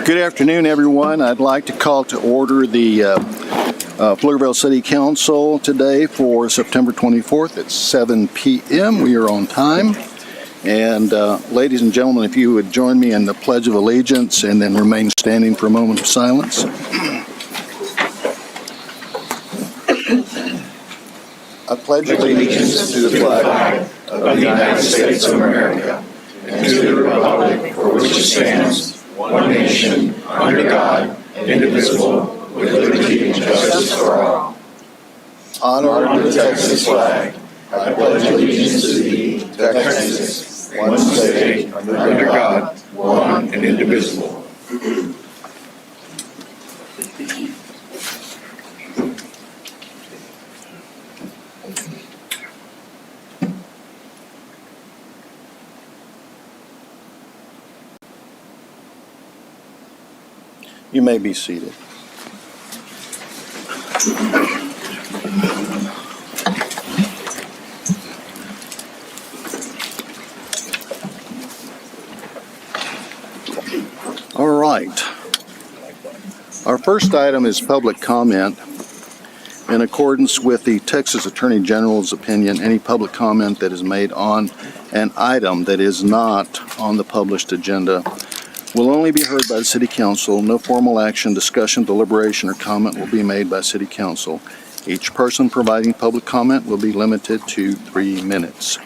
Good afternoon, everyone. I'd like to call to order the Pflugerville City Council today for September 24th at 7 p.m. We are on time. And ladies and gentlemen, if you would join me in the Pledge of Allegiance and then remain standing for a moment of silence. I pledge allegiance to the flag of the United States of America and to the republic for which it stands, one nation, under God, indivisible, with liberty and justice for all. Honor the Texas flag. I pledge allegiance to thee, Texas, one state, under God, one and indivisible. You may be seated. All right. Our first item is public comment. In accordance with the Texas Attorney General's opinion, any public comment that is made on an item that is not on the published agenda will only be heard by the City Council. No formal action, discussion, deliberation, or comment will be made by City Council. Each person providing public comment will be limited to 3 minutes.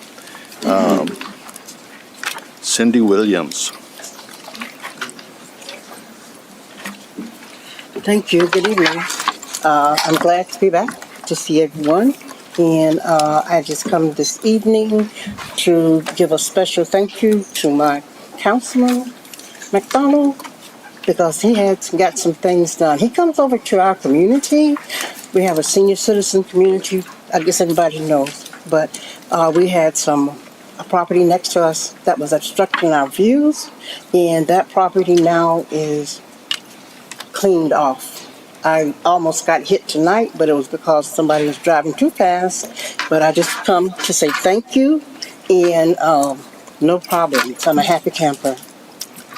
Cindy Williams. Thank you. Good evening. I'm glad to be back to see everyone. And I just come this evening to give a special thank you to my Councilman McDonald, because he had got some things done. He comes over to our community. We have a senior citizen community. I guess everybody knows. But we had a property next to us that was obstructing our views. And that property now is cleaned off. I almost got hit tonight, but it was because somebody was driving too fast. But I just come to say thank you, and no problems. I'm a happy camper.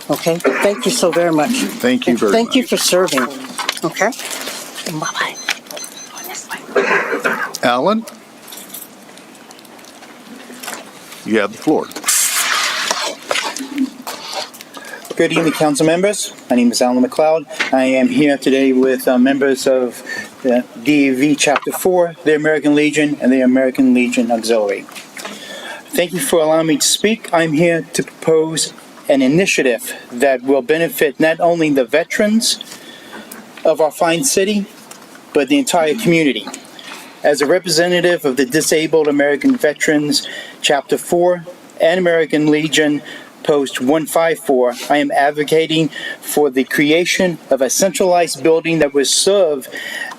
Okay? Thank you so very much. Thank you very much. Thank you for serving. Okay? Bye-bye. Going this way. Alan? You have the floor. Good evening, council members. My name is Alan McLeod. I am here today with members of the DAV Chapter 4, the American Legion, and the American Legion Auxiliary. Thank you for allowing me to speak. I'm here to propose an initiative that will benefit not only the veterans of our fine city, but the entire community. As a representative of the Disabled American Veterans Chapter 4 and American Legion Post 154, I am advocating for the creation of a centralized building that will serve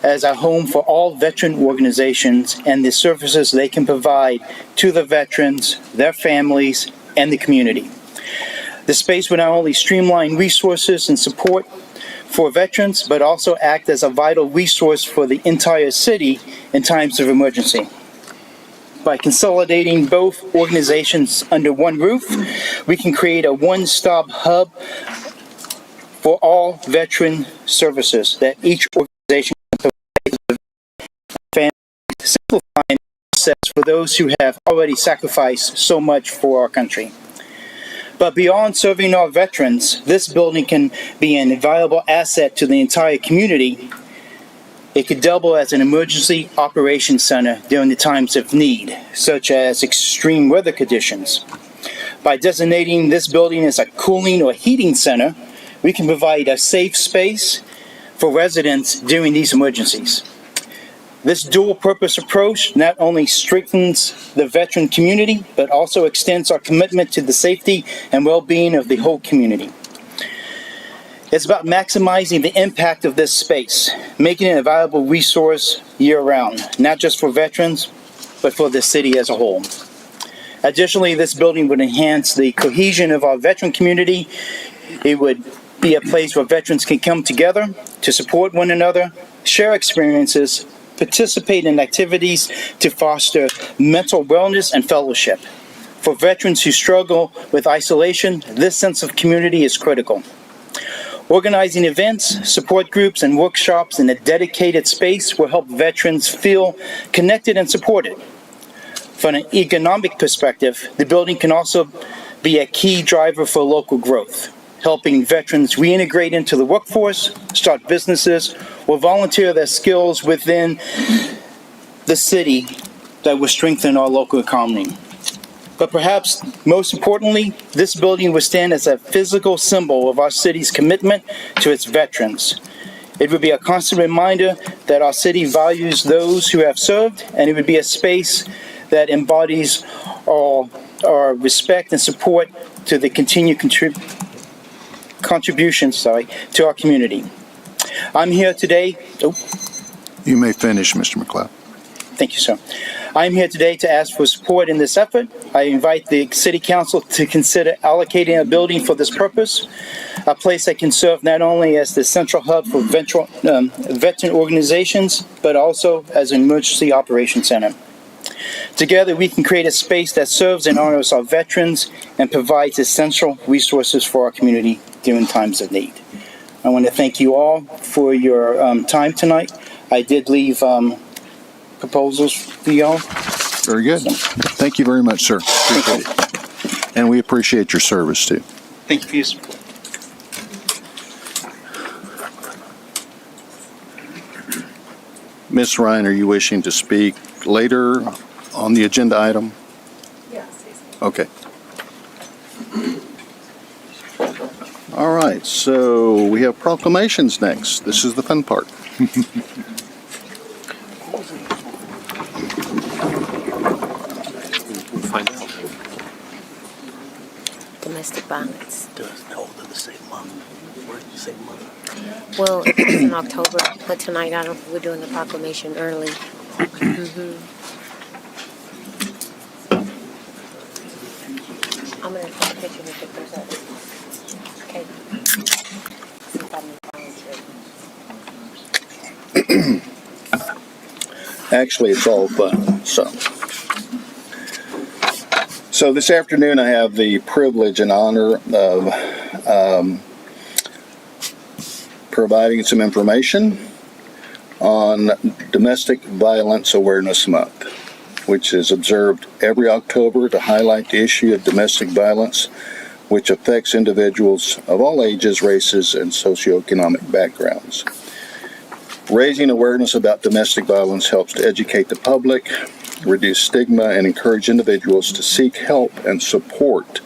as a home for all veteran organizations and the services they can provide to the veterans, their families, and the community. The space will not only streamline resources and support for veterans, but also act as a vital resource for the entire city in times of emergency. By consolidating both organizations under one roof, we can create a one-stop hub for all veteran services that each organization can provide to the family, simplifying the process for those who have already sacrificed so much for our country. But beyond serving our veterans, this building can be an invaluable asset to the entire community. It could double as an emergency operations center during the times of need, such as extreme weather conditions. By designating this building as a cooling or heating center, we can provide a safe space for residents during these emergencies. This dual-purpose approach not only strengthens the veteran community, but also extends our commitment to the safety and well-being of the whole community. It's about maximizing the impact of this space, making it a valuable resource year-round, not just for veterans, but for the city as a whole. Additionally, this building would enhance the cohesion of our veteran community. It would be a place where veterans can come together to support one another, share experiences, participate in activities to foster mental wellness and fellowship. For veterans who struggle with isolation, this sense of community is critical. Organizing events, support groups, and workshops in a dedicated space will help veterans feel connected and supported. From an economic perspective, the building can also be a key driver for local growth, helping veterans reintegrate into the workforce, start businesses, or volunteer their skills within the city that will strengthen our local economy. But perhaps most importantly, this building will stand as a physical symbol of our city's commitment to its veterans. It would be a constant reminder that our city values those who have served, and it would be a space that embodies our respect and support to the continued contributions to our community. I'm here today. You may finish, Mr. McLeod. Thank you, sir. I'm here today to ask for support in this effort. I invite the City Council to consider allocating a building for this purpose, a place that can serve not only as the central hub for veteran organizations, but also as an emergency operations center. Together, we can create a space that serves and honors our veterans and provides essential resources for our community during times of need. I want to thank you all for your time tonight. I did leave proposals for y'all. Very good. Thank you very much, sir. Appreciate it. And we appreciate your service, too. Thank you for your support. Ms. Ryan, are you wishing to speak later on the agenda item? Yes. Okay. All right, so we have proclamations next. This is the fun part. Domestic violence. No, they're the same month. We're the same month. Well, it's in October, but tonight we're doing the proclamation early. I'm gonna take a picture of the pictures up. Okay. Since I'm in volunteer. Actually, it's all fun, So this afternoon, I have the privilege and honor of providing some information on Domestic Violence Awareness Month, which is observed every October to highlight the issue of domestic violence, which affects individuals of all ages, races, and socioeconomic backgrounds. Raising awareness about domestic violence helps to educate the public, reduce stigma, and encourage individuals to seek help and support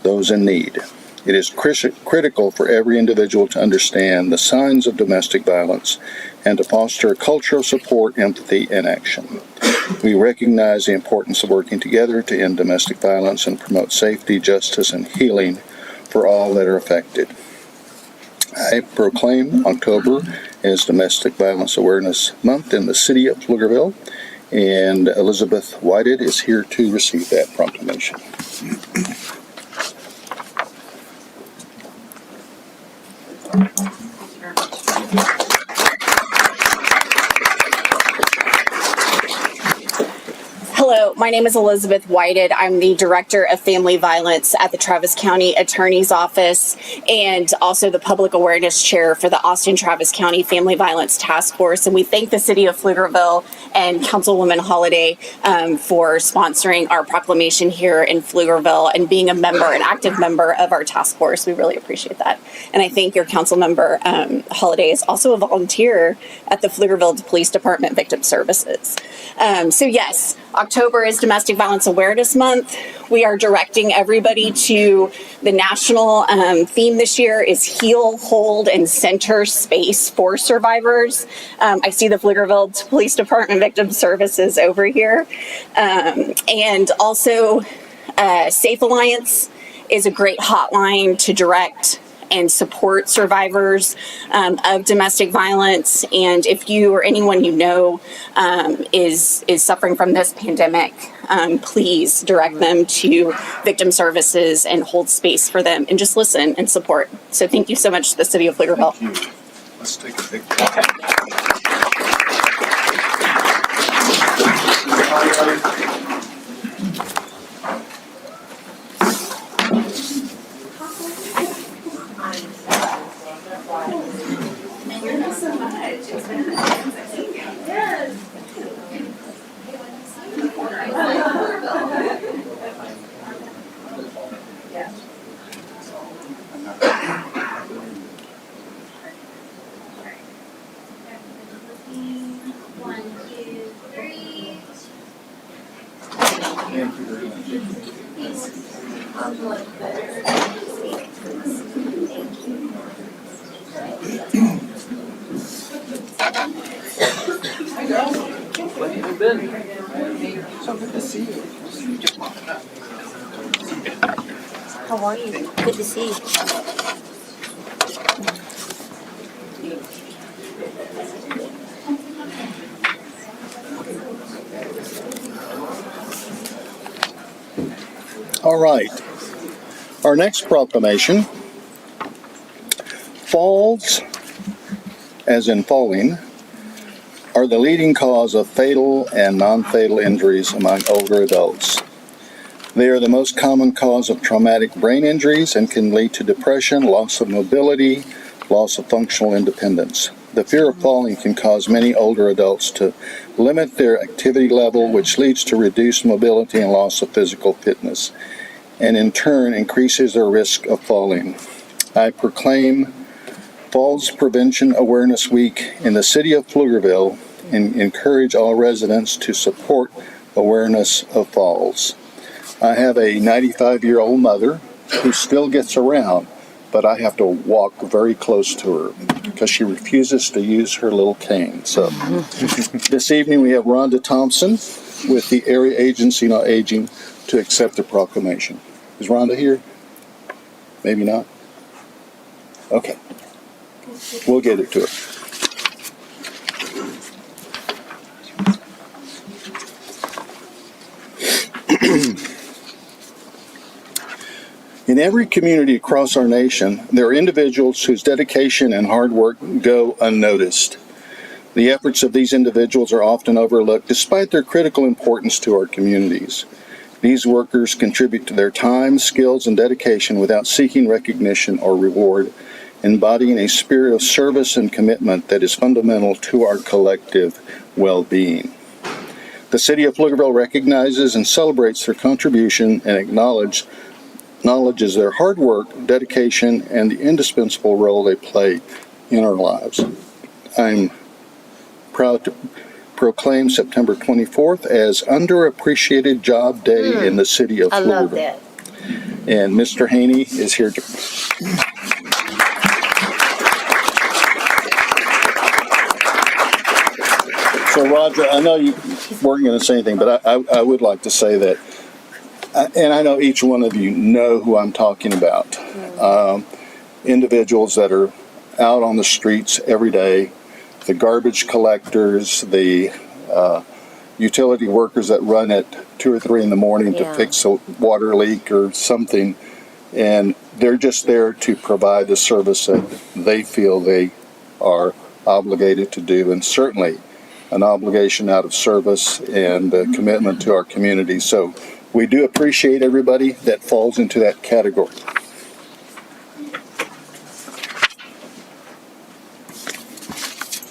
those in need. It is critical for every individual to understand the signs of domestic violence and to foster a culture of support, empathy, and action. We recognize the importance of working together to end domestic violence and promote safety, justice, and healing for all that are affected. I proclaim October as Domestic Violence Awareness Month in the city of Pflugerville, and Elizabeth Whited is here to receive that proclamation. Hello, my name is Elizabeth Whited. I'm the Director of Family Violence at the Travis County Attorney's Office and also the Public Awareness Chair for the Austin-Travis County Family Violence Task Force. And we thank the City of Pflugerville and Councilwoman Holliday for sponsoring our proclamation here in Pflugerville and being an active member of our task force. We really appreciate that. And I think your council member, Holliday, is also a volunteer at the Pflugerville Police Department Victim Services. So yes, October is Domestic Violence Awareness Month. We are directing everybody to the national theme this year is Heal, Hold, and Center Space for Survivors. I see the Pflugerville Police Department Victim Services over here. And also Safe Alliance is a great hotline to direct and support survivors of domestic violence. And if you or anyone you know is suffering from this pandemic, please direct them to victim services and hold space for them and just listen and support. So thank you so much to the City of Pflugerville. Thank you. Let's take a picture. One, two, three. How are you? Good to see you. All right. Our next proclamation, falls, as in falling, are the leading cause of fatal and non-fatal injuries among older adults. They are the most common cause of traumatic brain injuries and can lead to depression, loss of mobility, loss of functional independence. The fear of falling can cause many older adults to limit their activity level, which leads to reduced mobility and loss of physical fitness, and in turn increases their risk of falling. I proclaim Falls Prevention Awareness Week in the city of Pflugerville and encourage all residents to support awareness of falls. I have a 95-year-old mother who still gets around, but I have to walk very close to her because she refuses to use her little cane. So this evening we have Rhonda Thompson with the Area Agency on Aging to accept the proclamation. Is Rhonda here? Maybe not? Okay. We'll get it to her. In every community across our nation, there are individuals whose dedication and hard work go unnoticed. The efforts of these individuals are often overlooked despite their critical importance to our communities. These workers contribute to their time, skills, and dedication without seeking recognition or reward, embodying a spirit of service and commitment that is fundamental to our collective well-being. The City of Pflugerville recognizes and celebrates their contribution and acknowledges their hard work, dedication, and the indispensable role they play in our lives. I'm proud to proclaim September 24th as Underappreciated Job Day in the City of Pflugerville. I love that. And Mr. Haney is here to... So Roger, I know you weren't going to say anything, but I would like to say that, and I know each one of you know who I'm talking about, individuals that are out on the streets every day, the garbage collectors, the utility workers that run at 2 or 3 in the morning to fix a water leak or something, and they're just there to provide the service that they feel they are obligated to do, and certainly an obligation out of service and commitment to our community. So we do appreciate everybody that falls into that category.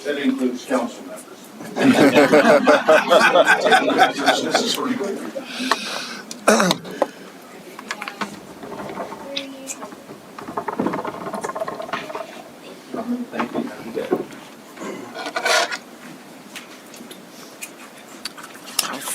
That includes council members.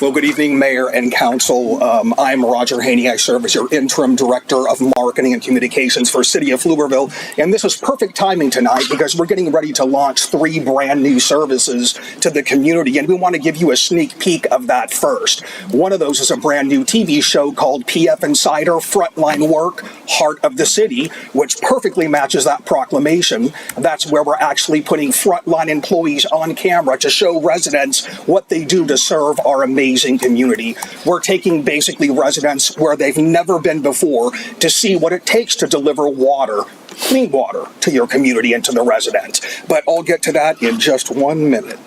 Well, good evening, Mayor and Council. I'm Roger Haney. I serve as your Interim Director of Marketing and Communications for City of Pflugerville. And this is perfect timing tonight because we're getting ready to launch 3 brand new services to the community. And we want to give you a sneak peek of that first. One of those is a brand new TV show called PF Insider Frontline Work, Heart of the City, which perfectly matches that proclamation. That's where we're actually putting frontline employees on camera to show residents what they do to serve our amazing community. We're taking basically residents where they've never been before to see what it takes to deliver water, clean water, to your community and to the residents. But I'll get to that in just 1 minute.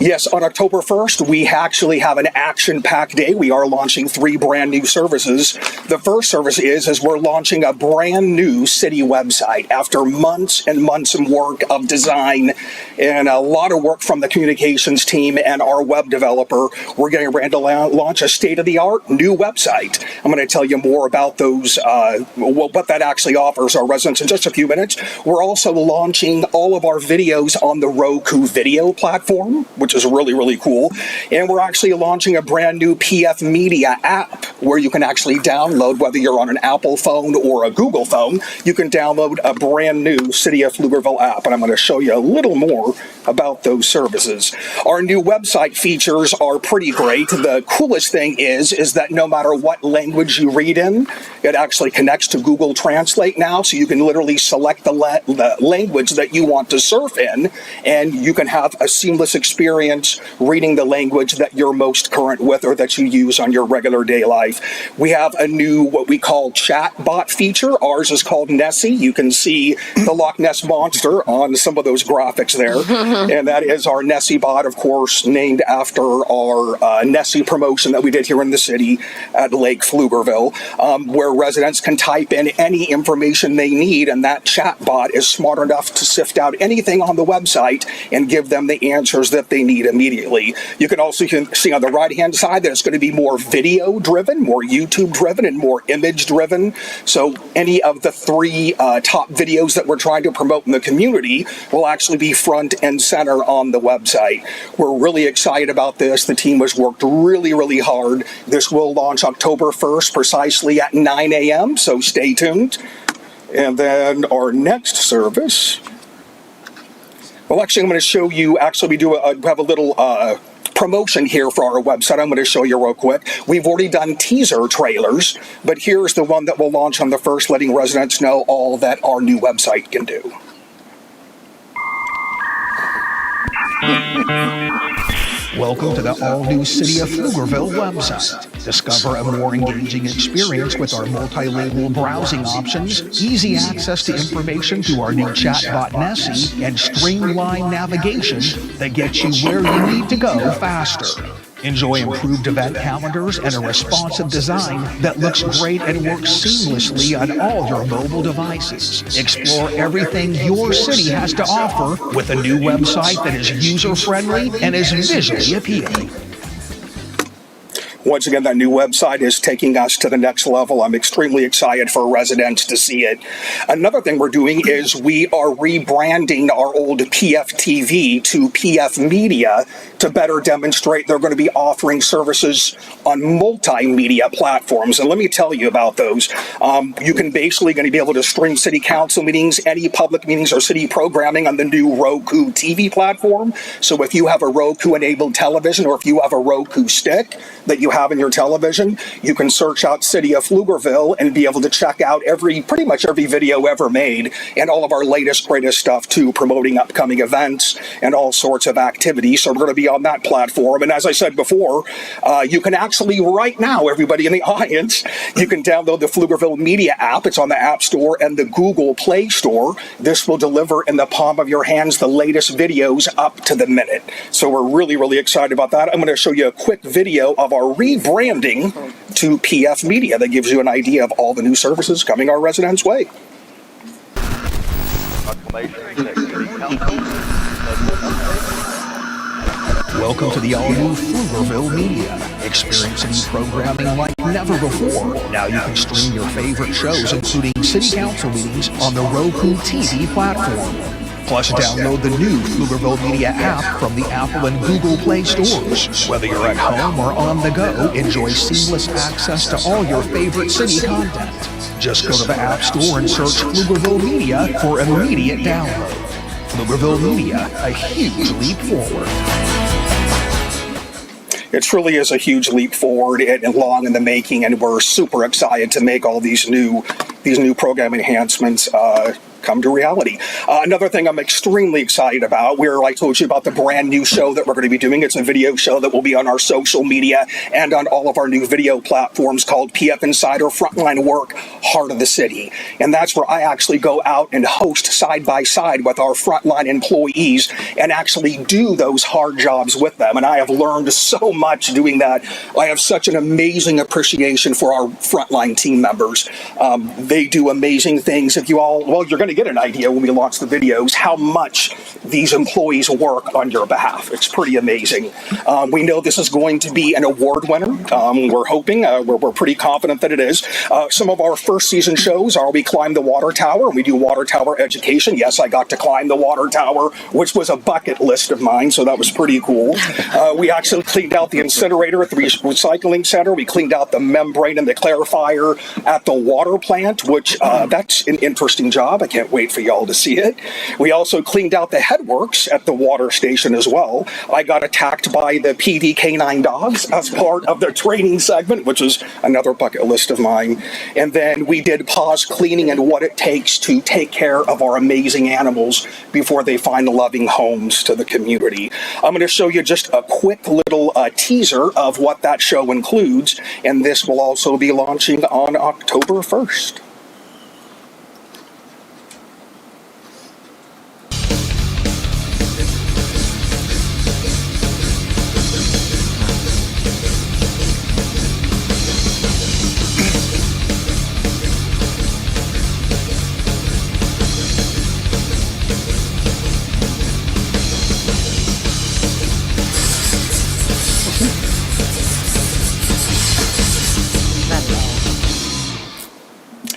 Yes, on October 1st, we actually have an action-packed day. We are launching 3 brand new services. The first service is we're launching a brand new city website after months and months of work of design and a lot of work from the communications team and our web developer. We're getting ready to launch a state-of-the-art new website. I'm going to tell you more about those, what that actually offers our residents in just a few minutes. We're also launching all of our videos on the Roku video platform, which is really, really cool. And we're actually launching a brand new PF Media app where you can actually download, whether you're on an Apple phone or a Google phone, you can download a brand new City of Pflugerville app. And I'm going to show you a little more about those services. Our new website features are pretty great. The coolest thing is that no matter what language you read in, it actually connects to Google Translate now, so you can literally select the language that you want to surf in, and you can have a seamless experience reading the language that you're most current with or that you use on your regular day life. We have a new, what we call chat bot feature. Ours is called Nessie. You can see the Loch Ness Monster on some of those graphics there. And that is our Nessie bot, of course, named after our Nessie promotion that we did here in the city at Lake Pflugerville, where residents can type in any information they need, and that chat bot is smart enough to sift out anything on the website and give them the answers that they need immediately. You can also see on the right-hand side that it's going to be more video-driven, more YouTube-driven, and more image-driven. So any of the 3 top videos that we're trying to promote in the community will actually be front and center on the website. We're really excited about this. The team has worked really, really hard. This will launch October 1st, precisely at 9 a.m., so stay tuned. And then our next service, well, actually, I'm going to show you, we have a little promotion here for our website. I'm going to show you real quick. We've already done teaser trailers, but here's the one that will launch on the 1st, letting residents know all that our new website can do. Welcome to the all-new City of Pflugerville website. Discover a more engaging experience with our multi-label browsing options, easy access to information through our new chatbot Nessie, and streamlined navigation that gets you where you need to go faster. Enjoy improved event calendars and a responsive design that looks great and works seamlessly on all your mobile devices. Explore everything your city has to offer with a new website that is user-friendly and is visually appealing. Once again, that new website is taking us to the next level. I'm extremely excited for residents to see it. Another thing we're doing is we are rebranding our old PFTV to PF Media to better demonstrate they're going to be offering services on multimedia platforms. And let me tell you about those. You can basically going to be able to stream city council meetings, any public meetings or city programming on the new Roku TV platform. So if you have a Roku-enabled television or if you have a Roku stick that you have in your television, you can search out City of Pflugerville and be able to check out pretty much every video ever made and all of our latest, greatest stuff too, promoting upcoming events and all sorts of activities. So we're going to be on that platform. And as I said before, you can actually right now, everybody in the audience, you can download the Pflugerville Media app. It's on the App Store and the Google Play Store. This will deliver in the palm of your hands the latest videos up to the minute. So we're really, really excited about that. I'm going to show you a quick video of our rebranding to PF Media that gives you an idea of all the new services coming our residents' way. Welcome to the all-new Pflugerville Media. Experience new programming like never before. Now you can stream your favorite shows, including city council meetings, on the Roku TV platform. Plus, download the new Pflugerville Media app from the Apple and Google Play stores. Whether you're at home or on the go, enjoy seamless access to all your favorite city content. Just go to the App Store and search Pflugerville Media for immediate download. Pflugerville Media, a huge leap forward. It truly is a huge leap forward and long in the making, and we're super excited to make all these new program enhancements come to reality. Another thing I'm extremely excited about, I told you about the brand new show that we're going to be doing. It's a video show that will be on our social media and on all of our new video platforms called PF Insider Frontline Work, Heart of the City. And that's where I actually go out and host side by side with our frontline employees and actually do those hard jobs with them. And I have learned so much doing that. I have such an amazing appreciation for our frontline team members. They do amazing things. If you all, well, you're going to get an idea when we launch the videos how much these employees work on your behalf. It's pretty amazing. We know this is going to be an award winner. We're hoping, we're pretty confident that it is. Some of our first season shows are we climb the water tower and we do water tower education. Yes, I got to climb the water tower, which was a bucket list of mine, so that was pretty cool. We actually cleaned out the incinerator at the recycling center. We cleaned out the membrane and the clarifier at the water plant, which that's an interesting job. I can't wait for y'all to see it. We also cleaned out the headworks at the water station as well. I got attacked by the PD K9 dogs as part of the training segment, which is another bucket list of mine. And then we did pause cleaning and what it takes to take care of our amazing animals before they find loving homes to the community. I'm going to show you just a quick little teaser of what that show includes, and this will also be launching on October 1st.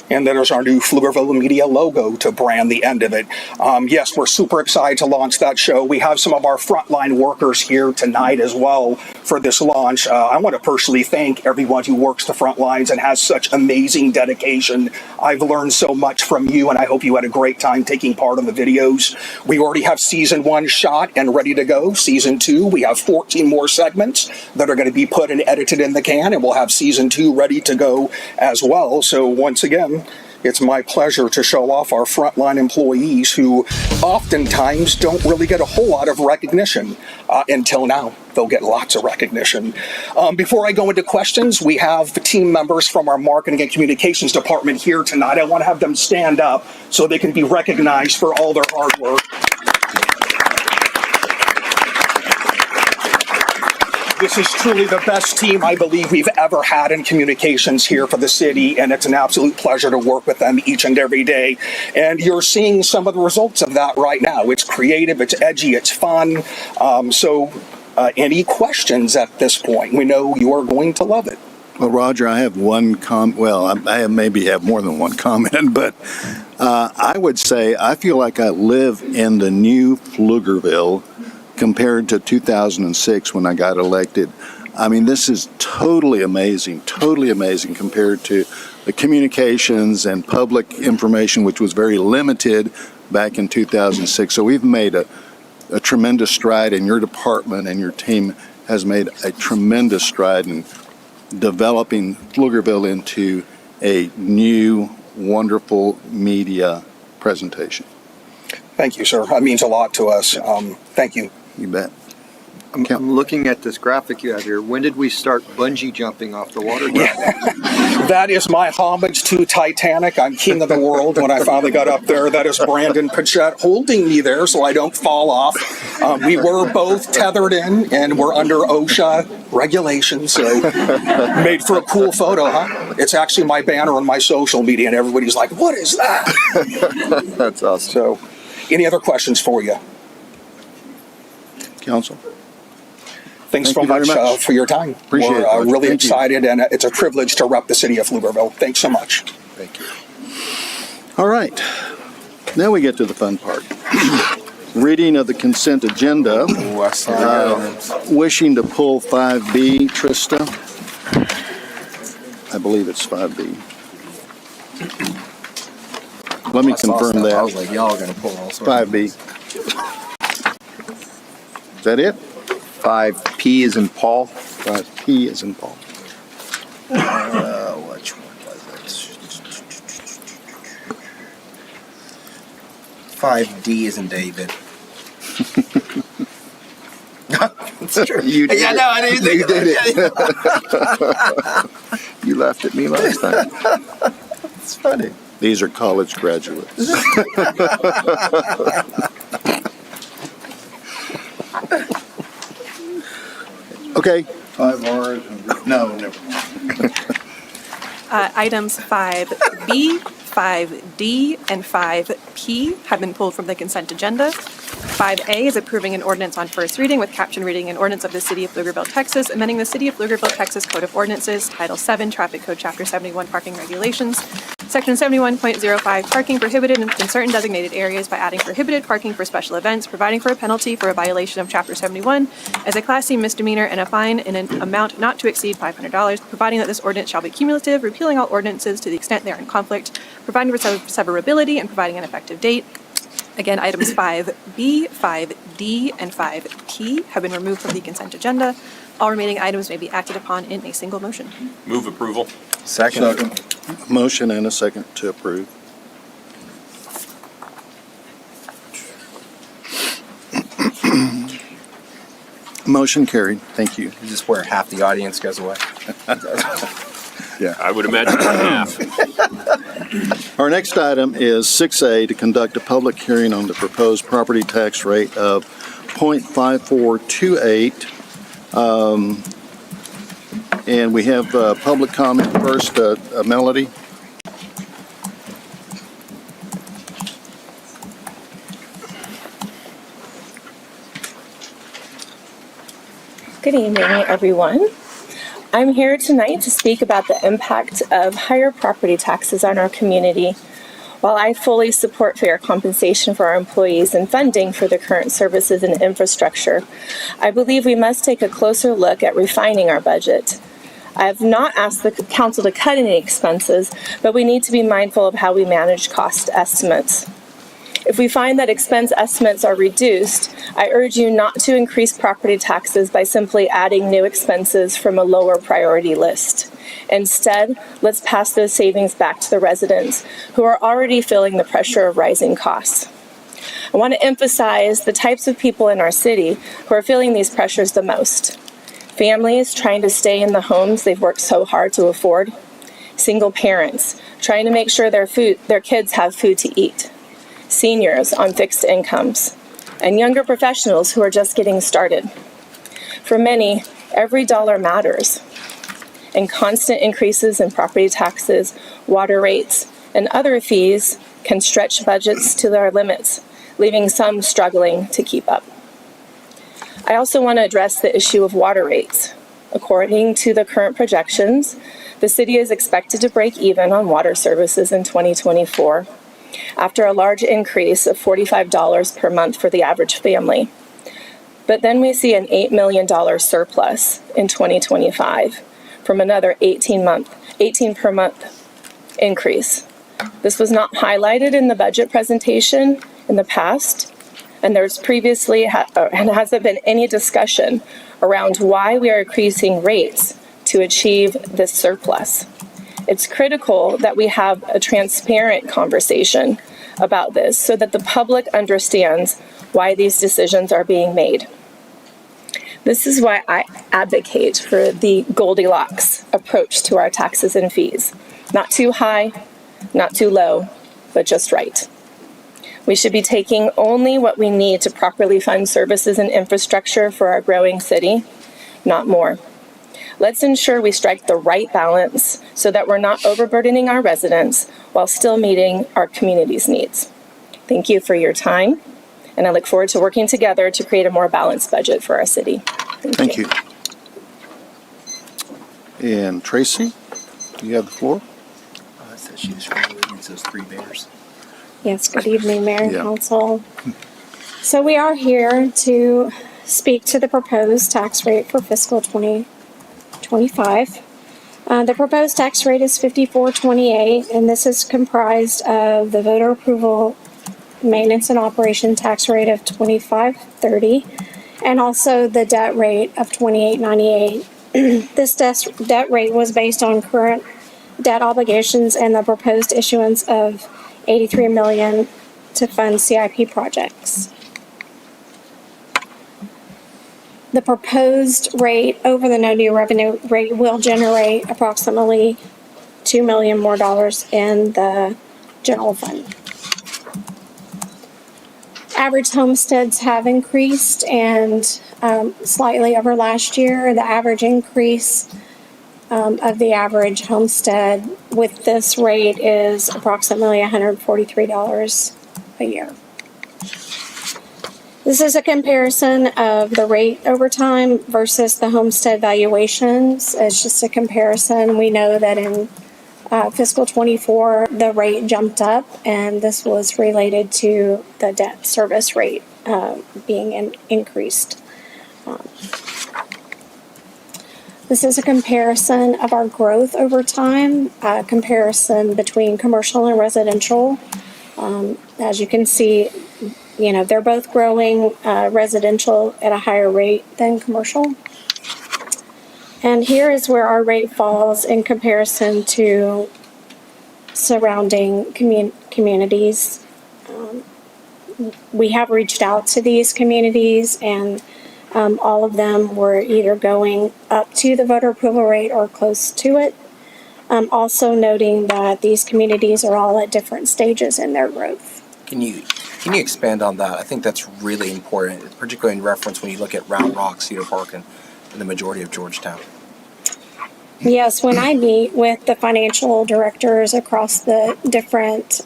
And there's our new Pflugerville Media logo to brand the end of it. Yes, we're super excited to launch that show. We have some of our frontline workers here tonight as well for this launch. I want to personally thank everyone who works the front lines and has such amazing dedication. I've learned so much from you, and I hope you had a great time taking part in the videos. We already have season 1 shot and ready to go. Season 2, we have 14 more segments that are going to be put and edited in the can, and we'll have season 2 ready to go as well. So once again, it's my pleasure to show off our frontline employees who oftentimes don't really get a whole lot of recognition until now. They'll get lots of recognition. Before I go into questions, we have the team members from our marketing and communications department here tonight. I want to have them stand up so they can be recognized for all their hard work. This is truly the best team I believe we've ever had in communications here for the city, and it's an absolute pleasure to work with them each and every day. And you're seeing some of the results of that right now. It's creative, it's edgy, it's fun. Any questions at this point? We know you are going to love it. Well, Roger, I have one I maybe have more than one comment, but I would say I feel like I live in the new Pflugerville compared to 2006 when I got elected. I mean, this is totally amazing compared to the communications and public information, which was very limited back in 2006. So we've made a tremendous stride, and your department and your team has made a tremendous stride in developing Pflugerville into a new, wonderful media presentation. Thank you, sir. That means a lot to us. Thank you. You bet. I'm looking at this graphic you have here. When did we start bungee jumping off the water? That is my homage to Titanic. I'm king of the world when I finally got up there. That is Brandon Pichette holding me there so I don't fall off. We were both tethered in, and we're under OSHA regulations, so made for a cool photo, huh? It's actually my banner on my social media, and everybody's like, what is that? That's awesome. So, any other questions for you? Council? Thanks Thank so you very much much. for your time. Appreciate it, We're Roger. really Thank you. excited, and it's a privilege to rep the city of Pflugerville. Thanks so much. Thank you. All right. Now we get to the fun part. Reading of the consent agenda. Wishing to pull 5B, Trista. I believe it's 5B. Let me confirm that. I was like, y'all are going to pull all sorts. 5B. Is that it? 5P is in Paul. 5P is in Paul. Which one was it? 5D is in David. It's true. You did Yeah, it. no, I didn't think You of that. did it. You laughed at me last time. It's funny. These are college graduates. Okay, 5Rs. No, never mind. Items 5B, 5D, and 5P have been pulled from the consent agenda. 5A is approving an ordinance on first reading with caption reading an ordinance of the City of Pflugerville, Texas, amending the City of Pflugerville, Texas Code of Ordinances, Title 7, Traffic Code, Chapter 71, Parking Regulations, Section 71.05, Parking Prohibited in certain designated areas by adding prohibited parking for special events, providing for a penalty for a violation of Chapter 71 as a Class C misdemeanor and a fine in an amount not to exceed $500, providing that this ordinance shall be cumulative, repealing all ordinances to the extent they are in conflict, providing for severability, and providing an effective date. Again, items 5B, 5D, and 5P have been removed from the consent agenda. All remaining items may be acted upon in a single motion. Move approval. Second. motion and a second to approve. Motion carried. Thank you. This is where half the audience goes away. I would imagine half. Our next item is 6A, to conduct a public hearing on the proposed property tax rate of .5428. And we have public comment first. Melody? Good evening, everyone. I'm here tonight to speak about the impact of higher property taxes on our community. While I fully support fair compensation for our employees and funding for the current services and infrastructure, I believe we must take a closer look at refining our budget. I have not asked the council to cut any expenses, but we need to be mindful of how we manage cost estimates. If we find that expense estimates are reduced, I urge you not to increase property taxes by simply adding new expenses from a lower priority list. Instead, let's pass those savings back to the residents who are already feeling the pressure of rising costs. I want to emphasize the types of people in our city who are feeling these pressures the most. Families trying to stay in the homes they've worked so hard to afford. Single parents trying to make sure their kids have food to eat. Seniors on fixed incomes, and younger professionals who are just getting started. For many, every dollar matters, and constant increases in property taxes, water rates, and other fees can stretch budgets to their limits, leaving some struggling to keep up. I also want to address the issue of water rates. According to the current projections, the city is expected to break even on water services in 2024. After a large increase of $45 per month for the average family. But then we see an $8 million surplus in 2025 from another 18 per month increase. This was not highlighted in the budget presentation in the past, and there's previously and hasn't been any discussion around why we are increasing rates to achieve this surplus. It's critical that we have a transparent conversation about this so that the public understands why these decisions are being made. This is why I advocate for the Goldilocks approach to our taxes and fees. Not too high, not too low, but just right. We should be taking only what we need to properly fund services and infrastructure for our growing city, not more. Let's ensure we strike the right balance so that we're not overburdening our residents while still meeting our community's needs. Thank you for your time, and I look forward to working together to create a more balanced budget for our city. Thank you. And Tracy, you have the floor. It says she's from those Three Bears. Yes, good evening, Mayor and Yeah. Council. So we are here to speak to the proposed tax rate for fiscal 2025. The proposed tax rate is 54.28, and this is comprised of the voter approval maintenance and operation tax rate of 25.30 and also the debt rate of 28.98. This debt rate was based on current debt obligations and the proposed issuance of $83 million to fund CIP projects. The proposed rate over the no new revenue rate will generate approximately $2 million more in the general fund. Average homesteads have increased and slightly over last year. The average increase of the average homestead with this rate is approximately $143 a year. This is a comparison of the rate over time versus the homestead valuations. It's just a comparison. We know that in fiscal 24, the rate jumped up, and this was related to the debt service rate being increased. This is a comparison of our growth over time, a comparison between commercial and residential. As you can see, you know, they're both growing, residential at a higher rate than commercial. And here is where our rate falls in comparison to surrounding communities. We have reached out to these communities, and all of them were either going up to the voter approval rate or close to it. Also noting that these communities are all at different stages in their growth. Can you expand on that? I think that's really important, particularly in reference when you look at Round Rock, Cedar Park, and the majority of Georgetown. Yes, when I meet with the financial directors across the different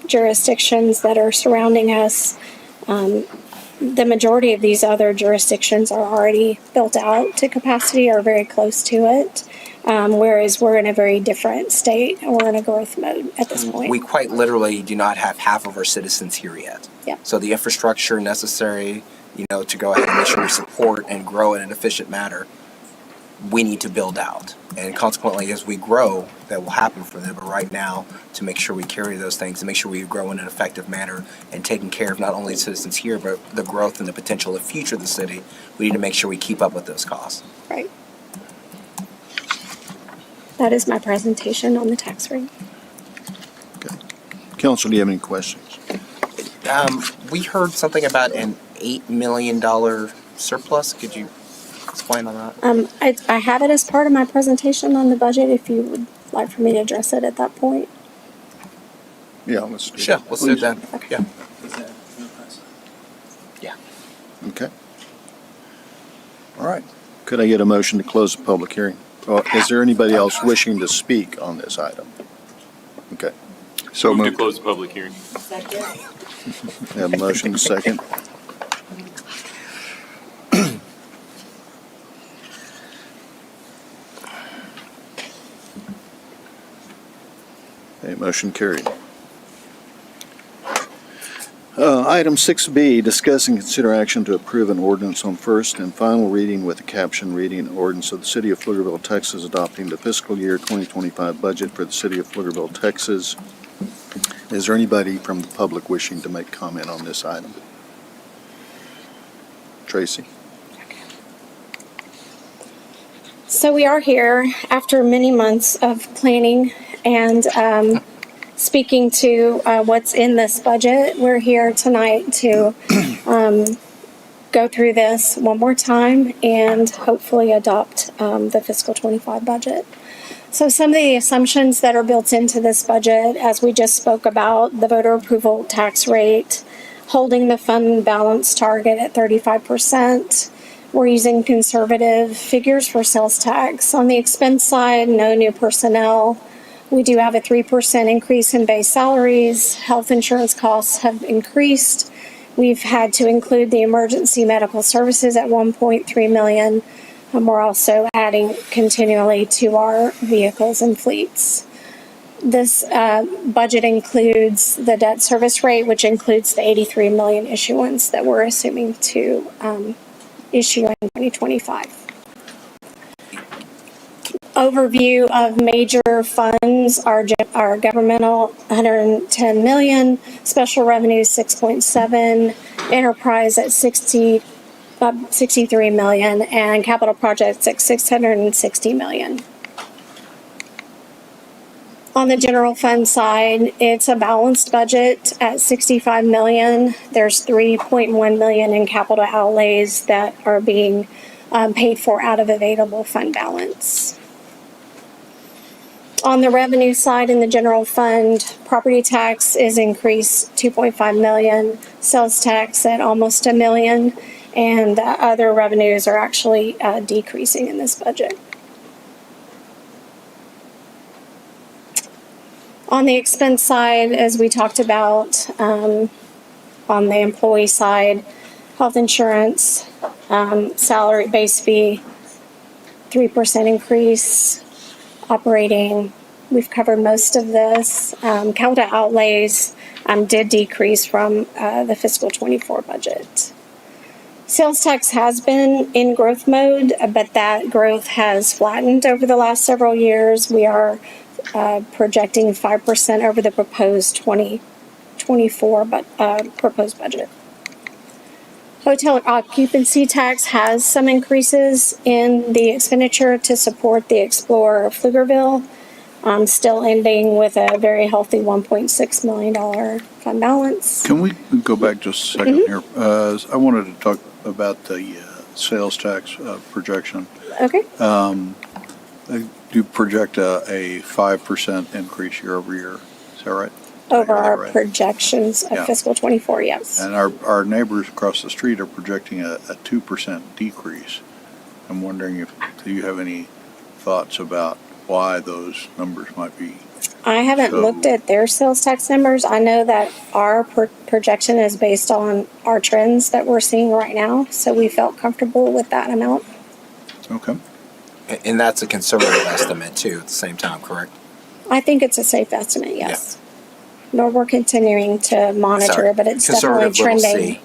jurisdictions that are surrounding us, the majority of these other jurisdictions are already built out to capacity or very close to it, whereas we're in a very different state and we're in a growth mode at this point. We quite literally do not have half of our citizens here yet. Yeah. So the infrastructure necessary, you know, to go ahead and make sure we support and grow in an efficient manner, we need to build out. And consequently, as we grow, that will happen for them. But right now, to make sure we carry those things, to make sure we grow in an effective manner and taking care of not only citizens here, but the growth and the potential of the future of the city, we need to make sure we keep up with those costs. Right. That is my presentation on the tax rate. Council, do you have any questions? We heard something about an $8 million surplus. Could you explain on that? I have it as part of my presentation on the budget if you would like for me to address it at that point. Yeah, let's do Sure, that. let's do it then. Okay. Yeah. Yeah. Okay. All right. Could I get a motion to close the public hearing? Is there anybody else wishing to speak on this item? Okay. So Move to moved. close the public hearing. We have a motion, a second. Okay, motion carried. Item 6B, discuss and consider action to approve an ordinance on first and final reading with a caption reading ordinance of the City of Pflugerville, Texas, adopting the fiscal year 2025 budget for the City of Pflugerville, Texas. Is there anybody from the public wishing to make comment on this item? Tracy? So we are here after many months of planning and speaking to what's in this budget. We're here tonight to go through this one more time and hopefully adopt the fiscal 25 budget. So some of the assumptions that are built into this budget, as we just spoke about, the voter approval tax rate, holding the fund balance target at 35%. We're using conservative figures for sales tax. On the expense side, no new personnel. We do have a 3% increase in base salaries. Health insurance costs have increased. We've had to include the emergency medical services at $1.3 million. And we're also adding continually to our vehicles and fleets. This budget includes the debt service rate, which includes the $83 million issuance that we're assuming to issue in 2025. Overview of major funds are governmental, $110 million, special revenue, 6.7, enterprise at 63 million, and capital projects at 660 million. On the general fund side, it's a balanced budget at 65 million. There's 3.1 million in capital outlays that are being paid for out of available fund balance. On the revenue side in the general fund, property tax is increased 2.5 million, sales tax at almost $1 million, and other revenues are actually decreasing in this budget. On the expense side, as we talked about, on the employee side, health insurance, salary base fee, 3% increase. Operating, we've covered most of this. Capital outlays did decrease from the fiscal 24 budget. Sales tax has been in growth mode, but that growth has flattened over the last several years. We are projecting 5% over the proposed 2024 proposed budget. Hotel occupancy tax has some increases in the expenditure to support the Explorer of Pflugerville, still ending with a very healthy $1.6 million fund balance. Can we go back just a second here? I wanted to talk about the sales tax projection. Okay. I do project a 5% increase year over year. Is that right? Over our projections of fiscal 24, yes. And our neighbors across the street are projecting a 2% decrease. I'm wondering if you have any thoughts about why those numbers might be. I haven't looked at their sales tax numbers. I know that our projection is based on our trends that we're seeing right now, so we felt comfortable with that amount. Okay. And that's a conservative estimate too at the same time, correct? I think it's a safe estimate, yes. But we're continuing to monitor, but it's definitely trending.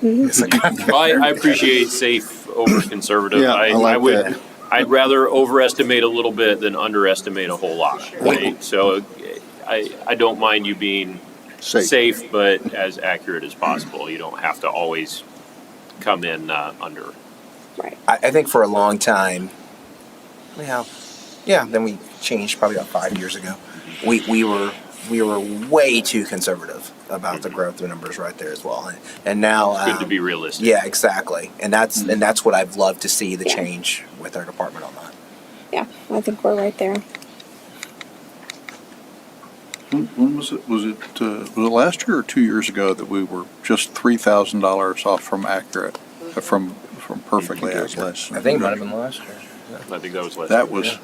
I appreciate safe over conservative. Yeah, I like that. I'd rather overestimate a little bit than underestimate a whole lot, right? So I don't mind you being safe, but as accurate as possible. You don't have to always come in under. Right. I think for a long time, then we changed probably about 5 years ago. We were way too conservative about the growth numbers right there as well, and now it's good to be realistic. Yeah, exactly, and that's what I've loved to see the change with our department on that. Yeah, I think we're right there. When was it? Was it last year or 2 years ago that we were just $3,000 off from accurate, from perfectly accurate? I think it might have been last year. I think that was last That year. was.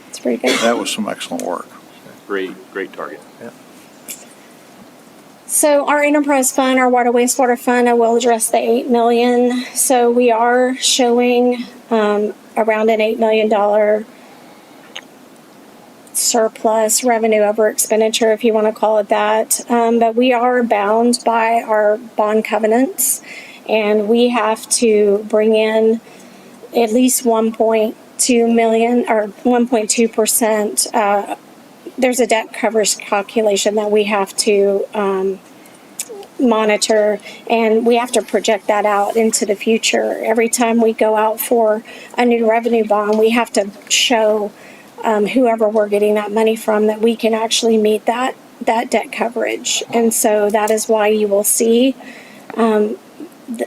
It's pretty good. That was some excellent work. Great target. Yeah. So our enterprise fund, our water wastewater fund, I will address the $8 million. So we are showing around an $8 million surplus revenue over expenditure, if you want to call it that. But we are bound by our bond covenants, and we have to bring in at least 1.2 million or 1.2%. There's a debt coverage calculation that we have to monitor, and we have to project that out into the future. Every time we go out for a new revenue bond, we have to show whoever we're getting that money from that we can actually meet that debt coverage. And so that is why you will see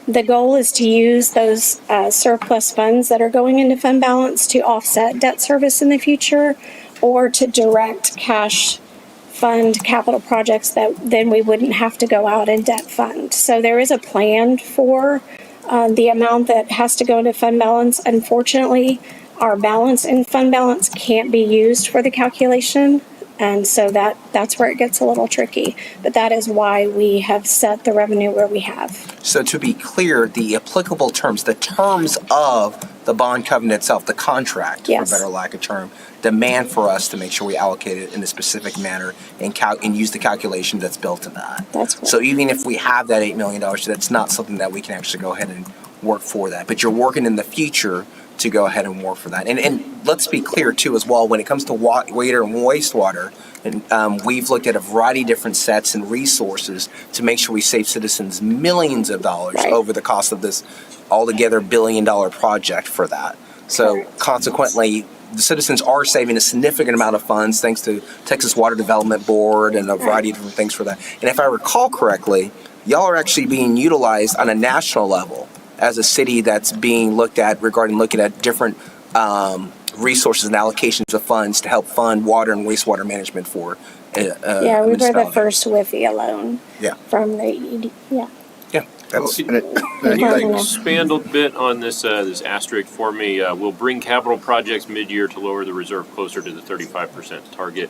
the goal is to use those surplus funds that are going into fund balance to offset debt service in the future, or to direct cash fund capital projects that then we wouldn't have to go out and debt fund. So there is a plan for the amount that has to go into fund balance. Unfortunately, our balance in fund balance can't be used for the calculation. And so that's where it gets a little tricky. But that is why we have set the revenue where we have. So to be clear, the applicable terms, the terms of the bond covenant itself, the contract, for better lack of term, demand for us to make sure we allocate it in a specific manner and use the calculation that's built in that. That's correct. So even if we have that $8 million, that's not something that we can actually go ahead and work for that. But you're working in the future to go ahead and work for that. And let's be clear too as well, when it comes to water and wastewater, and we've looked at a variety of different sets and resources to make sure we save citizens millions of dollars over the cost of this altogether $1 billion project for that. So consequently, the citizens are saving a significant amount of funds thanks to Texas Water Development Board and a variety of different things for that. And if I recall correctly, y'all are actually being utilized on a national level as a city that's being looked at regarding looking at different resources and allocations of funds to help fund water and wastewater management for Yeah, we were the municipality. first WIFI alone. Yeah. From the ED, yeah. Yeah. Can you expand a bit on this asterisk for me? We'll bring capital projects mid-year to lower the reserve closer to the 35% target.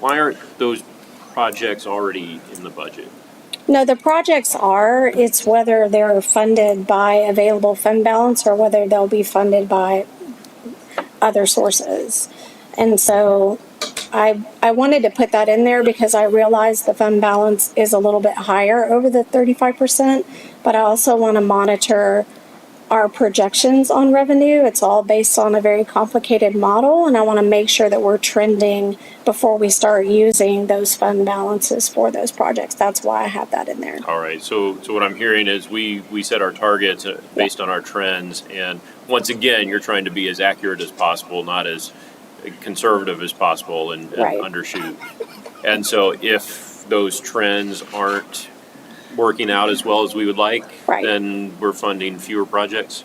Why aren't those projects already in the budget? No, the projects are, it's whether they're funded by available fund balance or whether they'll be funded by other sources. And so I wanted to put that in there because I realized the fund balance is a little bit higher over the 35%, but I also want to monitor our projections on revenue. It's all based on a very complicated model, and I want to make sure that we're trending before we start using those fund balances for those projects. That's why I have that in there. All right, so what I'm hearing is we set our targets based on our trends, and once again, you're trying to be as accurate as possible, not as conservative as possible and Right. undershoot. And so if those trends aren't working out as well as we would like, Right. then we're funding fewer projects.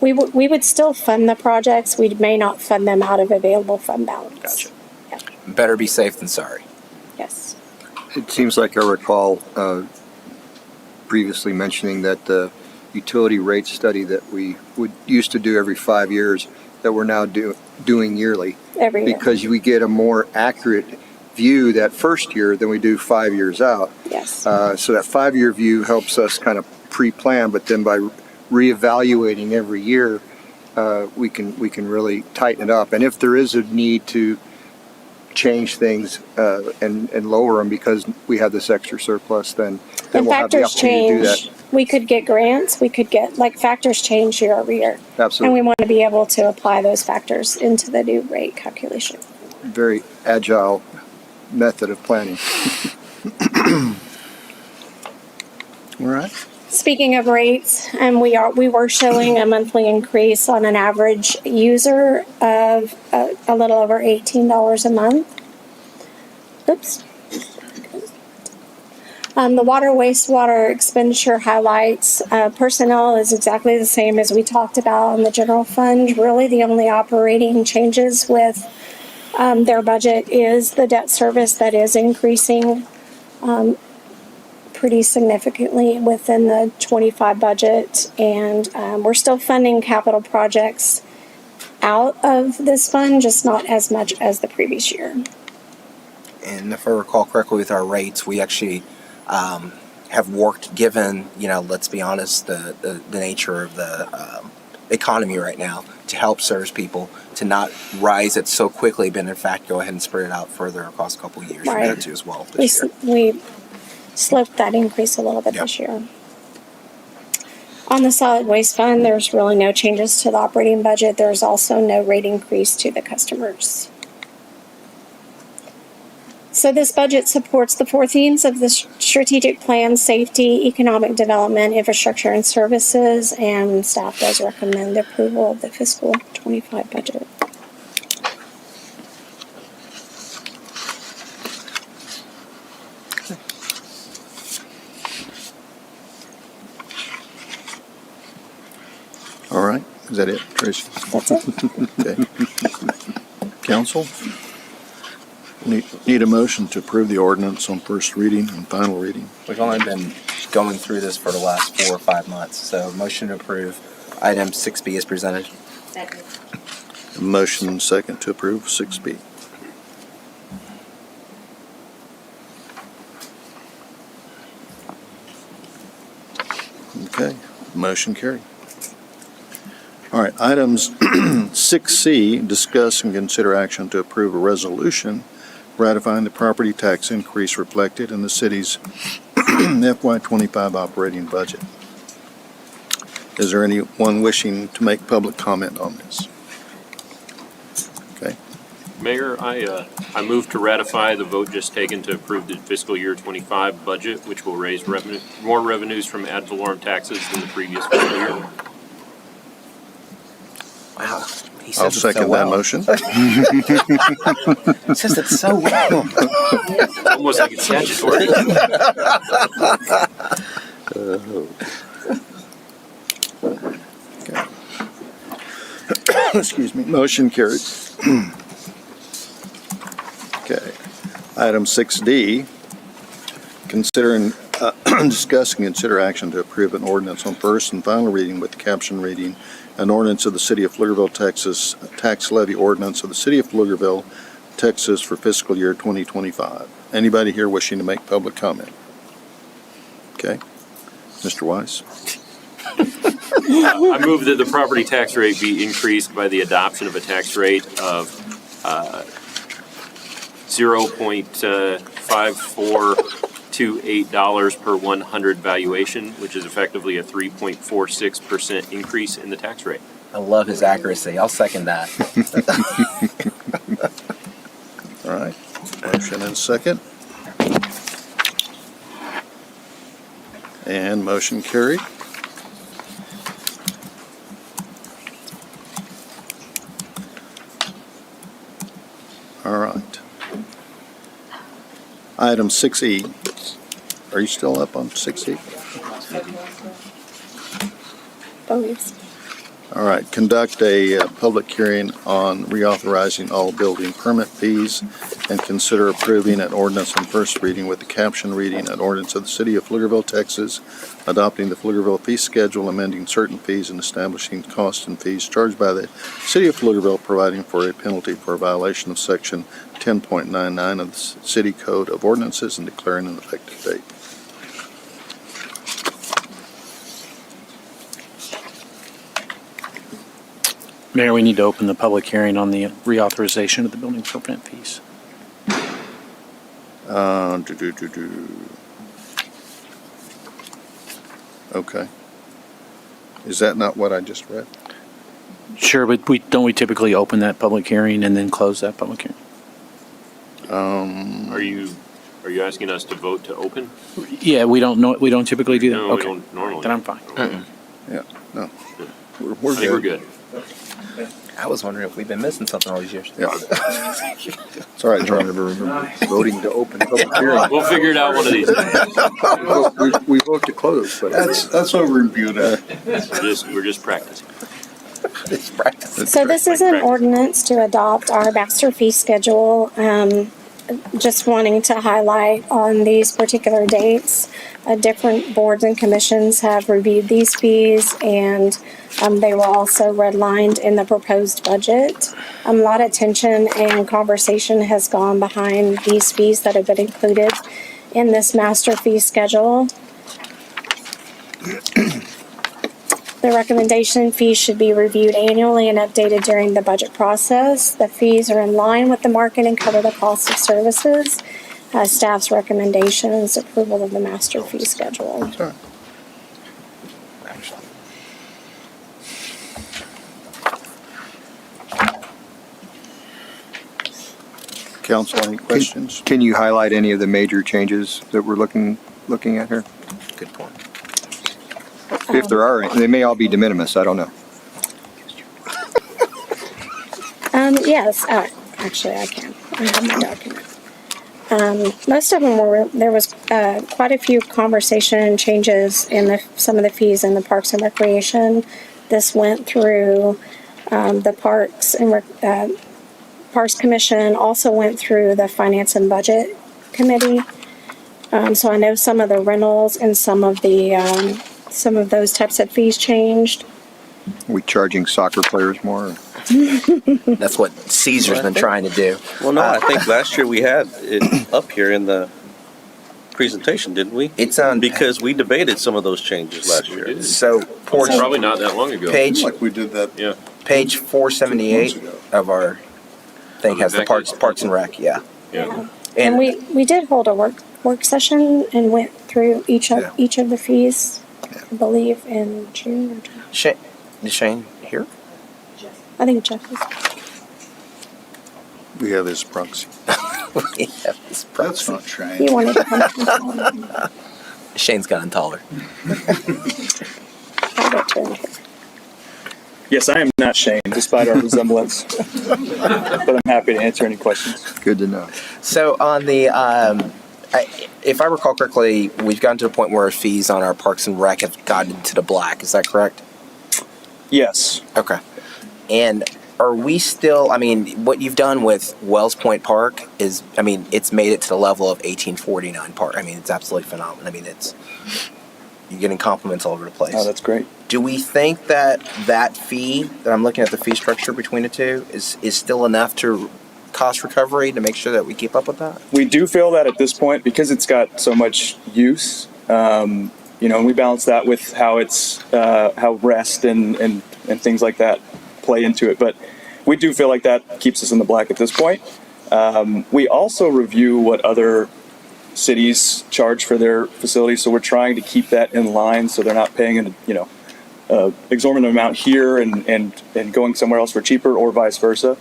We would still fund the projects. We may not fund them out of available fund balance. Gotcha. Better be safe than sorry. Yes. It seems like I recall previously mentioning that the utility rate study that we used to do every 5 years, that we're now doing yearly. Every year. Because we get a more accurate view that first year than we do 5 years out. Yes. So that 5 year view helps us kind of pre-plan, but then by reevaluating every year, we can really tighten it up. And if there is a need to change things and lower them because we have this extra surplus, then And we'll have the factors opportunity to do change. that. We could get grants. We could get, like, factors change year over year. Absolutely. And we want to be able to apply those factors into the new rate calculation. Very agile method of planning. All right. Speaking of rates, we were showing a monthly increase on an average user of a little over $18 a month. Oops. The water wastewater expenditure highlights, personnel is exactly the same as we talked about in the general fund. Really, the only operating changes with their budget is the debt service that is increasing pretty significantly within the 25 budget. And we're still funding capital projects out of this fund, just not as much as the previous year. And if I recall correctly with our rates, we actually have worked, given, let's be honest, the nature of the economy right now, to help service people to not rise it so quickly, but in fact go ahead and spread it out further across a couple of years. Right. We had to as well this year. We sloped that increase a little bit this year. On the solid waste fund, there's really no changes to the operating budget. There's also no rate increase to the customers. So this budget supports the four themes of the strategic plan: safety, economic development, infrastructure, and services, and staff does recommend approval of the fiscal 25 budget. All right. Is that it, Tracy? That's it. Okay. Council? Need a motion to approve the ordinance on first reading and final reading. We've only been going through this for the last 4 or 5 months, so motion to approve item 6B is presented. Second. A motion and second to approve 6B. Okay, motion carried. All right, items 6C, discuss and consider action to approve a resolution ratifying the property tax increase reflected in the city's FY25 operating budget. Is there anyone wishing to make public comment on this? Okay. Mayor, I move to ratify the vote just taken to approve the fiscal year 25 budget, which will raise more revenues from ad valorem taxes than the previous fiscal year. Wow. He I'll says it so second well. that motion. He says it so well. Almost like it's statutory. Excuse me. Motion carried. Okay. Item 6D, consider and discuss and consider action to approve an ordinance on first and final reading with the caption reading, an ordinance of the City of Pflugerville, Texas, tax levy ordinance of the City of Pflugerville, Texas for fiscal year 2025. Anybody here wishing to make public comment? Okay. Mr. Weiss? I move that the property tax rate be increased by the adoption of a tax rate of 0.5428 per 100 valuation, which is effectively a 3.46% increase in the tax rate. I love his accuracy. I'll second that. All right. Motion and second. And motion carried. All right. Item 6E. Are you still up on 6E? Oh, yes. All right. Conduct a public hearing on reauthorizing all building permit fees and consider approving an ordinance on first reading with the caption reading, an ordinance of the City of Pflugerville, Texas, adopting the Pflugerville fee schedule, amending certain fees and establishing costs and fees charged by the City of Pflugerville, providing for a penalty for a violation of Section 10.99 of the City Code of Ordinances and declaring an effective date. Mayor, we need to open the public hearing on the reauthorization of the building permit fees. Okay. Is that not what I just read? Sure, but don't we typically open that public hearing and then close that public hearing? Are you asking us to vote to open? Yeah, we don't typically do that. No, Okay. we don't normally. Then I'm fine. Yeah, no. I think we're good. I was wondering if we've been missing something all these years. Yeah. It's all right, John. Voting to open public hearing. We'll figure it out one of these days. We vote to close, but That's over in Buda. We're just practicing. So this is an ordinance to adopt our master fee schedule. Just wanting to highlight on these particular dates, different boards and commissions have reviewed these fees, and they were also redlined in the proposed budget. A lot of attention and conversation has gone behind these fees that have been included in this master fee schedule. The recommendation fees should be reviewed annually and updated during the budget process. The fees are in line with the market and cover the cost of services. Staff's recommendations, approval of the master fee schedule. Sure. Council, any questions? can you highlight any of the major changes that we're looking at here? Good point. If there are, they may all be de minimis, I don't know. Yes, actually I can. I have my document. Most of them there was quite a few conversation and changes in some of the fees in the Parks and Recreation. This went through the Parks Commission, also went through the Finance and Budget Committee. So I know some of the rentals and some of those types of fees changed. Are we charging soccer players more? That's what Caesar's been trying to do. Well, no, I think last year we had it up here in the presentation, didn't we? It's on because we debated some of those changes last year. So Probably not that long ago. Page Like we did that. Yeah. page 478 of our thing has the Parks and Rec. Yeah. Yeah. And we did hold a work session and went through each of the fees, I believe, in June or July. Is Shane here? I think Jeff is. We have his proxy. We have his proxy. That's not Shane. He wanted to come. Shane's gotten taller. I'll get to him here. Yes, I am not Shane, despite our resemblance. But I'm happy to answer any questions. Good to know. So on the, if I recall correctly, we've gotten to a point where our fees on our Parks and Rec have gotten into the black. Is that correct? Yes. Okay. And are we still, I mean, what you've done with Wells Point Park is, I mean, it's made it to the level of 1849 Park. I mean, it's absolutely phenomenal. I mean, you're getting compliments all over the place. Oh, that's great. Do we think that that fee, that I'm looking at the fee structure between the two, is still enough to cost recovery to make sure that we keep up with that? We do feel that at this point, because it's got so much use, and we balance that with how it's, how rest and things like that play into it. But we do feel like that keeps us in the black at this point. We also review what other cities charge for their facilities, so we're trying to keep that in line so they're not paying an exorbitant amount here and going somewhere else for cheaper, or vice versa.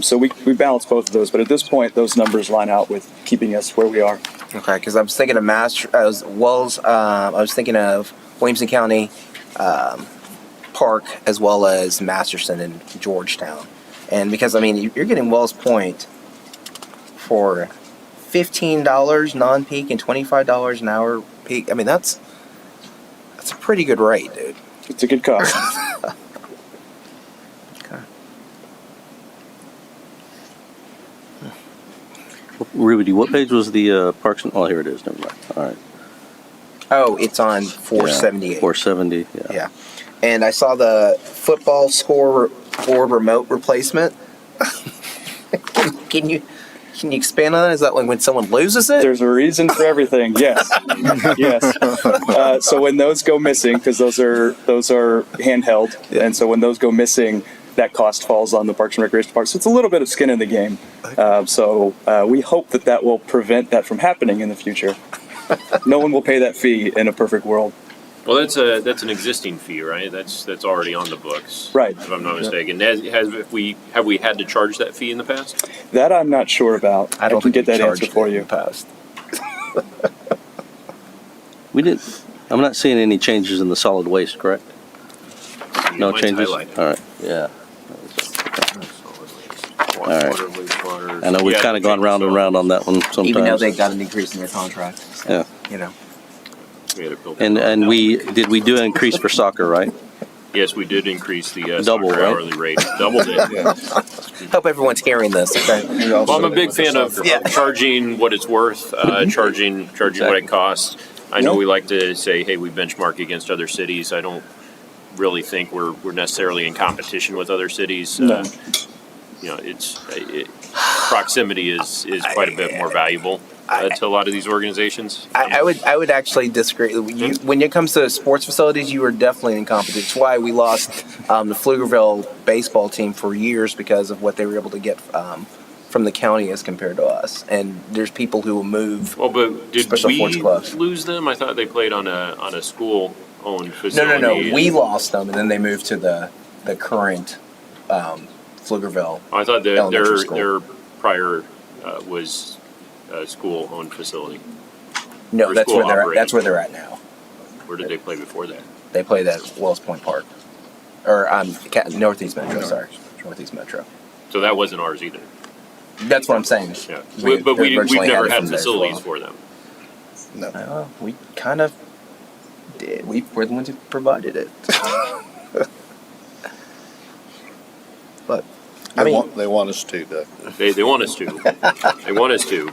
So we balance both of those, but at this point those numbers line out with keeping us where we are. Okay, because I was thinking of I was thinking of Williamson County Park as well as Masterson and Georgetown, and because I mean you're getting Wells Point for $15 non-peak and $25 an hour peak. I mean that's a pretty good rate, dude. It's a good cost. Okay. Ruby, what page was the Parks and, oh, here it is, never mind. All right. Oh, it's on 478. 470, yeah. Yeah. And I saw the football scoreboard remote replacement. Can you expand on that? Is that like when someone loses it? There's a reason for everything. Yes, yes. So when those go missing, because those are handheld, and so when those go missing, that cost falls on the Parks and Recreation Department. So it's a little bit of skin in the game. So we hope that will prevent that from happening in the future. No one will pay that fee in a perfect world. Well, that's an existing fee, right? That's already on the books, right? If I'm not mistaken. Have we had to charge that fee in the past? That I'm not sure about. I can get that answer for you. Past. We didn't. I'm not seeing any changes in the solid waste, correct? No Mine's changes. highlighted. All right. Yeah. All right. Water, wastewater. I know we've Yeah, kind of gone round and round on that one sometimes. Even though they got an increase in their contract. So, Yeah. You know. We had to build And we do an increase for soccer, right? Yes, we did increase the Double, soccer right? hourly rate. Doubled it. Hope everyone's hearing this. Okay. Well, I'm a big fan of charging what it's worth, charging what it costs. I know we like to say, hey, we benchmark against other cities. I don't really think we're necessarily in competition with other cities. No. Proximity is quite a bit more valuable to a lot of these organizations. I would actually disagree. When it comes to sports facilities, you are definitely in competition. That's why we lost the Pflugerville baseball team for years because of what they were able to get from the county as compared to us. And there's people who will move. Well, but did Special we Force clubs. lose them? I thought they played on a school-owned facility. No. We lost them, and then they moved to the current Pflugerville. I thought elementary school. their prior was a school-owned facility. No, Or that's where they're at. school-operated. That's where they're at now. Where did they play before that? They played at Wells Point Park, or Northeast Metro. Sorry, Northeast Metro. So that wasn't ours either. That's what I'm saying. Yeah, We but we've originally never it had from there as facilities well. for them. No, we kind of did. We're the ones who provided it. But I mean, they want us to, Doug. They want us to. They want us to.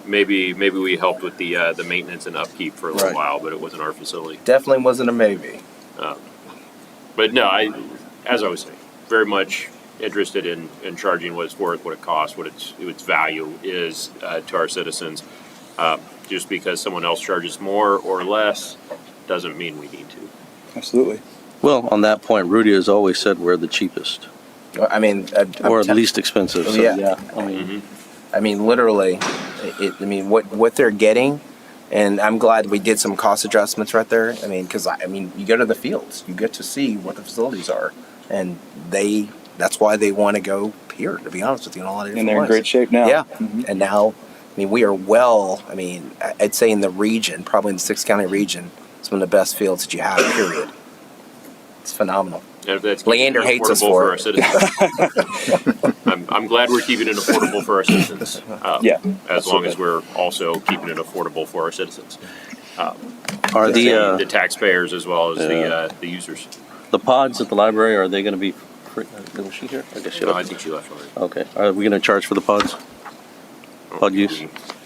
Maybe we helped with the maintenance and upkeep for a little Right. while, but it wasn't our facility. definitely wasn't a maybe. But no, as I was saying, very much interested in charging what it's worth, what it costs, what its value is to our citizens. Just because someone else charges more or less doesn't mean we need to. Absolutely. Well, on that point, Rudy has always said we're the cheapest, I mean, or least expensive. So, Yeah. I mean, I mean, literally, I mean, what they're getting, and I'm glad we did some cost adjustments right there. I mean, because you go to the fields, you get to see what the facilities are, and that's why they want to go here. To be honest with you, in a lot of different And they're in ways. great shape now. Yeah, and now, I mean, we are well. I mean, I'd say in the region, probably in the 6 county region, it's one of the best fields that you have. Period. It's phenomenal. And if that's Leander keeping it hates us affordable for our citizens. I'm glad we're keeping it affordable for our citizens. Yeah, As long as we're also keeping it affordable for our citizens. Are The taxpayers as well as the users. the pods at the library, are they gonna be free? Was she here? I guess she No, I left. think she left already. Okay, are we gonna charge for the pods? Pod use?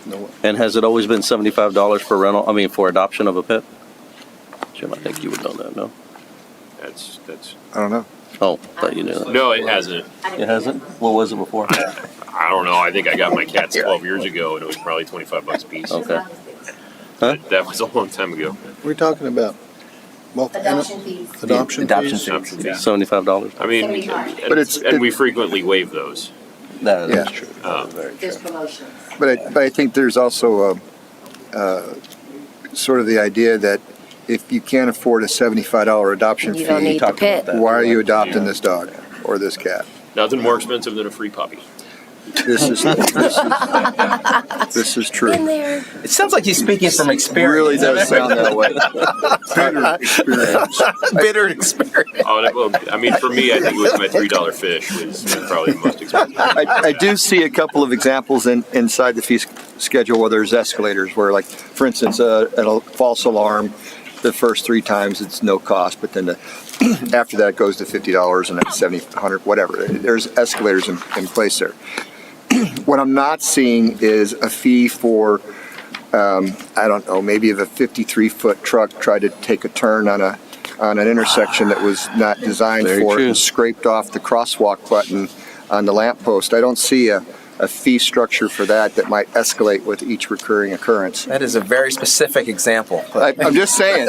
No. And has it always been $75 for rental, for adoption of a pet? Jim, I think you would know that, no? That's. I don't know. Oh, thought you knew that. No, it hasn't. It hasn't? What was it before? I don't know. I think I got my cats 12 years ago, and it was probably $25 a piece. Okay. Huh? That was a long time ago. We're talking about Adoption fees. adoption Adoption fees? Adoption fees. $75? I mean, But and we frequently waive those. That Yeah. is true. That is very There's true. promotions. But I think there's also sort of the idea that if you can't afford a $75 adoption You don't fee, need the pet. why are you adopting this dog or this cat? Nothing more expensive than a free puppy. This is true. In there. It sounds like he's speaking from experience. Really does sound that way. Bitter experience. Bitter experience. Oh, well, I mean, for me, I think it was my $3 fish was probably the most expensive. I do see a couple of examples inside the fee schedule where there's escalators where, like, for instance, a false alarm, the first 3 times it's no cost, but then after that it goes to $50 and then $70, $100, whatever. There's escalators in place there. What I'm not seeing is a fee for, I don't know, maybe if a 53-foot truck tried to take a turn on an intersection that was not designed Very for it true. and scraped off the crosswalk button on the lamppost. I don't see a fee structure for that might escalate with each recurring occurrence. That is a very specific example. I'm just saying.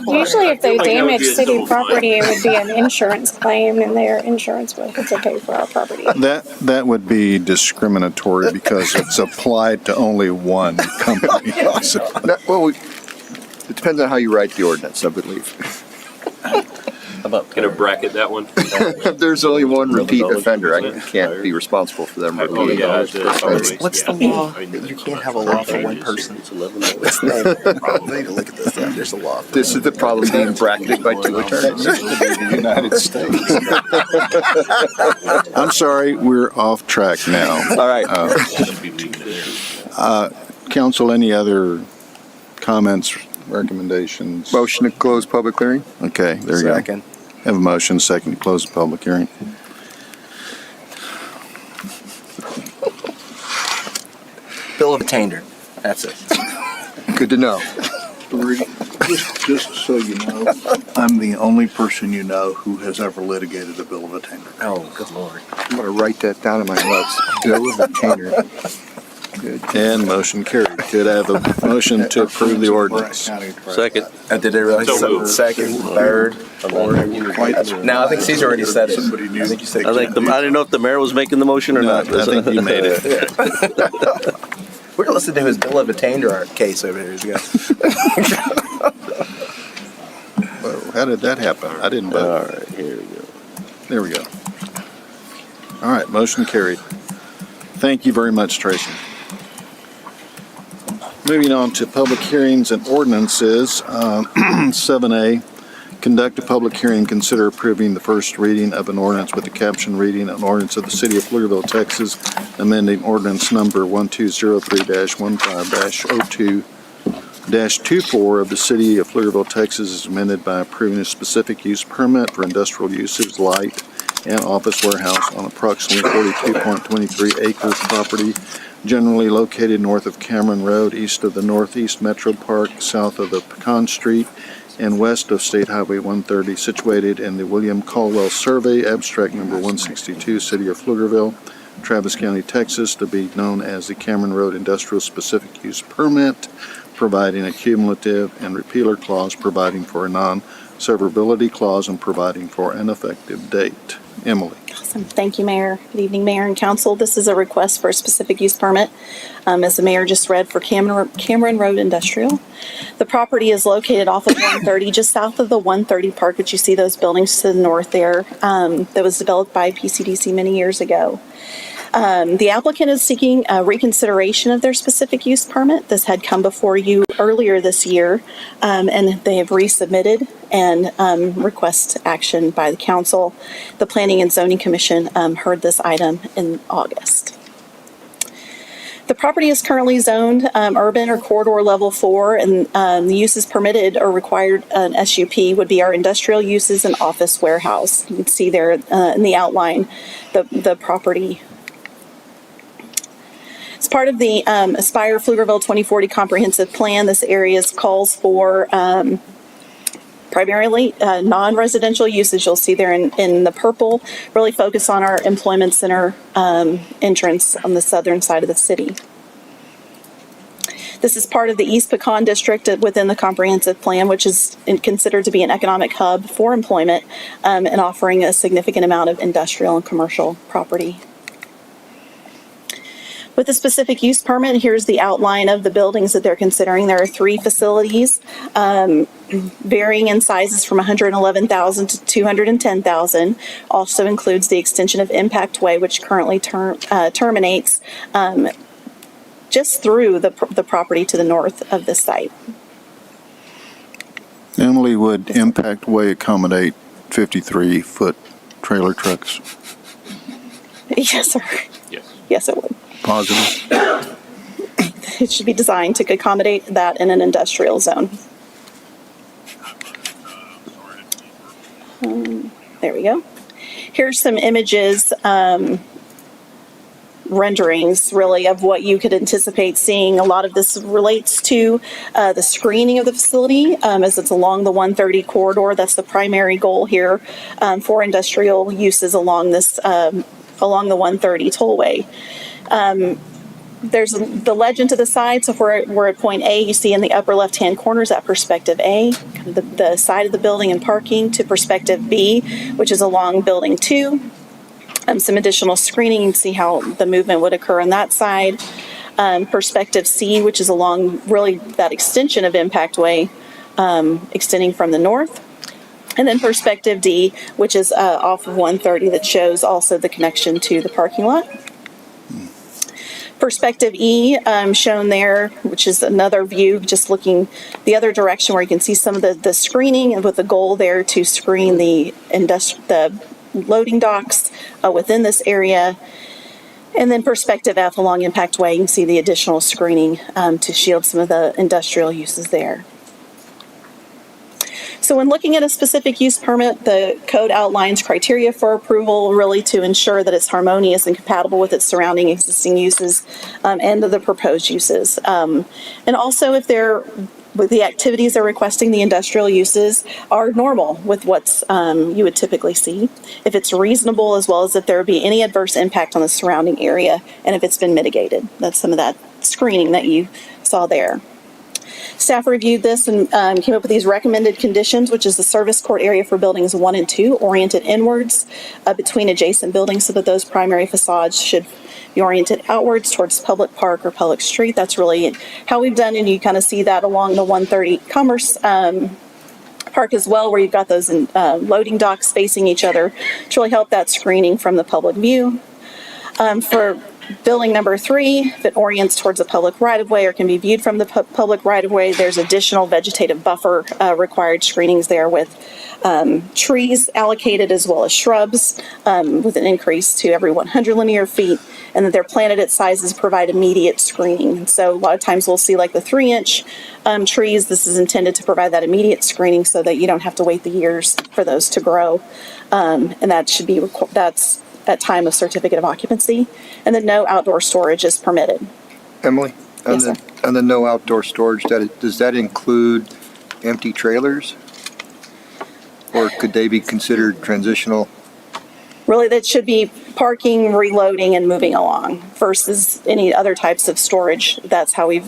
Usually if they like that would damage be a city civil fine. property, it would be an insurance claim and their insurance would have to pay for our property. That would be discriminatory because it's applied to only one company. So, Well, it depends on how you write the ordinance, I believe. How about Gonna bracket that one. If there's only one repeat offender, I can't be responsible for them Oh, repeating. yeah. What's the law? You can't have a law for one person. It's 11. What's the name? We need to look at this. There's a law. This is the problem being bracketed by 2 attorneys. the United States. I'm sorry, we're off track now. All right. Council, any other comments, recommendations? Motion to close public hearing? Okay, there you go. Second. Have a motion, second to close the public hearing. Bill of attainder. That's it. Good to know. Just so you know, I'm the only person you know who has ever litigated a bill of attainder. Oh, good lord. I'm going to write that down in my notes. Bill of attainder. Good. And motion carried. Could I have a motion to approve the ordinance? Second. Did they really? So moved. Second, third, fourth. No, I think Caesar already said it. I think you said. I didn't know if the mayor was making the motion or not. I think he made it. We're gonna listen to his bill of attainder case over here. Whoa, how did that happen? I didn't vote. All right, here we go. There we go. All right, motion carried. Thank you very much, Tracy. Moving on to public hearings and ordinances, 7A, conduct a public hearing, consider approving the first reading of an ordinance with the caption reading, an ordinance of the City of Pflugerville, Texas, amending ordinance number 1203-15-02-24 of the City of Pflugerville, Texas, is amended by approving a specific use permit for industrial uses, light and office warehouse on approximately 42.23 acres property generally located north of Cameron Road, east of the Northeast Metro Park, south of the Pecan Street, and west of State Highway 130, situated in the William Caldwell Survey, abstract number 162, City of Pflugerville, Travis County, Texas, to be known as the Cameron Road Industrial Specific Use Permit, providing a cumulative and repealer clause, providing for a non-severability clause, and providing for an effective date. Emily. Awesome. Thank you, Mayor. Good evening, Mayor and Council. This is a request for a specific use permit, as the Mayor just read, for Cameron Road Industrial. The property is located off of 130, just south of the 130 Park, which you see those buildings to the north there, that was developed by PCDC many years ago. The applicant is seeking reconsideration of their specific use permit. This had come before you earlier this year, and they have resubmitted and request action by the council. The Planning and Zoning Commission heard this item in August. The property is currently zoned urban or corridor level 4, and the uses permitted or required an SUP would be our industrial uses and office warehouse. You can see there in the outline the property. As part of the Aspire Pflugerville 2040 Comprehensive Plan, this area calls for primarily non-residential uses. You'll see there in the purple, really focus on our employment center entrance on the southern side of the city. This is part of the East Pecan District within the comprehensive plan, which is considered to be an economic hub for employment and offering a significant amount of industrial and commercial property. With the specific use permit, here's the outline of the buildings that they're considering. There are 3 facilities, varying in sizes from 111,000 to 210,000. Also includes the extension of Impact Way, which currently terminates just through the property to the north of this site. Emily, would Impact Way accommodate 53-foot trailer trucks? Yes, sir. Yes. Yes, it would. Positive? It should be designed to accommodate that in an industrial zone. There we go. Here's some images, renderings really of what you could anticipate seeing. A lot of this relates to the screening of the facility as it's along the 130 corridor. That's the primary goal here for industrial uses along this along the 130 tollway. There's the legend to the side. So if we're at point A, you see in the upper left-hand corner is that perspective A, the side of the building and parking, to perspective B, which is along building 2. Some additional screening, you can see how the movement would occur on that side. Perspective C, which is along really that extension of Impact Way, extending from the north. And then perspective D, which is off of 130, that shows also the connection to the parking lot. Perspective E shown there, which is another view, just looking the other direction where you can see some of the screening, and with the goal there to screen the loading docks within this area. And then perspective F along Impact Way, you can see the additional screening to shield some of the industrial uses there. So when looking at a specific use permit, the code outlines criteria for approval really to ensure that it's harmonious and compatible with its surrounding existing uses and the proposed uses. And also if with the activities they're requesting, the industrial uses are normal with what's you would typically see. If it's reasonable, as well as if there would be any adverse impact on the surrounding area, and if it's been mitigated. That's some of that screening that you saw there. Staff reviewed this and came up with these recommended conditions, which is the service court area for buildings 1 and 2 oriented inwards between adjacent buildings, so that those primary facades should be oriented outwards towards public park or public street. That's really how we've done, and you kind of see that along the 130 Commerce Park as well, where you've got those loading docks facing each other to really help that screening from the public view. For building number 3, if it orients towards a public right-of-way or can be viewed from the public right-of-way, there's additional vegetative buffer required screenings there with trees allocated as well as shrubs with an increase to every 100 linear feet, and that they're planted at sizes provide immediate screening. And so a lot of times we'll see like the 3-inch trees. This is intended to provide that immediate screening so that you don't have to wait the years for those to grow. And that should be, that's at time of certificate of occupancy, and then no outdoor storage is permitted. Emily, Yes, sir. on the no outdoor storage, does that include empty trailers? Or could they be considered transitional? Really, that should be parking, reloading, and moving along versus any other types of storage. That's how we've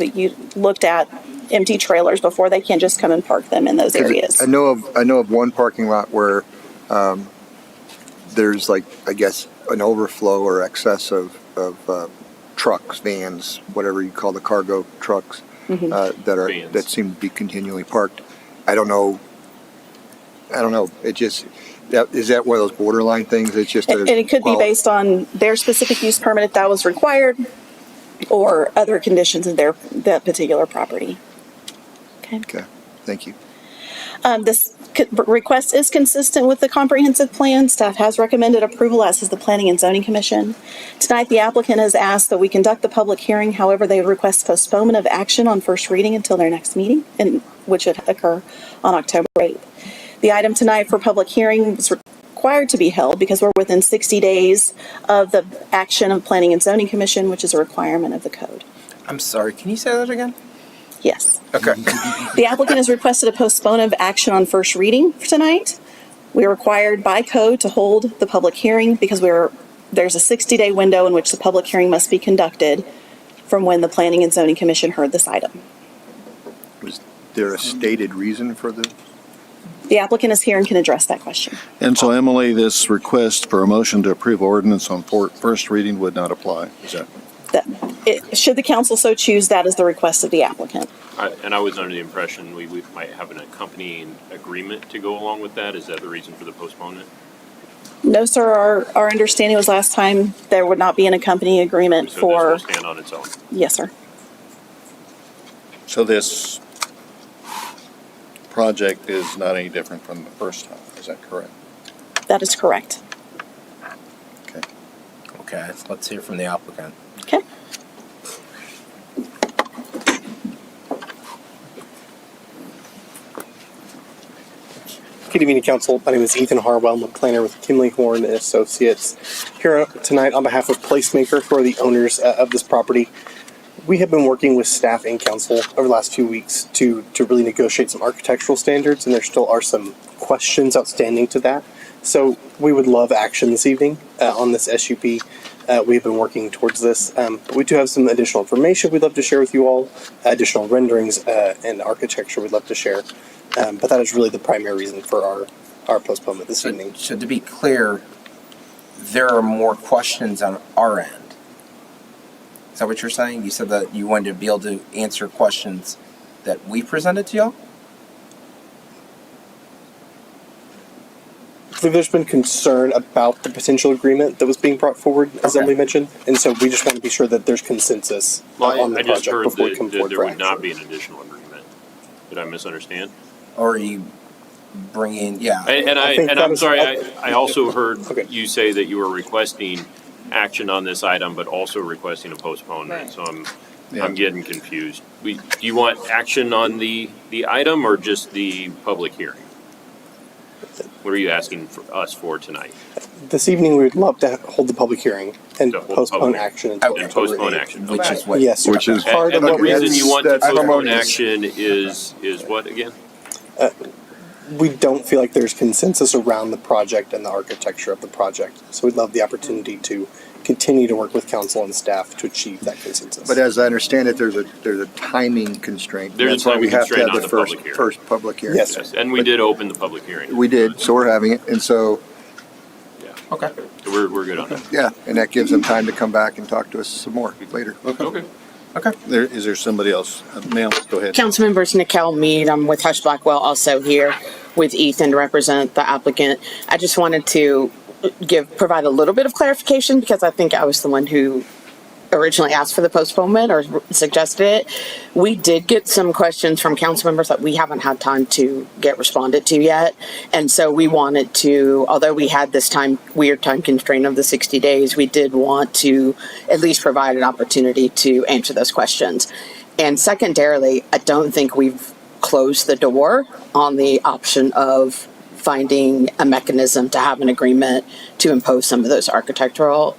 looked at empty trailers before. They can't just come and park them in those areas. I know of one parking lot where there's like, I guess, an overflow or excess of trucks, vans, whatever you call the cargo trucks that seem to be continually parked. I don't know. It just, is that one of those borderline things? It's just And it could be based on their specific use permit if that was required, or other conditions in that particular property. Okay, thank you. This request is consistent with the comprehensive plan. Staff has recommended approval, as has the Planning and Zoning Commission. Tonight, the applicant has asked that we conduct the public hearing. However, they request postponement of action on first reading until their next meeting, which would occur on October 8th. The item tonight for public hearing was required to be held because we're within 60 days of the action of Planning and Zoning Commission, which is a requirement of the code. I'm sorry, can you say that again? Yes. Okay. The applicant has requested a postponement of action on first reading for tonight. We are required by code to hold the public hearing because there's a 60-day window in which the public hearing must be conducted from when the Planning and Zoning Commission heard this item. Was there a stated reason for the? The applicant is here and can address that question. And so, Emily, this request for a motion to approve ordinance on first reading would not apply, is that? Should the council so choose, that is the request of the applicant. And I was under the impression we might have an accompanying agreement to go along with that. Is that the reason for the postponement? No, sir. Our understanding was last time there would not be an accompanying agreement So for. this will stand on its own. Yes, sir. So this project is not any different from the first time, is that correct? That is correct. Okay, let's hear from the applicant. Okay. Good evening, Council. My name is Ethan Harwell. I'm a planner with Kimley Horn and Associates. Here tonight on behalf of Placemaker, who are the owners of this property. We have been working with staff and council over the last few weeks to really negotiate some architectural standards, and there still are some questions outstanding to that. So we would love action this evening on this SUP. We've been working towards this, but we do have some additional information we'd love to share with you all, additional renderings and architecture we'd love to share. But that is really the primary reason for our postponement this evening. So to be clear, there are more questions on our end. Is that what you're saying? You said that you wanted to be able to answer questions that we presented to y'all? I believe there's been concern about the potential agreement that was being brought forward, as Emily mentioned, and so we just want to be sure that there's consensus on the I just project heard before we come that forward there for would action. not be an additional agreement. Did I misunderstand? Or are you bringing, yeah. I'm sorry, I also heard you say that you were requesting action on this item, but also requesting a postponement, so I'm getting confused. Do you want action on the item or just the public hearing? What are you asking for us for tonight? This evening, we would love to hold the public hearing and postpone action until And October postpone 8th. action. Which Okay. is what? Yes, sir. Which is part And of the what reason you want to that's postpone promoted. action is what again? We don't feel like there's consensus around the project and the architecture of the project. So we'd love the opportunity to continue to work with council and staff to achieve that consensus. But as I understand it, there's a timing constraint. There's a That's why timing we have to constraint have on the the public hearing. first public hearing. Yes, sir. And we did open the public hearing. We did, so we're having it, and so, Okay. So we're good on that. yeah, and that gives them time to come back and talk to us some more later. Okay. Is there somebody else? Ma'am, go ahead. Council members, Nicole Mead. I'm with Hush Blackwell, also here with Ethan to represent the applicant. I just wanted to provide a little bit of clarification because I think I was the one who originally asked for the postponement or suggested it. We did get some questions from council members that we haven't had time to get responded to yet. And so we wanted to, although we had this weird time constraint of the 60 days, we did want to at least provide an opportunity to answer those questions. And secondarily, I don't think we've closed the door on the option of finding a mechanism to have an agreement to impose some of those architectural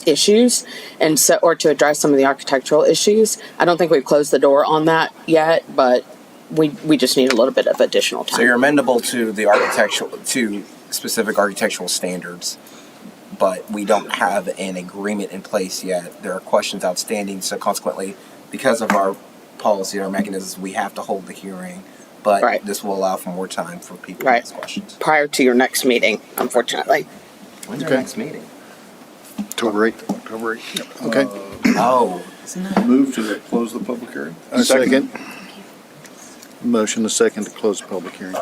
issues and so, or to address some of the architectural issues. I don't think we've closed the door on that yet, but we just need a little bit of additional time. So you're amendable to the to specific architectural standards, but we don't have an agreement in place yet. There are questions outstanding, so consequently, because of our policy, our mechanisms, we have to hold the hearing. But this will allow for more time for people to ask questions. Prior to your next meeting, unfortunately. When's our next meeting? October 8th. Yep. Okay. Move to close the public hearing? A second. Motion a second to close the public hearing.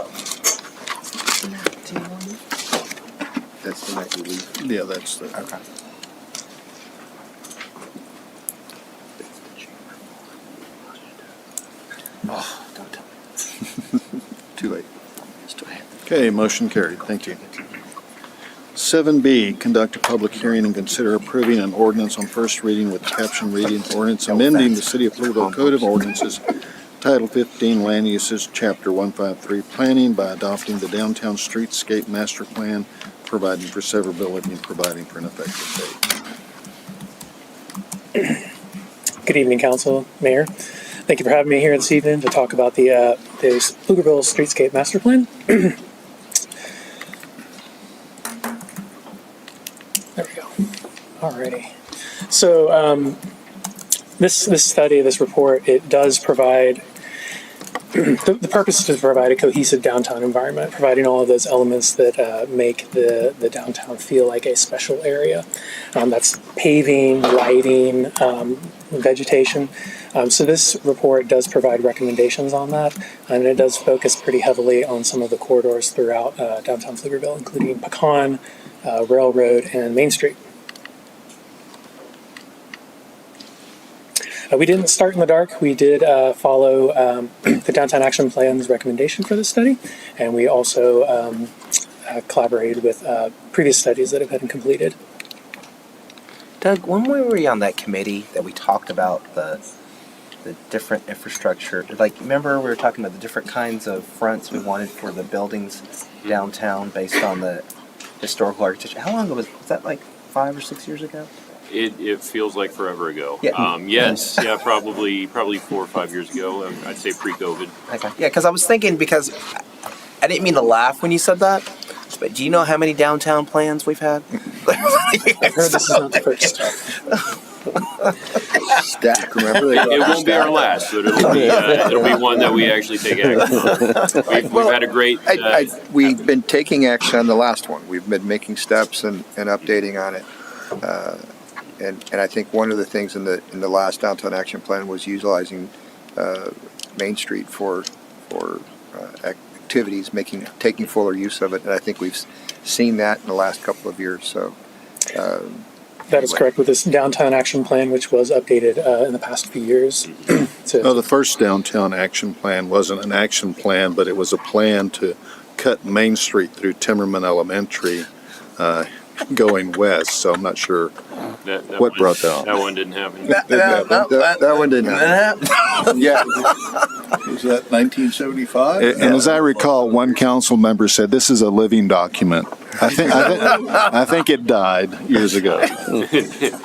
This might be leaf. Yeah, that's the. Okay. Oh, don't tell me. Too late. Okay, motion carried. Thank you. 7B, conduct a public hearing and consider approving an ordinance on first reading with caption reading, ordinance amending the City of Pflugerville Code of Ordinances, Title 15, Land Uses, Chapter 153, Planning by adopting the Downtown Streetscape Master Plan, providing for severability and providing for an effective date. Good evening, Council, Mayor. Thank you for having me here this evening to talk about the Pflugerville Streetscape Master Plan. There we go. Alrighty. So this study, this report, it does provide the purpose is to provide a cohesive downtown environment, providing all of those elements that make the downtown feel like a special area. That's paving, lighting, vegetation. So this report does provide recommendations on that, and it does focus pretty heavily on some of the corridors throughout downtown Pflugerville, including Pecan, Railroad, and Main Street. We didn't start in the dark. We did follow the Downtown Action Plan's recommendation for this study, and we also collaborated with previous studies that have been completed. Doug, when we were on that committee that we talked about the different infrastructure, like remember we were talking about the different kinds of fronts we wanted for the buildings downtown based on the historical architecture. How long ago was that? Like 5 or 6 years ago? It feels like forever ago. Yeah. Yes, yeah, probably 4 or 5 years ago. I'd say pre-COVID. Okay. Yeah, because I was thinking, because I didn't mean to laugh when you said that, but do you know how many downtown plans we've had? I've heard this is not the first. Stack, remember? It won't be our last, but it'll be one that we actually take action on. We've had a great. We've been taking action on the last one. We've been making steps and updating on it. And I think one of the things in the last downtown action plan was utilizing Main Street for activities, taking fuller use of it. And I think we've seen that in the last couple of years. So that is correct with this downtown action plan, which was updated in the past few years. No, the first downtown action plan wasn't an action plan, but it was a plan to cut Main Street through Timmerman Elementary going west. So I'm not sure what brought that on. That one didn't happen. That one didn't happen. Yeah. Was that 1975? And as I recall, one council member said, "This is a living document." I think it died years ago.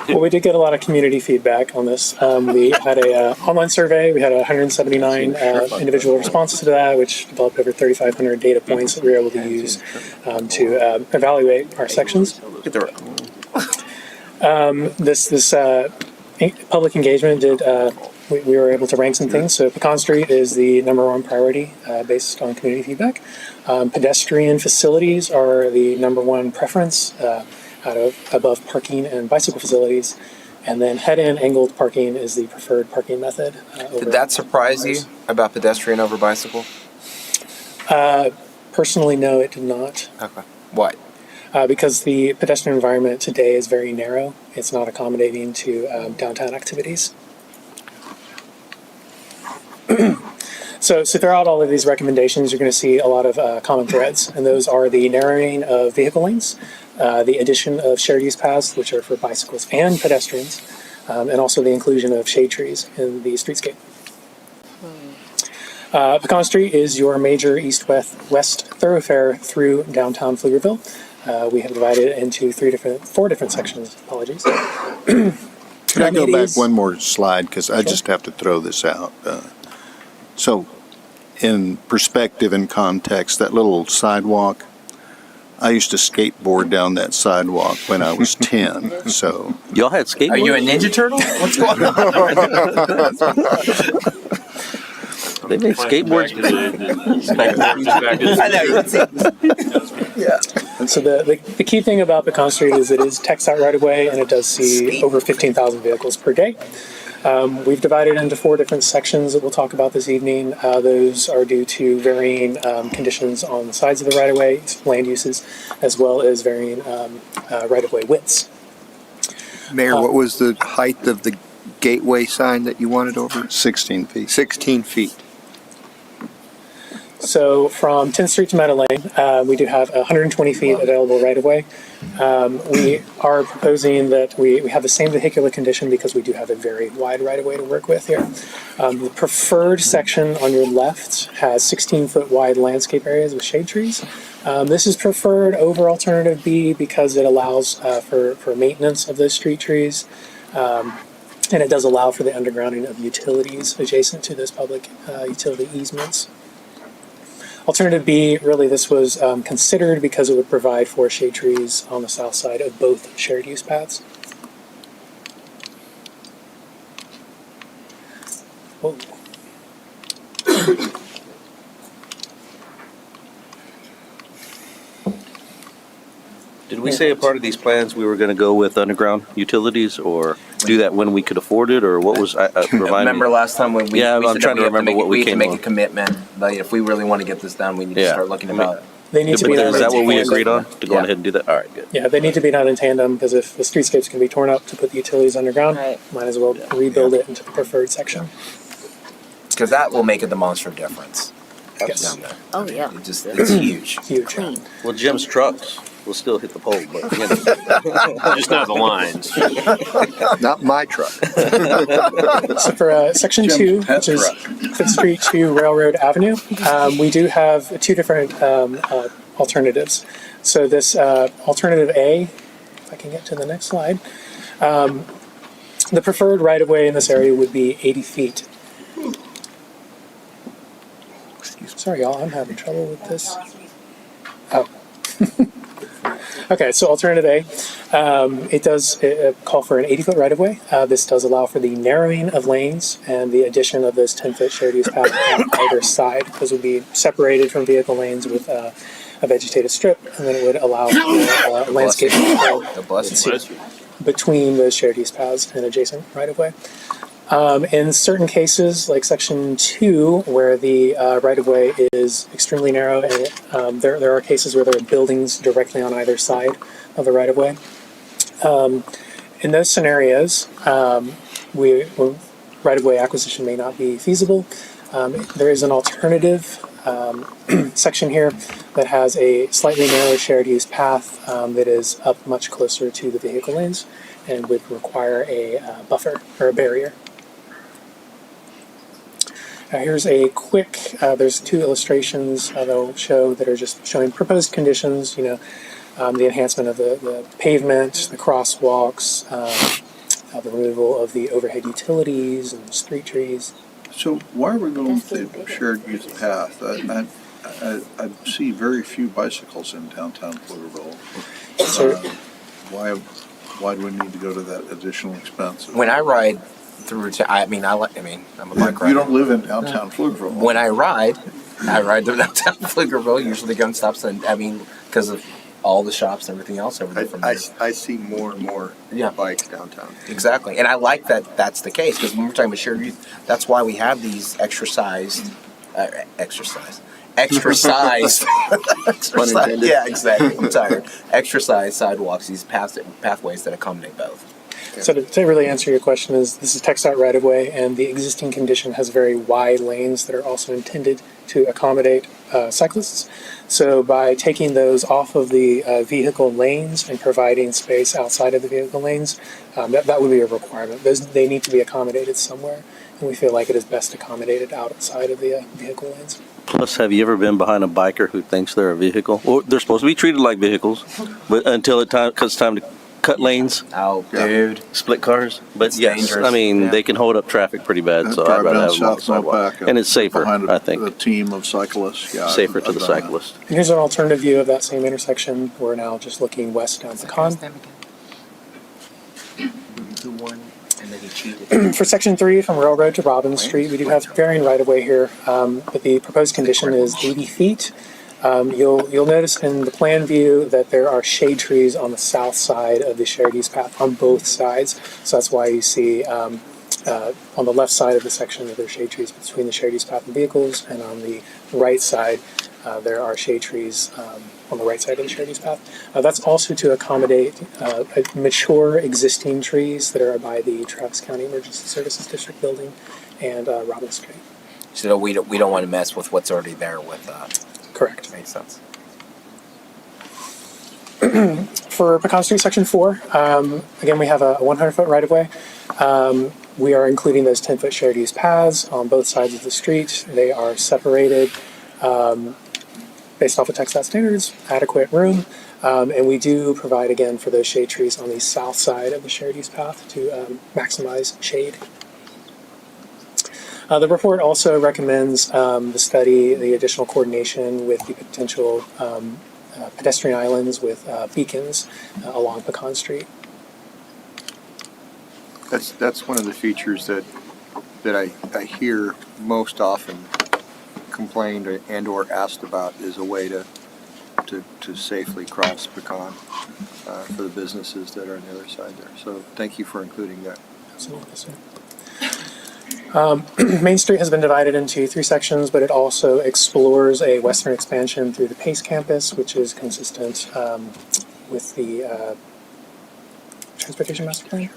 Well, we did get a lot of community feedback on this. We had a online survey. We had 179 individual responses to that, which developed over 3,500 data points that we were able to use to evaluate our sections. This public engagement did. We were able to rank some things. So Pecan Street is the #1 priority based on community feedback. Pedestrian facilities are the #1 preference above parking and bicycle facilities. And then head-in angled parking is the preferred parking method. Did that surprise you about pedestrian over bicycle? Personally, no, it did not. Okay. Why? Because the pedestrian environment today is very narrow. It's not accommodating to downtown activities. So throughout all of these recommendations, you're going to see a lot of common threads, and those are the narrowing of vehicle lanes, the addition of shared use paths, which are for bicycles and pedestrians, and also the inclusion of shade trees in the streetscape. Pecan Street is your major east-west thoroughfare through downtown Pflugerville. We have divided it into four different sections. Apologies. Can I go back one more slide, because I just have to throw this out. So, in perspective and context, that little sidewalk, I used to skateboard down that sidewalk when I was 10. So y'all had skateboards? Are you a Ninja Turtle? What's going on? They made skateboards. I know. Yeah. And so the key thing about Pecan Street is it is text out right away, and it does see over 15,000 vehicles per day. We've divided into 4 different sections that we'll talk about this evening. Those are due to varying conditions on the sides of the right-of-way, land uses, as well as varying right-of-way widths. Mayor, what was the height of the gateway sign that you wanted over? 16 feet. 16 feet. So from 10th Street to Meadow Lane, we do have 120 feet available right-of-way. We are proposing that we have the same vehicular condition because we do have a very wide right-of-way to work with here. The preferred section on your left has 16-foot wide landscape areas with shade trees. This is preferred over alternative B because it allows for maintenance of those street trees. And it does allow for the undergrounding of utilities adjacent to those public utility easements. Alternative B, really this was considered because it would provide for shade trees on the south side of both shared use paths. Whoa. Did we say a part of these plans we were going to go with underground utilities or do that when we could afford it, or what was, remind me? Remember last time when we Yeah, we I'm said trying that to remember what we had to came make on. a commitment, but if we really want to get this done, we need to Yeah. start looking about. They need to But be done is that in what we tandem. agreed on, to go Yeah. ahead and do that? All right, good. Yeah, they need to be done in tandem because if the streetscapes can be torn up to put the utilities underground, might as well rebuild it into the preferred section. Because that will make a demonstrative difference. Yes. Down there. Oh, yeah. It's huge. Huge. Well, Jim's trucks will still hit the pole, but you know. Just not the lines. Not my truck. So for section Jim's 2, pet which is truck. 5th Street to Railroad Avenue, we do have 2 different alternatives. So this alternative A, if I can get to the next slide, the preferred right-of-way in this area would be 80 feet. Sorry, y'all, I'm having trouble with this. Oh. Okay, so alternative A, it does call for an 80-foot right-of-way. This does allow for the narrowing of lanes and the addition of those 10-foot shared use paths on either side. Those would be separated from vehicle lanes with a vegetated strip, and then it would allow for landscape between those shared use paths and adjacent right-of-way. In certain cases, like section 2, where the right-of-way is extremely narrow, and there are cases where there are buildings directly on either side of the right-of-way. In those scenarios, right-of-way acquisition may not be feasible. There is an alternative section here that has a slightly narrower shared use path that is up much closer to the vehicle lanes and would require a buffer or a barrier. Here's a quick, there's 2 illustrations that I'll show that are just showing proposed conditions, the enhancement of the pavement, the crosswalks, the removal of the overhead utilities and street trees. So why are we going with the shared use path? I see very few bicycles in downtown Pflugerville. So, Why do we need to go to that additional expense? When I ride through, I'm a bike rider. You don't live in downtown Pflugerville. When I ride through downtown Pflugerville, usually gun stops, and because of all the shops and everything else over there from there. I see more and more bikes downtown. Exactly, and I like that that's the case, because when we're talking about shared use, that's why we have these exercise, intended. yeah, exactly, I'm tired, exercise sidewalks, these pathways that accommodate both. So to really answer your question is, this is TxDOT right-of-way, and the existing condition has very wide lanes that are also intended to accommodate cyclists. So by taking those off of the vehicle lanes and providing space outside of the vehicle lanes, that would be a requirement. They need to be accommodated somewhere, and we feel like it is best accommodated outside of the vehicle lanes. Plus, have you ever been behind a biker who thinks they're a vehicle? Well, they're supposed to be treated like vehicles, but until it's time to cut lanes. Oh, dude. Split cars. But It's yes, dangerous. I mean, Yeah. they can hold up traffic pretty bad, so I'd Drive rather down have them on the South sidewalk. Mopac And it's safer, behind I think. a team of cyclists. Yeah, Safer to I've the done that. cyclist. And here's an alternative view of that same intersection. We're now just looking west down Pecan. Who won? And then he cheated. For section 3 from Railroad to Robbins Street, we do have varying right-of-way here, but the proposed condition is 80 feet. You'll notice in the plan view that there are shade trees on the south side of the shared use path on both sides. So that's why you see on the left side of the section, there are shade trees between the shared use path and vehicles, and on the right side, there are shade trees on the right side of the shared use path. That's also to accommodate mature existing trees that are by the Travis County Emergency Services District building and Robbins Street. So we don't want to mess with what's already there with Correct. Makes sense. For Pecan Street Section 4, again, we have a 100-foot right-of-way. We are including those 10-foot shared use paths on both sides of the street. They are separated based off of TxDOT standards, adequate room, and we do provide, again, for those shade trees on the south side of the shared use path to maximize shade. The report also recommends the study, the additional coordination with the potential pedestrian islands with beacons along Pecan Street. That's one of the features that I hear most often complained and or asked about, is a way to safely cross Pecan for the businesses that are on the other side there. So thank you for including that. Absolutely, sir. Main Street has been divided into 3 sections, but it also explores a western expansion through the Pace campus, which is consistent with the Transportation Master Plan.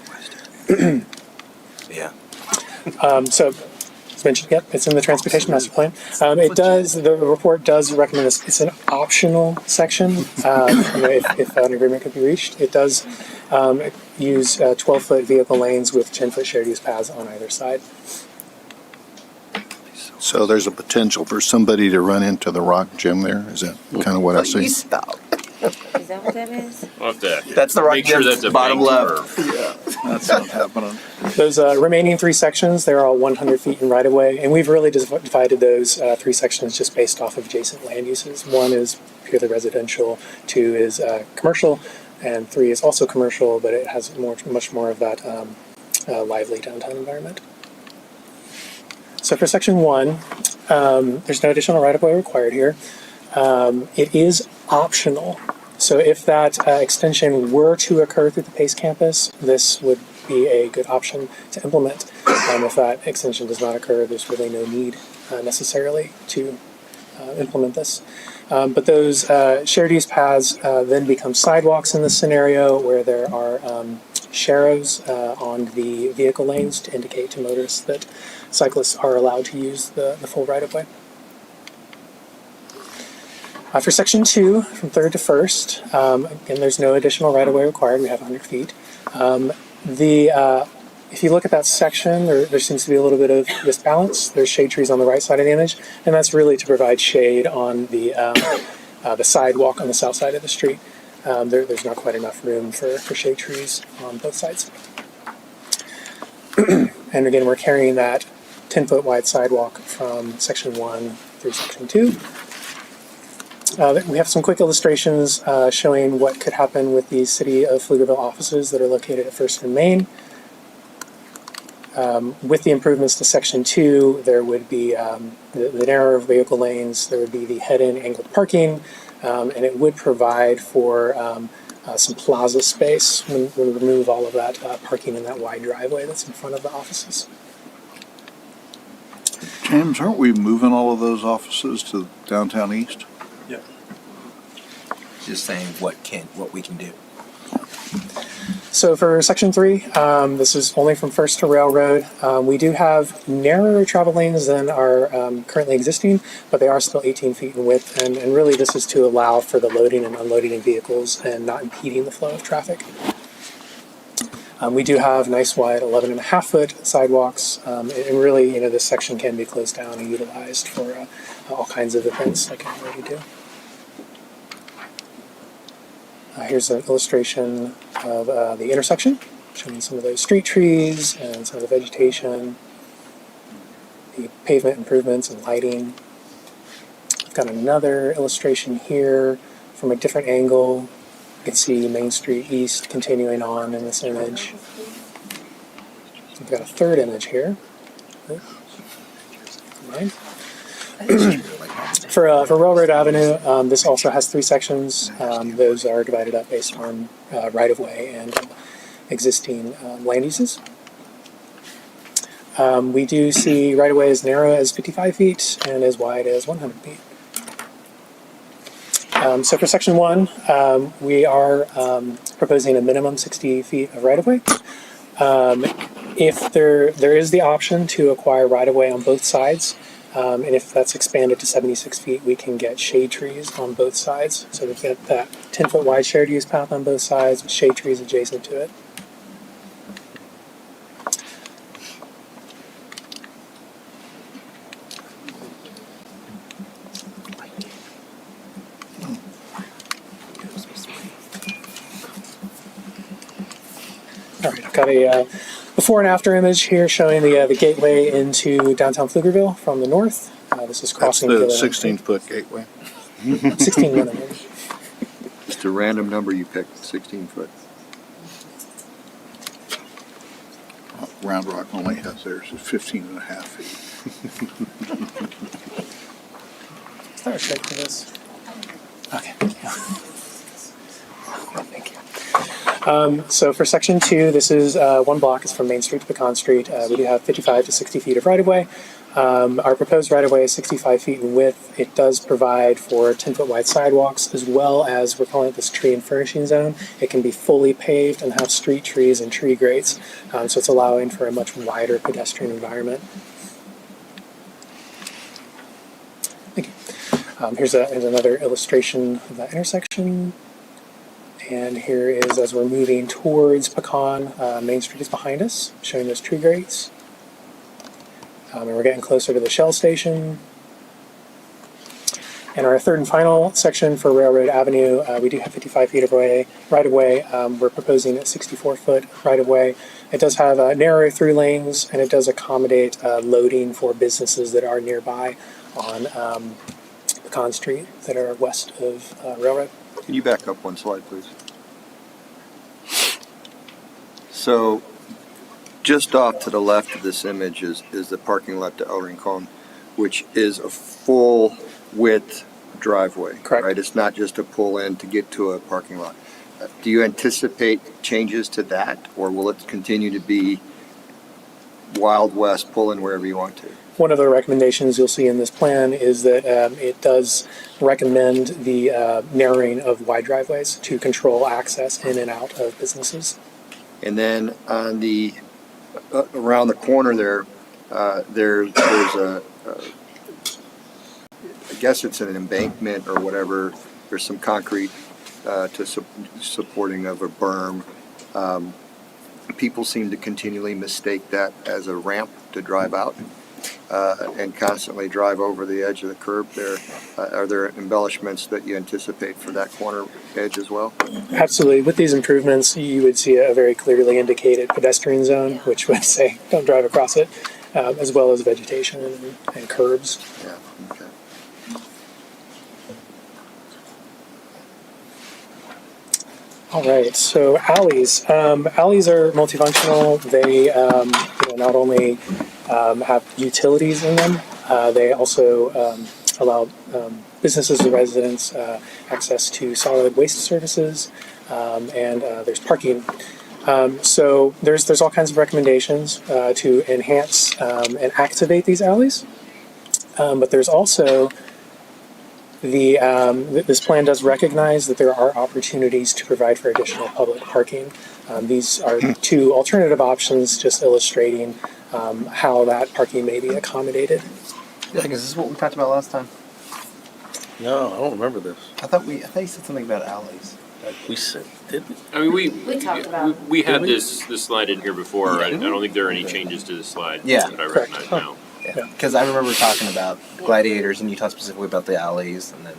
Yeah. So, as mentioned, yep, it's in the Transportation Master Plan. The report does recommend this. It's an optional section, if an agreement could be reached. It does use 12-foot vehicle lanes with 10-foot shared use paths on either side. So there's a potential for somebody to run into the rock gym there? Is that kind of what I see? Stop. Is that what that is? We'll have to That's the right make sure that's a bottom bank left. curve. Yeah, that's not happening. Those remaining 3 sections, they're all 100 feet in right-of-way, and we've really divided those 3 sections just based off of adjacent land uses. 1 is purely residential, 2 is commercial, and 3 is also commercial, but it has much more of that lively downtown environment. So for section 1, there's no additional right-of-way required here. It is optional. So if that extension were to occur through the Pace campus, this would be a good option to implement. If that extension does not occur, there's really no need necessarily to implement this. But those shared use paths then become sidewalks in this scenario, where there are sharrows on the vehicle lanes to indicate to motorists that cyclists are allowed to use the full right-of-way. For section 2, from 3rd to 1st, again, there's no additional right-of-way required. We have 100 feet. If you look at that section, there seems to be a little bit of disbalance. There's shade trees on the right side of the image, and that's really to provide shade on the sidewalk on the south side of the street. There's not quite enough room for shade trees on both sides. And again, we're carrying that 10-foot wide sidewalk from section 1 through section 2. We have some quick illustrations showing what could happen with the City of Pflugerville offices that are located at 1st and Main. With the improvements to section 2, there would be the narrower vehicle lanes, there would be the head-in angled parking, and it would provide for some plaza space when we remove all of that parking in that wide driveway that's in front of the offices. James, aren't we moving all of those offices to downtown east? Yeah. Just saying what we can do. So for section 3, this is only from 1st to Railroad. We do have narrower travel lanes than are currently existing, but they are still 18 feet in width, and really this is to allow for the loading and unloading of vehicles and not impeding the flow of traffic. We do have nice wide 11.5-foot sidewalks, and really, this section can be closed down and utilized for all kinds of events like I already do. Here's an illustration of the intersection, showing some of those street trees and some of the vegetation, the pavement improvements and lighting. I've got another illustration here from a different angle. You can see Main Street East continuing on in this image. We've got a third image here. Right. For Railroad Avenue, this also has 3 sections. Those are divided up based on right-of-way and existing land uses. We do see right-of-way as narrow as 55 feet and as wide as 100 feet. So for section 1, we are proposing a minimum 60 feet of right-of-way. If there is the option to acquire right-of-way on both sides, and if that's expanded to 76 feet, we can get shade trees on both sides. So we've got that 10-foot wide shared use path on both sides with shade trees adjacent to it. All right, I've got a before and after image here showing the gateway into downtown Pflugerville from the north. This is That's crossing the Villa. 16-foot gateway. 16 minimum. Just a random number you picked, 16 foot. Round Rock only has theirs at 15 and a half feet. Is there a shape for this? Okay. Thank you. So for section 2, this is one block. It's from Main Street to Pecan Street. We do have 55 to 60 feet of right-of-way. Our proposed right-of-way is 65 feet in width. It does provide for 10-foot wide sidewalks, as well as, we're calling it this tree and furnishing zone. It can be fully paved and have street trees and tree grates. So it's allowing for a much wider pedestrian environment. Thank you. Here's another illustration of that intersection. And here is, as we're moving towards Pecan, Main Street is behind us, showing those tree grates. And we're getting closer to the Shell station. And our third and final section for Railroad Avenue, we do have 55 feet of right-of-way. We're proposing a 64-foot right-of-way. It does have narrower through lanes, and it does accommodate loading for businesses that are nearby on Pecan Street that are west of Railroad. Can you back up one slide, please? So, just off to the left of this image is the parking lot to El Rincon, which is a full width driveway. Correct. Right? It's not just a pull in to get to a parking lot. Do you anticipate changes to that, or will it continue to be Wild West, pull in wherever you want to? One of the recommendations you'll see in this plan is that it does recommend the narrowing of wide driveways to control access in and out of businesses. And then on the around the corner there, there's a I guess it's an embankment or whatever. There's some concrete supporting of a berm. People seem to continually mistake that as a ramp to drive out and constantly drive over the edge of the curb there. Are there embellishments that you anticipate for that corner edge as well? Absolutely. With these improvements, you would see a very clearly indicated pedestrian zone, which would say don't drive across it, as well as vegetation and curbs. Yeah, okay. All right, so alleys. Alleys are multifunctional. They not only have utilities in them, they also allow businesses and residents access to solid waste services, and there's parking. So there's all kinds of recommendations to enhance and activate these alleys, but there's also this plan does recognize that there are opportunities to provide for additional public parking. These are two alternative options, just illustrating how that parking may be accommodated. Yeah, because this is what we talked about last time. No, I don't remember this. I thought you said something about alleys. We said, did we? I mean, We talked about. we had Did we? this slide in here before. I don't think there are any changes to this slide Yeah. that I recognize now. Because I remember talking about gladiators, and you talked specifically about the alleys, and then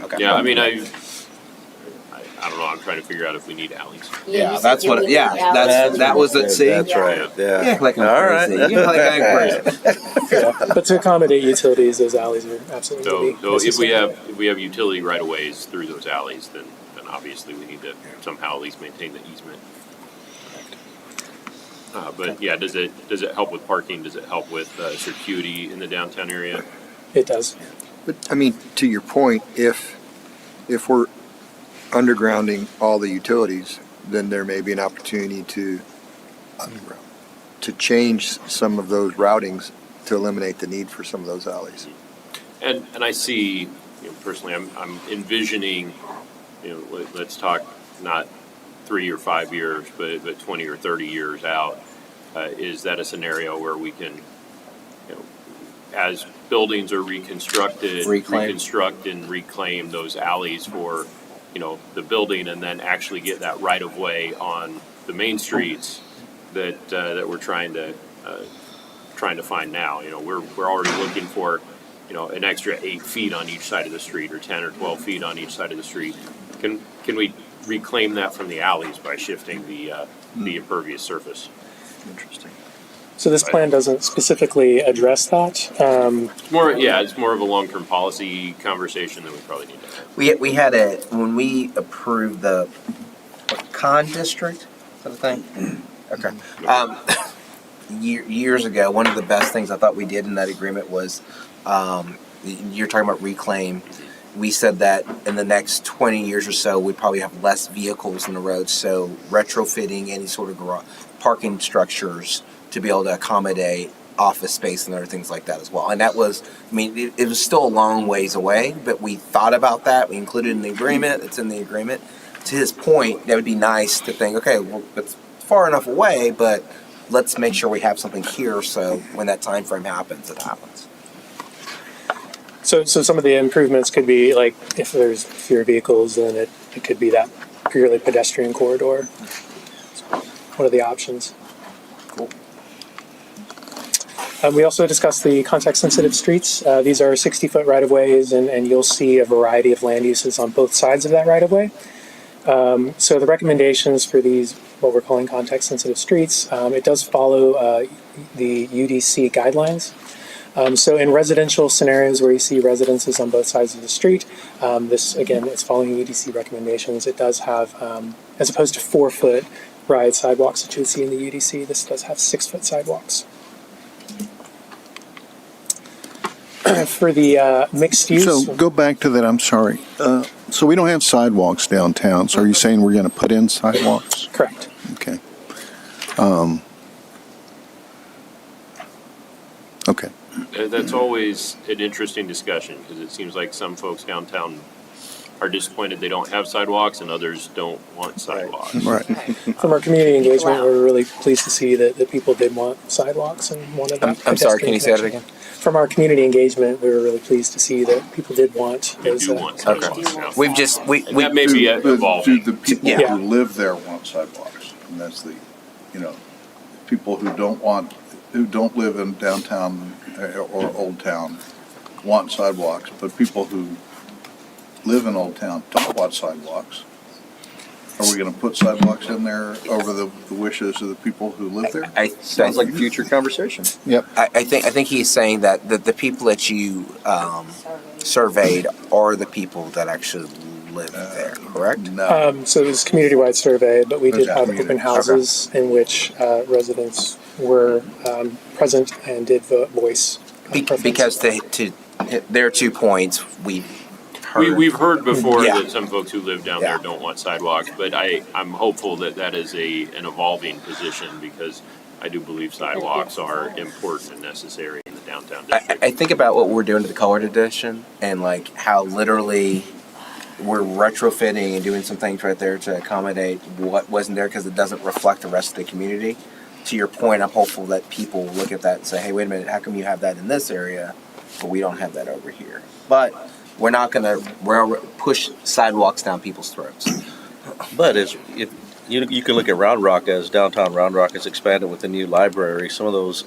okay. Yeah, I mean, I don't know. I'm trying to figure out if we need alleys. Yeah, that's what. That was it. See, That's right. Yeah. Yeah, like I'm All right. crazy. You like I'm crazy. But to accommodate utilities, those alleys are absolutely So if necessary. we have utility right of ways through those alleys, then obviously we need to somehow at least maintain the easement. But yeah, does it help with parking? Does it help with circuity in the downtown area? It does. But I mean, to your point, if we're undergrounding all the utilities, then there may be an opportunity to underground. to change some of those routings to eliminate the need for some of those alleys. And I see, personally, I'm envisioning, let's talk not 3 or 5 years, but 20 or 30 years out. Is that a scenario where we can, as buildings are reconstructed, reconstruct and reclaim those alleys for, the building, and then actually get that right of way on the main streets that we're trying to find now. We're already looking for, an extra 8 feet on each side of the street, or 10 or 12 feet on each side of the street. Can we reclaim that from the alleys by shifting the impervious surface? Interesting. So this plan doesn't specifically address that. It's more of a long-term policy conversation that we probably need to have. We had when we approved the Con District, is that a thing? Okay. Years ago, one of the best things I thought we did in that agreement was, you're talking about reclaim. We said that in the next 20 years or so, we'd probably have less vehicles on the road. So retrofitting any sort of parking structures to be able to accommodate office space and other things like that as well. And that was, it was still a long ways away, but we thought about that. We included it in the agreement. It's in the agreement. To his point, that would be nice to think, okay, well, it's far enough away, but let's make sure we have something here so when that time frame happens, it happens. So some of the improvements could be like if there's fewer vehicles, then it could be that purely pedestrian corridor. What are the options? Cool. We also discussed the context-sensitive streets. These are 60-foot right-of-ways, and you'll see a variety of land uses on both sides of that right-of-way. So the recommendations for these, what we're calling context-sensitive streets, it does follow the UDC guidelines. So in residential scenarios where you see residences on both sides of the street, this, again, is following UDC recommendations. It does have, as opposed to 4-foot wide sidewalks that you would see in the UDC, this does have 6-foot sidewalks. For the mixed use. So go back to that, I'm sorry. So we don't have sidewalks downtown, so are you saying we're going to put in sidewalks? Correct. Okay. Okay. That's always an interesting discussion, because it seems like some folks downtown are disappointed they don't have sidewalks and others don't want sidewalks. Right. From our community engagement, we're really pleased to see that people did want sidewalks and wanted that. I'm sorry, can you say that again? From our community engagement, we were really pleased to see that people did want those. Sidewalks. We've just, that may be evolving. Do the people who live there want sidewalks? And that's the, people who don't live in downtown or Old Town want sidewalks, but people who live in Old Town don't want sidewalks. Are we going to put sidewalks in there over the wishes of the people who live there? Sounds like a future conversation. Yep. I think he's saying that the people that you surveyed are the people that actually live there, correct? No. So it was a community-wide survey, but we did have community. open houses in which residents were present and did voice. Because to their 2 points, We've heard before Yeah. that some folks who live down there don't want sidewalks, but I'm hopeful that is an evolving position, because I do believe sidewalks are important and necessary in the downtown district. I think about what we're doing to the colored edition and like how literally we're retrofitting and doing some things right there to accommodate what wasn't there because it doesn't reflect the rest of the community. To your point, I'm hopeful that people look at that and say, hey, wait a minute, how come you have that in this area, but we don't have that over here? But we're not going to push sidewalks down people's throats. But if you can look at Round Rock, as downtown Round Rock has expanded with the new library. Some of those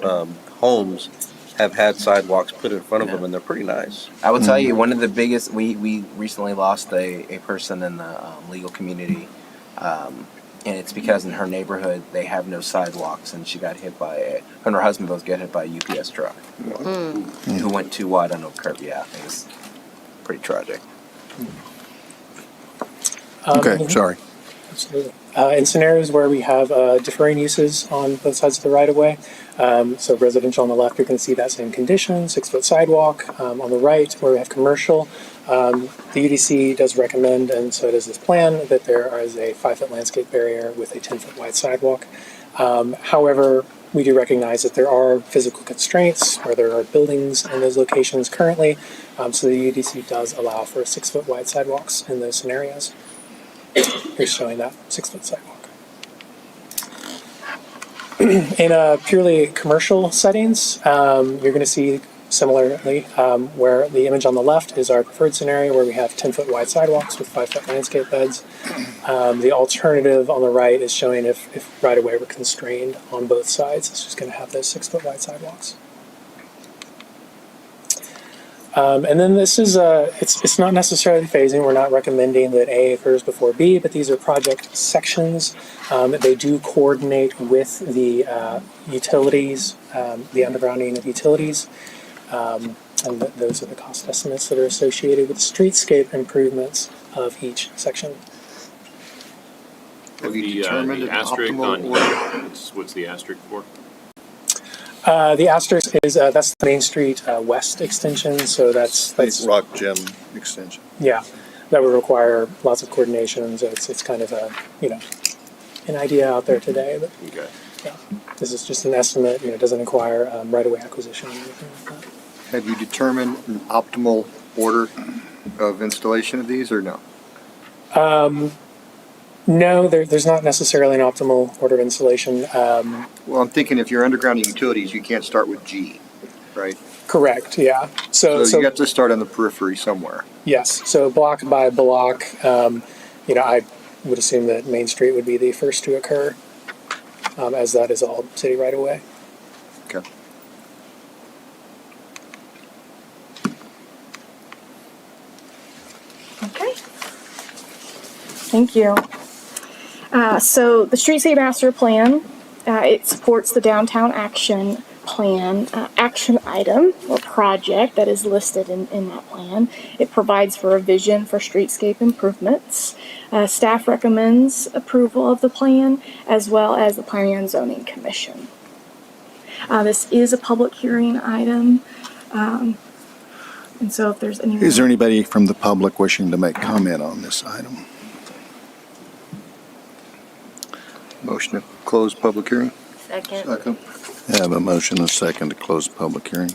homes have had sidewalks put in front of them, and they're pretty nice. I will tell you, one of the biggest, we recently lost a person in the legal community, and it's because in her neighborhood they have no sidewalks, and she got hit by her and her husband both got hit by a UPS truck who went too wide on a curb. Yeah, it was pretty tragic. Okay, sorry. Absolutely. In scenarios where we have differing uses on both sides of the right-of-way, so residential on the left, you're going to see that same condition, 6-foot sidewalk. On the right, where we have commercial, the UDC does recommend, and so does this plan, that there is a 5-foot landscape barrier with a 10-foot wide sidewalk. However, we do recognize that there are physical constraints where there are buildings in those locations currently. So the UDC does allow for 6-foot wide sidewalks in those scenarios. Here's showing that 6-foot sidewalk. In purely commercial settings, you're going to see similarly where the image on the left is our preferred scenario where we have 10-foot wide sidewalks with 5-foot landscape beds. The alternative on the right is showing if right-of-way were constrained on both sides, it's just going to have those 6-foot wide sidewalks. And then this is it's not necessarily phasing. We're not recommending that A occurs before B, but these are project sections. They do coordinate with the utilities, the undergrounding of utilities, and those are the cost estimates that are associated with the streetscape improvements of each section. Have you determined the an asterisk optimal on order? what's the asterisk for? The asterisk is that's the Main Street West extension, so that's Rock Gym extension. yeah, that would require lots of coordination. So it's kind of a an idea out there today, but Okay. yeah, this is just an estimate. It doesn't require right-of-way acquisition or anything like that. Have you determined an optimal order of installation of these or no? No, there's not necessarily an optimal order of installation. Well, I'm thinking if you're undergrounding utilities, you can't start with G, right? Correct. Yeah. So you have to start on the periphery somewhere. Yes. So block by block, I would assume that Main Street would be the first to occur, as that is all city right away. Okay. Okay. Thank you. So the Streetscape Master Plan, it supports the Downtown Action Plan action item or project that is listed in that plan. It provides for a vision for streetscape improvements. Staff recommends approval of the plan as well as the Planning and Zoning Commission. This is a public hearing item. And so if there's any... Is there anybody from the public wishing to make comment on this item? Motion to close public hearing? Second. Second. I have a motion and a second to close the public hearing.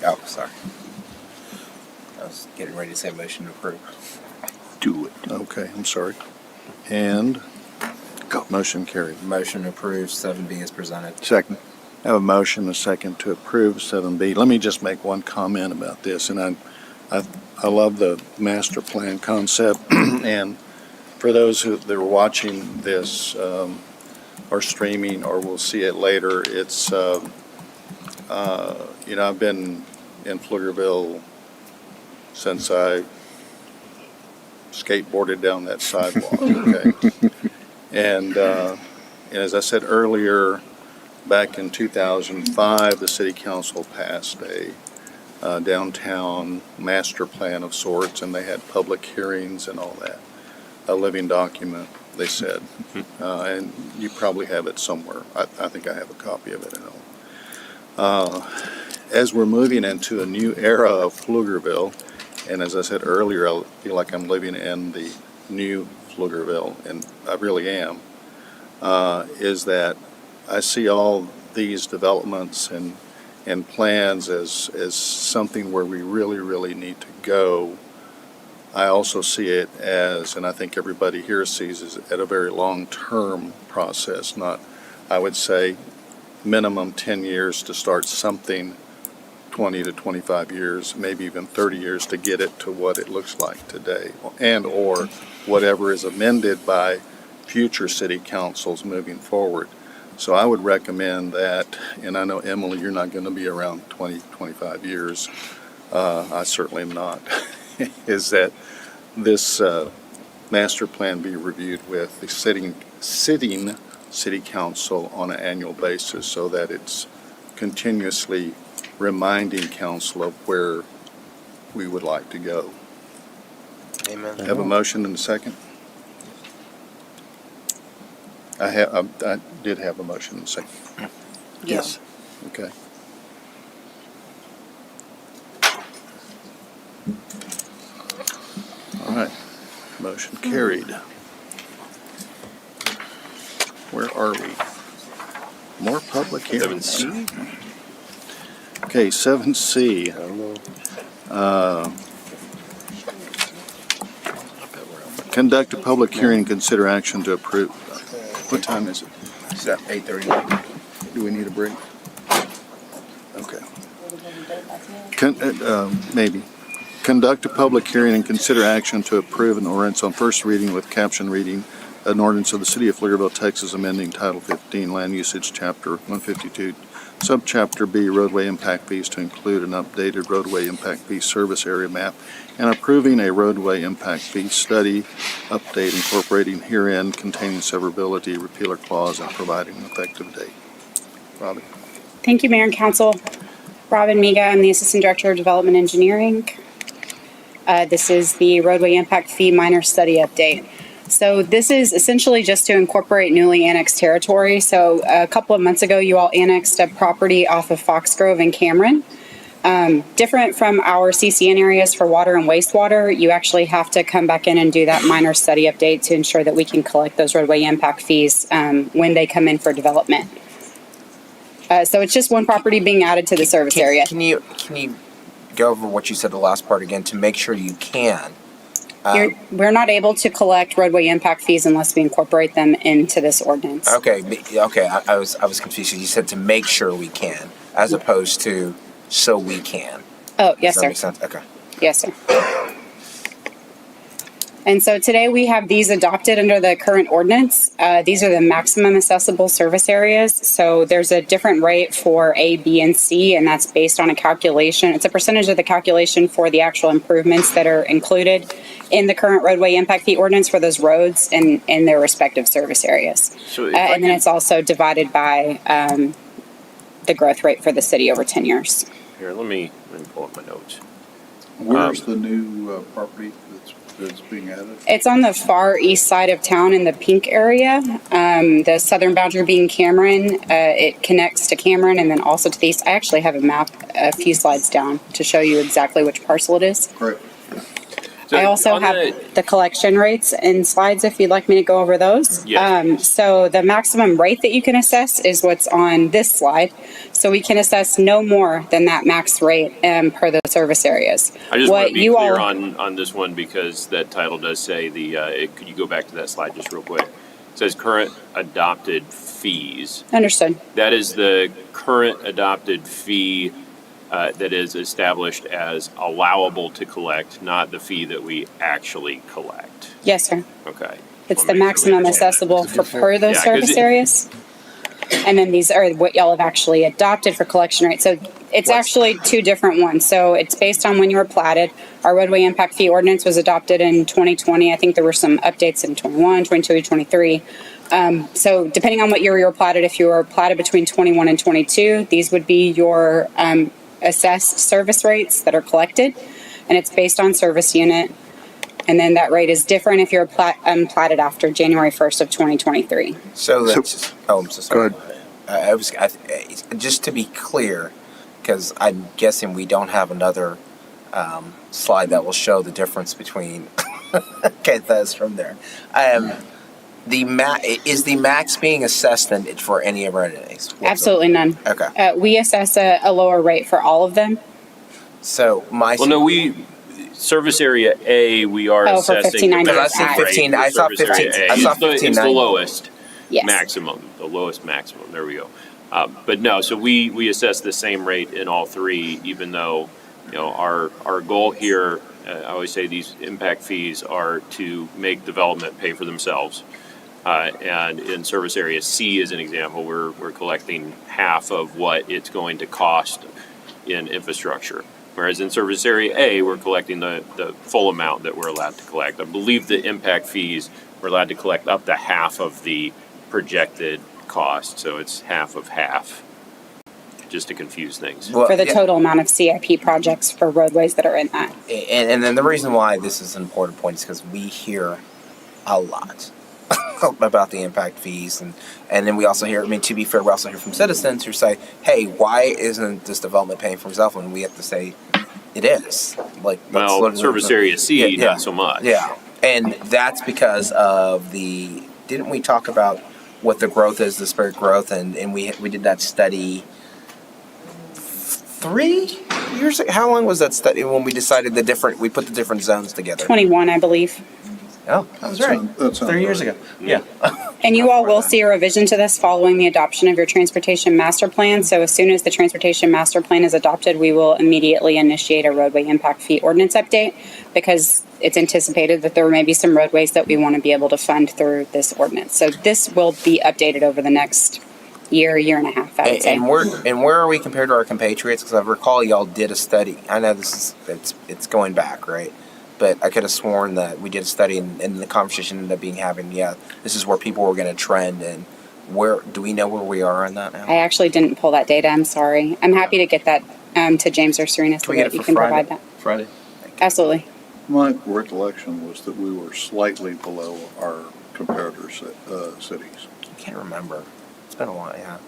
Oh, sorry. I was getting ready to say motion to approve. Do it. Okay, I'm sorry. And go. Motion carried. Motion to approve 7B is presented. Second. I have a motion and a second to approve 7B. Let me just make one comment about this, and I love the master plan concept. And for those that are watching this or streaming or will see it later, it's I've been in Pflugerville since I skateboarded down that sidewalk. Okay, and as I said earlier, back in 2005, the city council passed a downtown master plan of sorts, and they had public hearings and all that. A living document, they said. And you probably have it somewhere. I think I have a copy of it at home. As we're moving into a new era of Pflugerville, and as I said earlier, I feel like I'm living in the new Pflugerville, and I really am, is that I see all these developments and plans as something where we really need to go. I also see it as, and I think everybody here sees it, at a very long-term process, not, I would say, minimum 10 years to start something, 20 to 25 years, maybe even 30 years to get it to what it looks like today, and or whatever is amended by future city councils moving forward. So I would recommend that, and I know, Emily, you're not going to be around 20, 25 years. I certainly am not. Is that this master plan be reviewed with the sitting city council on an annual basis so that it's continuously reminding council of where we would like to go. Amen. Have a motion and a second? I did have a motion and a second. Yes. Okay. Motion carried. Where are we? More public hearings. 7C? Okay, 7C. Conduct a public hearing and consider action to approve. What time is it? It's at 8:30. Do we need a break? Okay. Maybe. Conduct a public hearing and consider action to approve an ordinance on first reading with caption reading, an ordinance of the City of Pflugerville, Texas, amending Title 15 Land Usage, Chapter 152, Subchapter B, Roadway Impact Fees to include an updated roadway impact fee service area map, and approving a roadway impact fee study update incorporating herein containing severability, repealer clause, and providing an effective date. Robin? Thank you, Mayor and Council. Robin Miga, I'm the Assistant Director of Development Engineering. This is the roadway impact fee minor study update. So this is essentially just to incorporate newly annexed territory. So a couple of months ago, you all annexed a property off of Foxgrove and Cameron. Different from our CCN areas for water and wastewater, you actually have to come back in and do that minor study update to ensure that we can collect those roadway impact fees when they come in for development. So it's just one property being added to the service area. Can you go over what you said the last part again to make sure you can? We're not able to collect roadway impact fees unless we incorporate them into this ordinance. Okay. I was confused. You said to make sure we can, as opposed to so we can. Oh, yes, Does that sir. make sense? Okay. Yes, sir. And so today we have these adopted under the current ordinance. These are the maximum accessible service areas. So there's a different rate for A, B, and C, and that's based on a calculation. It's a percentage of the calculation for the actual improvements that are included in the current roadway impact fee ordinance for those roads and in their respective service areas. So And then it's also divided by the growth rate for the city over 10 years. Here, let me pull up my notes. Where's the new property that's being added? It's on the far east side of town in the pink area. The southern boundary being Cameron. It connects to Cameron and then also to the east. I actually have a map a few slides down to show you exactly which parcel it is. Right. I also have the collection rates in slides if you'd like me to go over those. Yes. So the maximum rate that you can assess is what's on this slide. So we can assess no more than that max rate per the service areas. I just want to be clear on this one because that title does say could you go back to that slide just real quick? It says current adopted fees. Understood. That is the current adopted fee that is established as allowable to collect, not the fee that we actually collect. Yes, sir. Okay. It's the maximum accessible for per those Yeah, 'cause service areas. And then these are what y'all have actually adopted for collection rate. So it's actually two different ones. So it's based on when you were platted. Our roadway impact fee ordinance was adopted in 2020. I think there were some updates in 21, 22, 23. So depending on what year you were platted, if you were platted between 21 and 22, these would be your assessed service rates that are collected. And it's based on service unit. And then that rate is different if you're platted after January 1st of 2023. So that's. I'm so sorry. Go Just to be clear, because I'm guessing we don't have another slide that will show the difference between. Okay, that's from there. Is the max being assessed then for any of our entities? Absolutely none. Okay. We assess a lower rate for all of them. So Service area A, we are Oh, for assessing. 1590. I see 15. I saw 15. I saw 15. It's the lowest Yes. maximum. The lowest maximum. There we go. But no, so we assess the same rate in all three, even though our goal here. I always say these impact fees are to make development pay for themselves. And in service area C, as an example, we're collecting half of what it's going to cost in infrastructure. Whereas in service area A, we're collecting the full amount that we're allowed to collect. I believe the impact fees, we're allowed to collect up to half of the projected cost. So it's half of half, just to confuse things. For the total amount of CIP projects for roadways that are in that. And then the reason why this is an important point is because we hear a lot about the impact fees, and then we also hear. I mean, to be fair, we also hear from citizens who say, "Hey, why isn't this development paying for itself?" And we have to say, "It is." Like, Well, service area C, not so much. Yeah, And that's because of didn't we talk about what the growth is, the spirit growth, and we did that study 3 years ago? How long was that study when we decided we put the different zones together? 21, I believe. Oh, that was right. That sounds 3 years right. ago. Yeah. And you all will see a revision to this following the adoption of your transportation master plan. So as soon as the transportation master plan is adopted, we will immediately initiate a roadway impact fee ordinance update because it's anticipated that there may be some roadways that we want to be able to fund through this ordinance. So this will be updated over the next year and a half, I would say. And where are we compared to our compatriots? Because I recall y'all did a study. I know it's going back, right? But I could have sworn that we did a study and the conversation ended up having, this is where people were going to trend. And do we know where we are on that now? I actually didn't pull that data. I'm sorry. I'm happy to get that to James or Serena so that you can provide that. Friday? Absolutely. My recollection was that we were slightly below our comparator cities. I can't remember. It's been a while, yeah.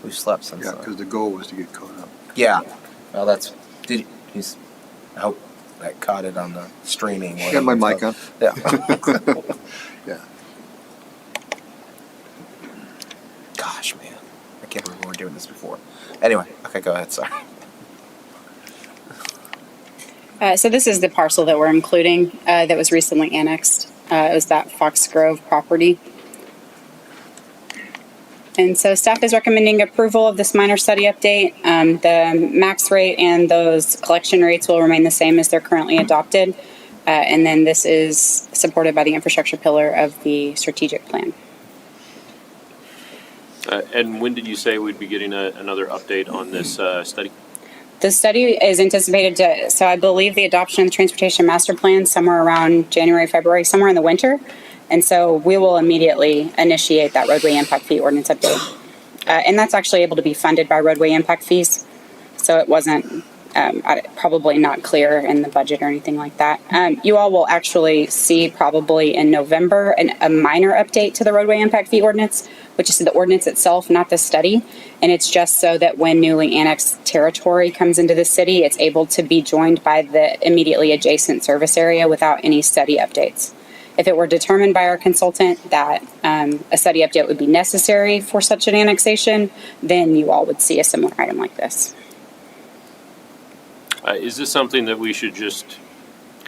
We've slept since Yeah, then. because the goal was to get caught up. Yeah. Well, I hope I caught it on the streaming. Got my mic on. Yeah. Yeah. Gosh, man. I can't remember we were doing this before. Anyway, okay, go ahead. Sorry. So this is the parcel that we're including that was recently annexed. It was that Fox Grove property. And so staff is recommending approval of this minor study update. The max rate and those collection rates will remain the same as they're currently adopted. And then this is supported by the infrastructure pillar of the strategic plan. And when did you say we'd be getting another update on this study? The study is anticipated so I believe the adoption of the transportation master plan somewhere around January, February, somewhere in the winter. And so we will immediately initiate that roadway impact fee ordinance update. And that's actually able to be funded by roadway impact fees. So it wasn't probably not clear in the budget or anything like that. You all will actually see probably in November a minor update to the roadway impact fee ordinance, which is the ordinance itself, not the study. And it's just so that when newly annexed territory comes into the city, it's able to be joined by the immediately adjacent service area without any study updates. If it were determined by our consultant that a study update would be necessary for such an annexation, then you all would see a similar item like this. Is this something that we should just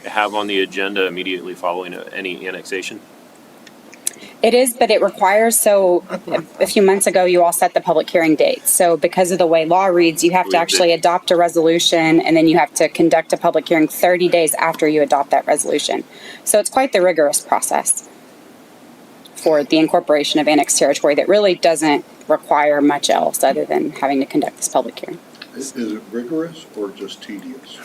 have on the agenda immediately following any annexation? It is, but it requires, so a few months ago, you all set the public hearing date. So because of the way law reads, you have to actually adopt a resolution and then you have to conduct a public hearing 30 days after you adopt that resolution. So it's quite the rigorous process for the incorporation of annexed territory that really doesn't require much else other than having to conduct this public hearing. Is it rigorous or just tedious?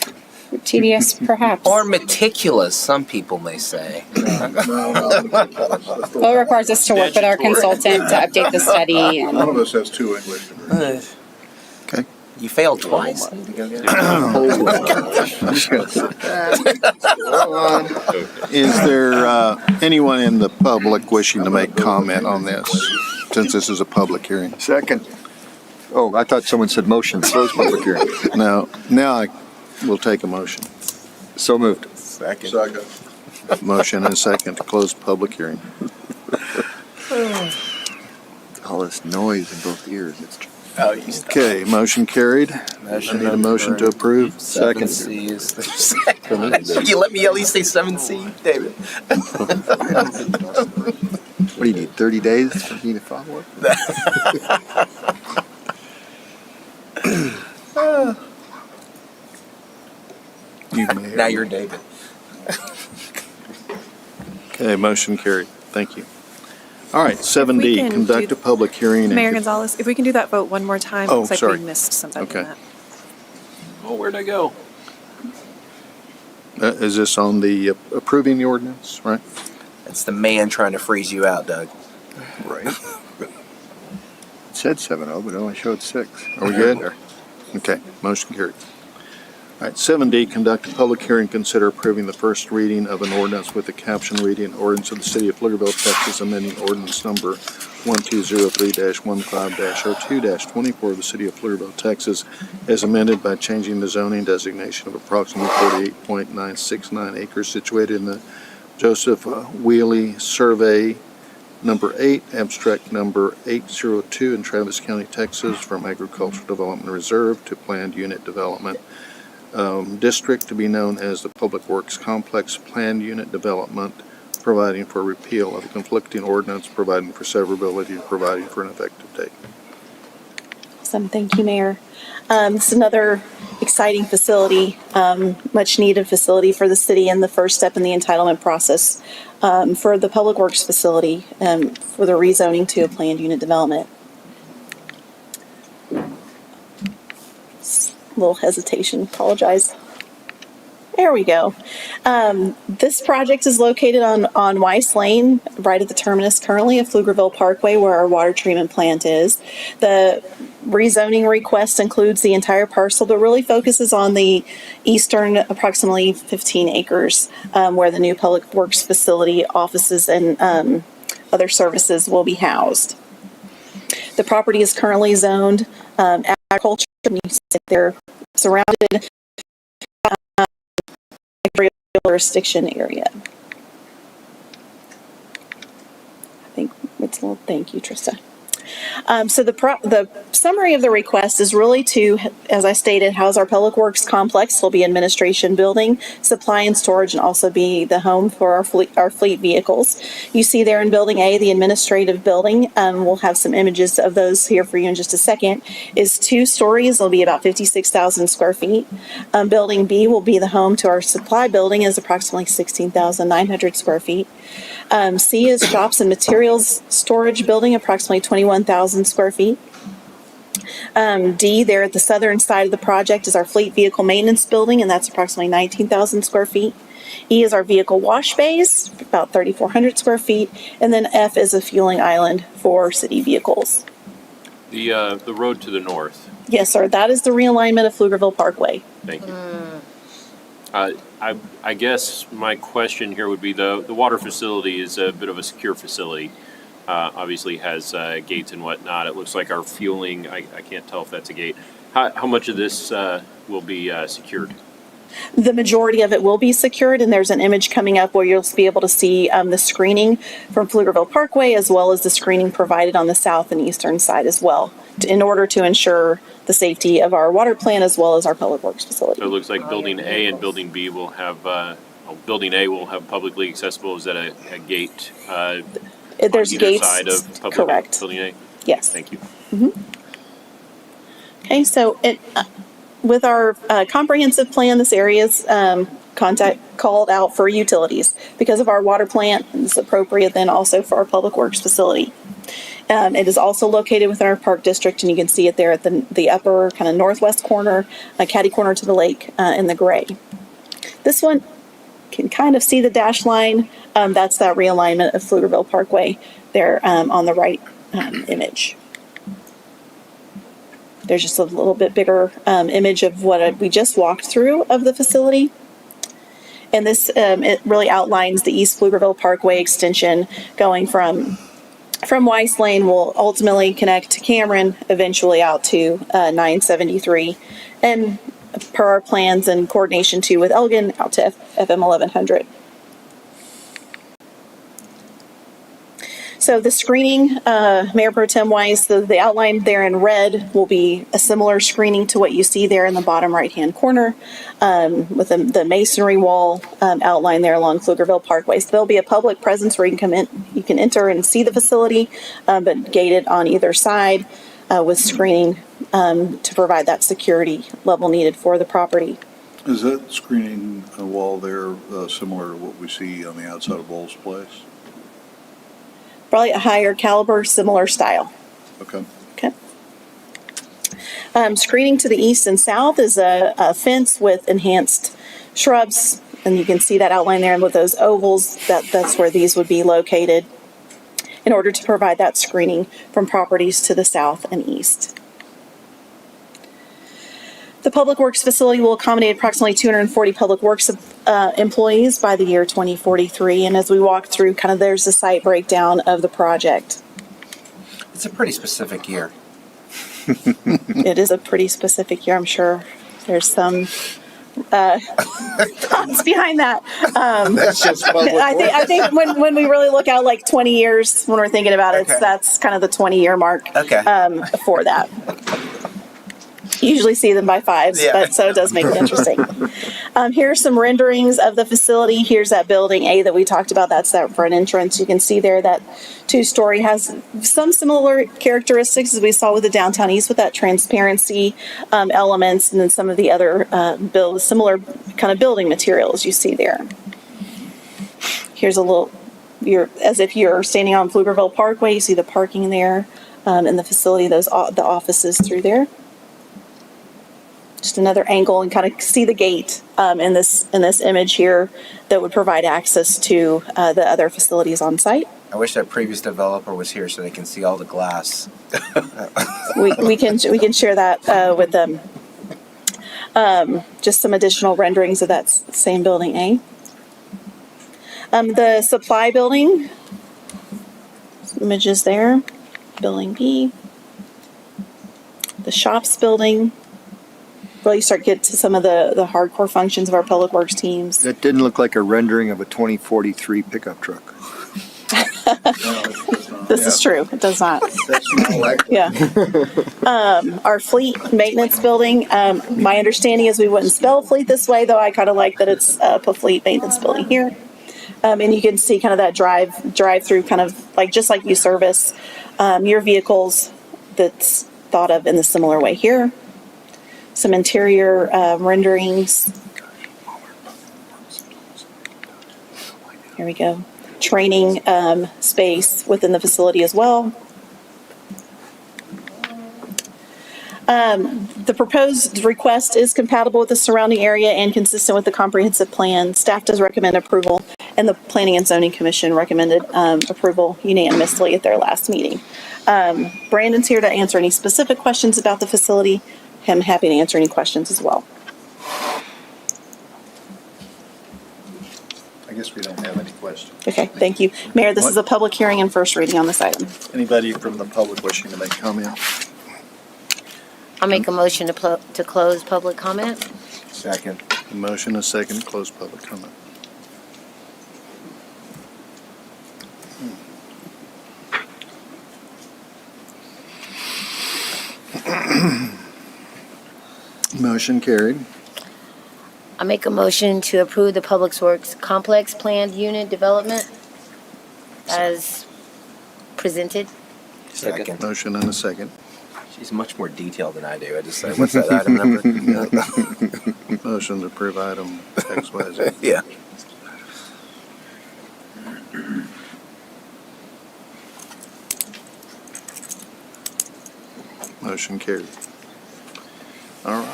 Tedious, perhaps. Or meticulous, some people may say. Well, it requires us to work with our consultant to update the study. And One of us has 2 English degrees. Okay. You failed twice. Is there anyone in the public wishing to make comment on this, since this is a public hearing? Second. Oh, I thought someone said motion, close public hearing. No, now I will take a motion. So moved. Second. Motion and a second to close public hearing. All this noise in both ears. It's Oh, you stop. Okay, motion carried. I need a motion to approve. Second. You let me at least say 7C, David. What do you need, 30 days for me to follow up? Now you're David. Okay, motion carried. Thank you. All right, we 7D, can conduct do- a public hearing. Mayor Gonzalez, if we can do that vote one more time, Oh, looks like sorry. we missed something Okay. in that. Oh, where'd I go? Is this on the approving the ordinance, right? It's the man trying to freeze you out, Doug. Right. It said 7-0, but it only showed 6. Are we good? Okay, motion carried. All right, 7D, conduct a public hearing, consider approving the first reading of an ordinance with the caption reading, ordinance of the city of Pflugerville, Texas, amending ordinance number 1203-15-02-24 of the city of Pflugerville, Texas, as amended by changing the zoning designation of approximately 48.969 acres situated in the Joseph Wheely Survey number 8, abstract number 802 in Travis County, Texas, from Agricultural Development Reserve to Planned Unit Development District to be known as the Public Works Complex Planned Unit Development, providing for repeal of a conflicting ordinance, providing for severability, and providing for an effective date. Awesome. Thank you, Mayor. This is another exciting facility, much needed facility for the city, and the first step in the entitlement process for the Public Works facility for the rezoning to a planned unit development. Little hesitation, apologize. There we go. This project is located on Weiss Lane, right at the terminus currently of Pflugerville Parkway, where our water treatment plant is. The rezoning request includes the entire parcel, but really focuses on the eastern approximately 15 acres where the new Public Works facility offices and other services will be housed. The property is currently zoned agriculture, and you see they're surrounded jurisdiction area. I think it's a little, thank you, Trista. So the summary of the request is really to, as I stated, house our Public Works complex. Will be administration building, supply and storage, and also be the home for our fleet vehicles. You see there in Building A, the administrative building. We'll have some images of those here for you in just a second. Is 2 stories. It'll be about 56,000 square feet. Building B will be the home to our supply building. Is approximately 16,900 square feet. C is shops and materials storage building, approximately 21,000 square feet. D, there at the southern side of the project, is our fleet vehicle maintenance building, and that's approximately 19,000 square feet. E is our vehicle wash bays, about 3,400 square feet. And then F is a fueling island for city vehicles. The road to the north. Yes, sir. That is the realignment of Pflugerville Parkway. Thank you. I guess my question here would be the water facility is a bit of a secure facility. Obviously has gates and whatnot. It looks like our fueling, I can't tell if that's a gate. How much of this will be secured? The majority of it will be secured, and there's an image coming up where you'll be able to see the screening from Pflugerville Parkway, as well as the screening provided on the south and eastern side as well, in order to ensure the safety of our water plant as well as our Public Works facility. So it looks like Building A and Building B will have, Building A will have publicly accessible. Is that a gate There's on either gates, side of public correct. Building A? Yes. Thank you. Okay, so with our comprehensive plan, this area is called out for utilities. Because of our water plant, it's appropriate then also for our Public Works facility. It is also located within our park district, and you can see it there at the upper kind of northwest corner, catty corner to the lake in the gray. This one can kind of see the dash line. That's that realignment of Pflugerville Parkway there on the right image. There's just a little bit bigger image of what we just walked through of the facility. And this, it really outlines the East Pflugerville Parkway extension going from Weiss Lane will ultimately connect to Cameron, eventually out to 973. And per our plans and coordination too with Elgin, out to FM 1100. So the screening, Mayor Pro Tem Weiss, the outline there in red will be a similar screening to what you see there in the bottom right-hand corner with the masonry wall outline there along Pflugerville Parkway. So there'll be a public presence where you can enter and see the facility, but gated on either side with screening to provide that security level needed for the property. Is that screening wall there similar to what we see on the outside of Bowles Place? Probably a higher caliber, similar style. Okay. Okay. Screening to the east and south is a fence with enhanced shrubs, and you can see that outline there with those ovals. That's where these would be located in order to provide that screening from properties to the south and east. The Public Works facility will accommodate approximately 240 Public Works employees by the year 2043. And as we walk through, kind of there's the site breakdown of the project. It's a pretty specific year. It is a pretty specific year, I'm sure. There's some thoughts behind that. That's just public I think when we really look out like 20 years, when we're thinking about it, that's kind of the 20-year mark for that. You usually see them by fives, but so it does make it interesting. Here are some renderings of the facility. Here's that building A that we talked about. That's that front entrance. You can see there that 2-story has some similar characteristics as we saw with the Downtown East with that transparency elements, and then some of the other similar kind of building materials you see there. Here's a little, as if you're standing on Pflugerville Parkway. You see the parking there in the facility, the offices through there. Just another angle, and kind of see the gate in this image here that would provide access to the other facilities on site. I wish that previous developer was here so they can see all the glass. we can share that with them. Just some additional renderings of that same building A. The supply building, some images there. Building B. The shops building. Really start to get to some of the hardcore functions of our public works teams. That didn't look like a rendering of a 2043 pickup truck. This is true. It does not. Yeah. Our fleet maintenance building. My understanding is we wouldn't spell fleet this way, though I kind of like that it's a fleet maintenance building here. And you can see kind of that drive through, kind of like just like you service your vehicles. That's thought of in the similar way here. Some interior renderings. Here we go. Training space within the facility as well. The proposed request is compatible with the surrounding area and consistent with the comprehensive plan. Staff does recommend approval, and the Planning and Zoning Commission recommended approval unanimously at their last meeting. Brandon's here to answer any specific questions about the facility. I'm happy to answer any questions as well. I guess we don't have any questions. Okay, thank you. Mayor, this is a public hearing and first reading on this item. Anybody from the public wishing to make comment? I'll make a motion to close public comment. Second. A motion, a second, to close public comment. Motion carried. I'll make a motion to approve the Public Works Complex Planned Unit Development as presented. Second. Motion and a second. She's much more detailed than I do. I just say, what's that item number? Motion to approve item XYZ. Yeah. Motion carried. All right.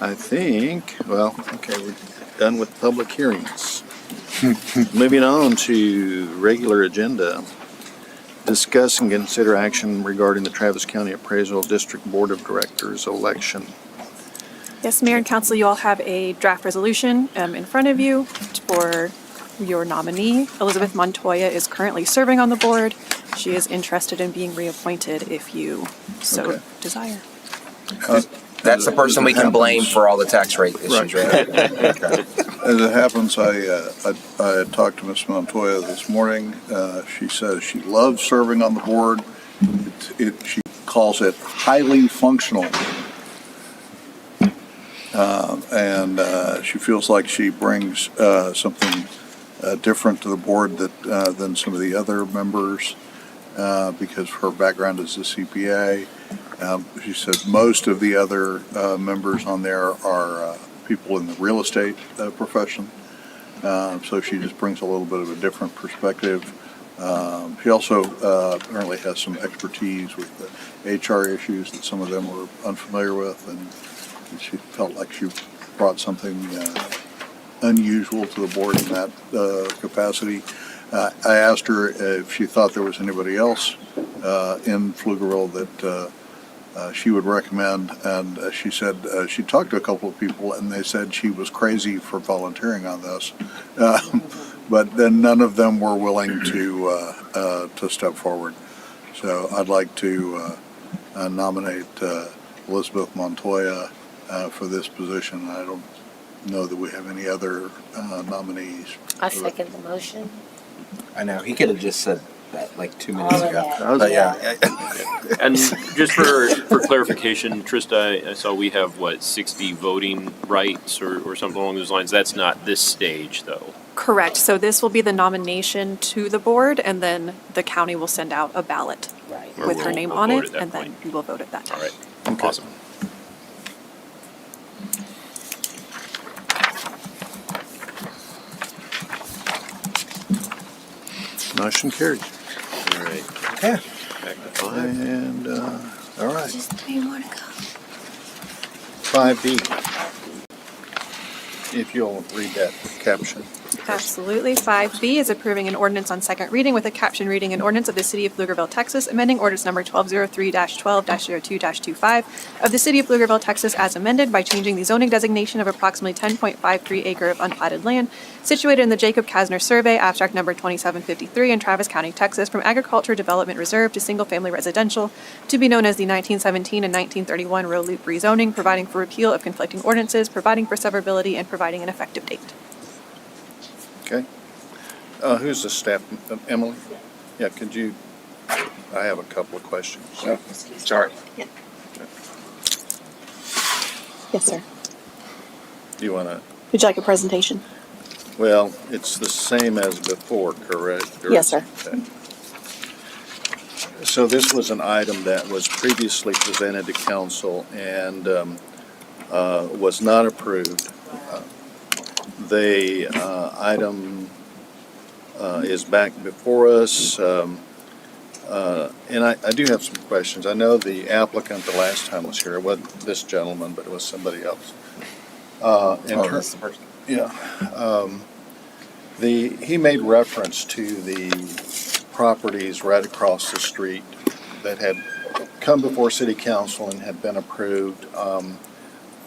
I think, well, okay, we're done with public hearings. Moving on to regular agenda. Discuss and consider action regarding the Travis County Appraisal District Board of Directors election. Yes, Mayor and Council, you all have a draft resolution in front of you for your nominee. Elizabeth Montoya is currently serving on the board. She is interested in being reappointed if you so desire. That's the person we can blame for all the tax rate issues, right? As it happens, I talked to Ms. Montoya this morning. She says she loves serving on the board. She calls it highly functional. And she feels like she brings something different to the board than some of the other members because her background is a CPA. She said most of the other members on there are people in the real estate profession. So she just brings a little bit of a different perspective. She also apparently has some expertise with the HR issues that some of them were unfamiliar with, and she felt like she brought something unusual to the board in that capacity. I asked her if she thought there was anybody else in Pflugerville that she would recommend, and she said she talked to a couple of people and they said she was crazy for volunteering on this, but then none of them were willing to step forward. So I'd like to nominate Elizabeth Montoya for this position. I don't know that we have any other nominees. I second the motion. I know, he could have just said that like 2 All minutes of ago. that. But yeah. And just for clarification, Trista, I saw we have, 60 voting rights or something along those lines. That's not this stage, though. Correct. So this will be the nomination to the board, and then the county will send out a ballot Or with her we'll- name we'll on vote it, at that and then point. we will vote at that time. All right. Awesome. Motion carried. All right. Okay. Back to 5. And, all right, Just 3 more to go. 5B. If you'll read that caption. Absolutely. 5B is approving an ordinance on second reading with a caption reading an ordinance of the City of Pflugerville, Texas, amending ordinance number 1203-12-02-25 of the City of Pflugerville, Texas as amended by changing the zoning designation of approximately 10.53 acre of unplatted land situated in the Jacob Kasner Survey, abstract number 2753 in Travis County, Texas, from agriculture development reserve to single-family residential to be known as the 1917 and 1931 road loop rezoning, providing for repeal of conflicting ordinances, providing for severability, and providing an effective date. Okay. Who's the staff? Emily? Yeah, could you, I have a couple of questions. Sorry. Yes, sir. Do you want to, Would you like a presentation? well, it's the same as before, correct? Or- Yes, sir. Okay. So this was an item that was previously presented to council and was not approved. The item is back before us, and I do have some questions. I know the applicant the last time was here, it wasn't this gentleman, but it was somebody else. That's the person. Yeah. He made reference to the properties right across the street that had come before city council and had been approved.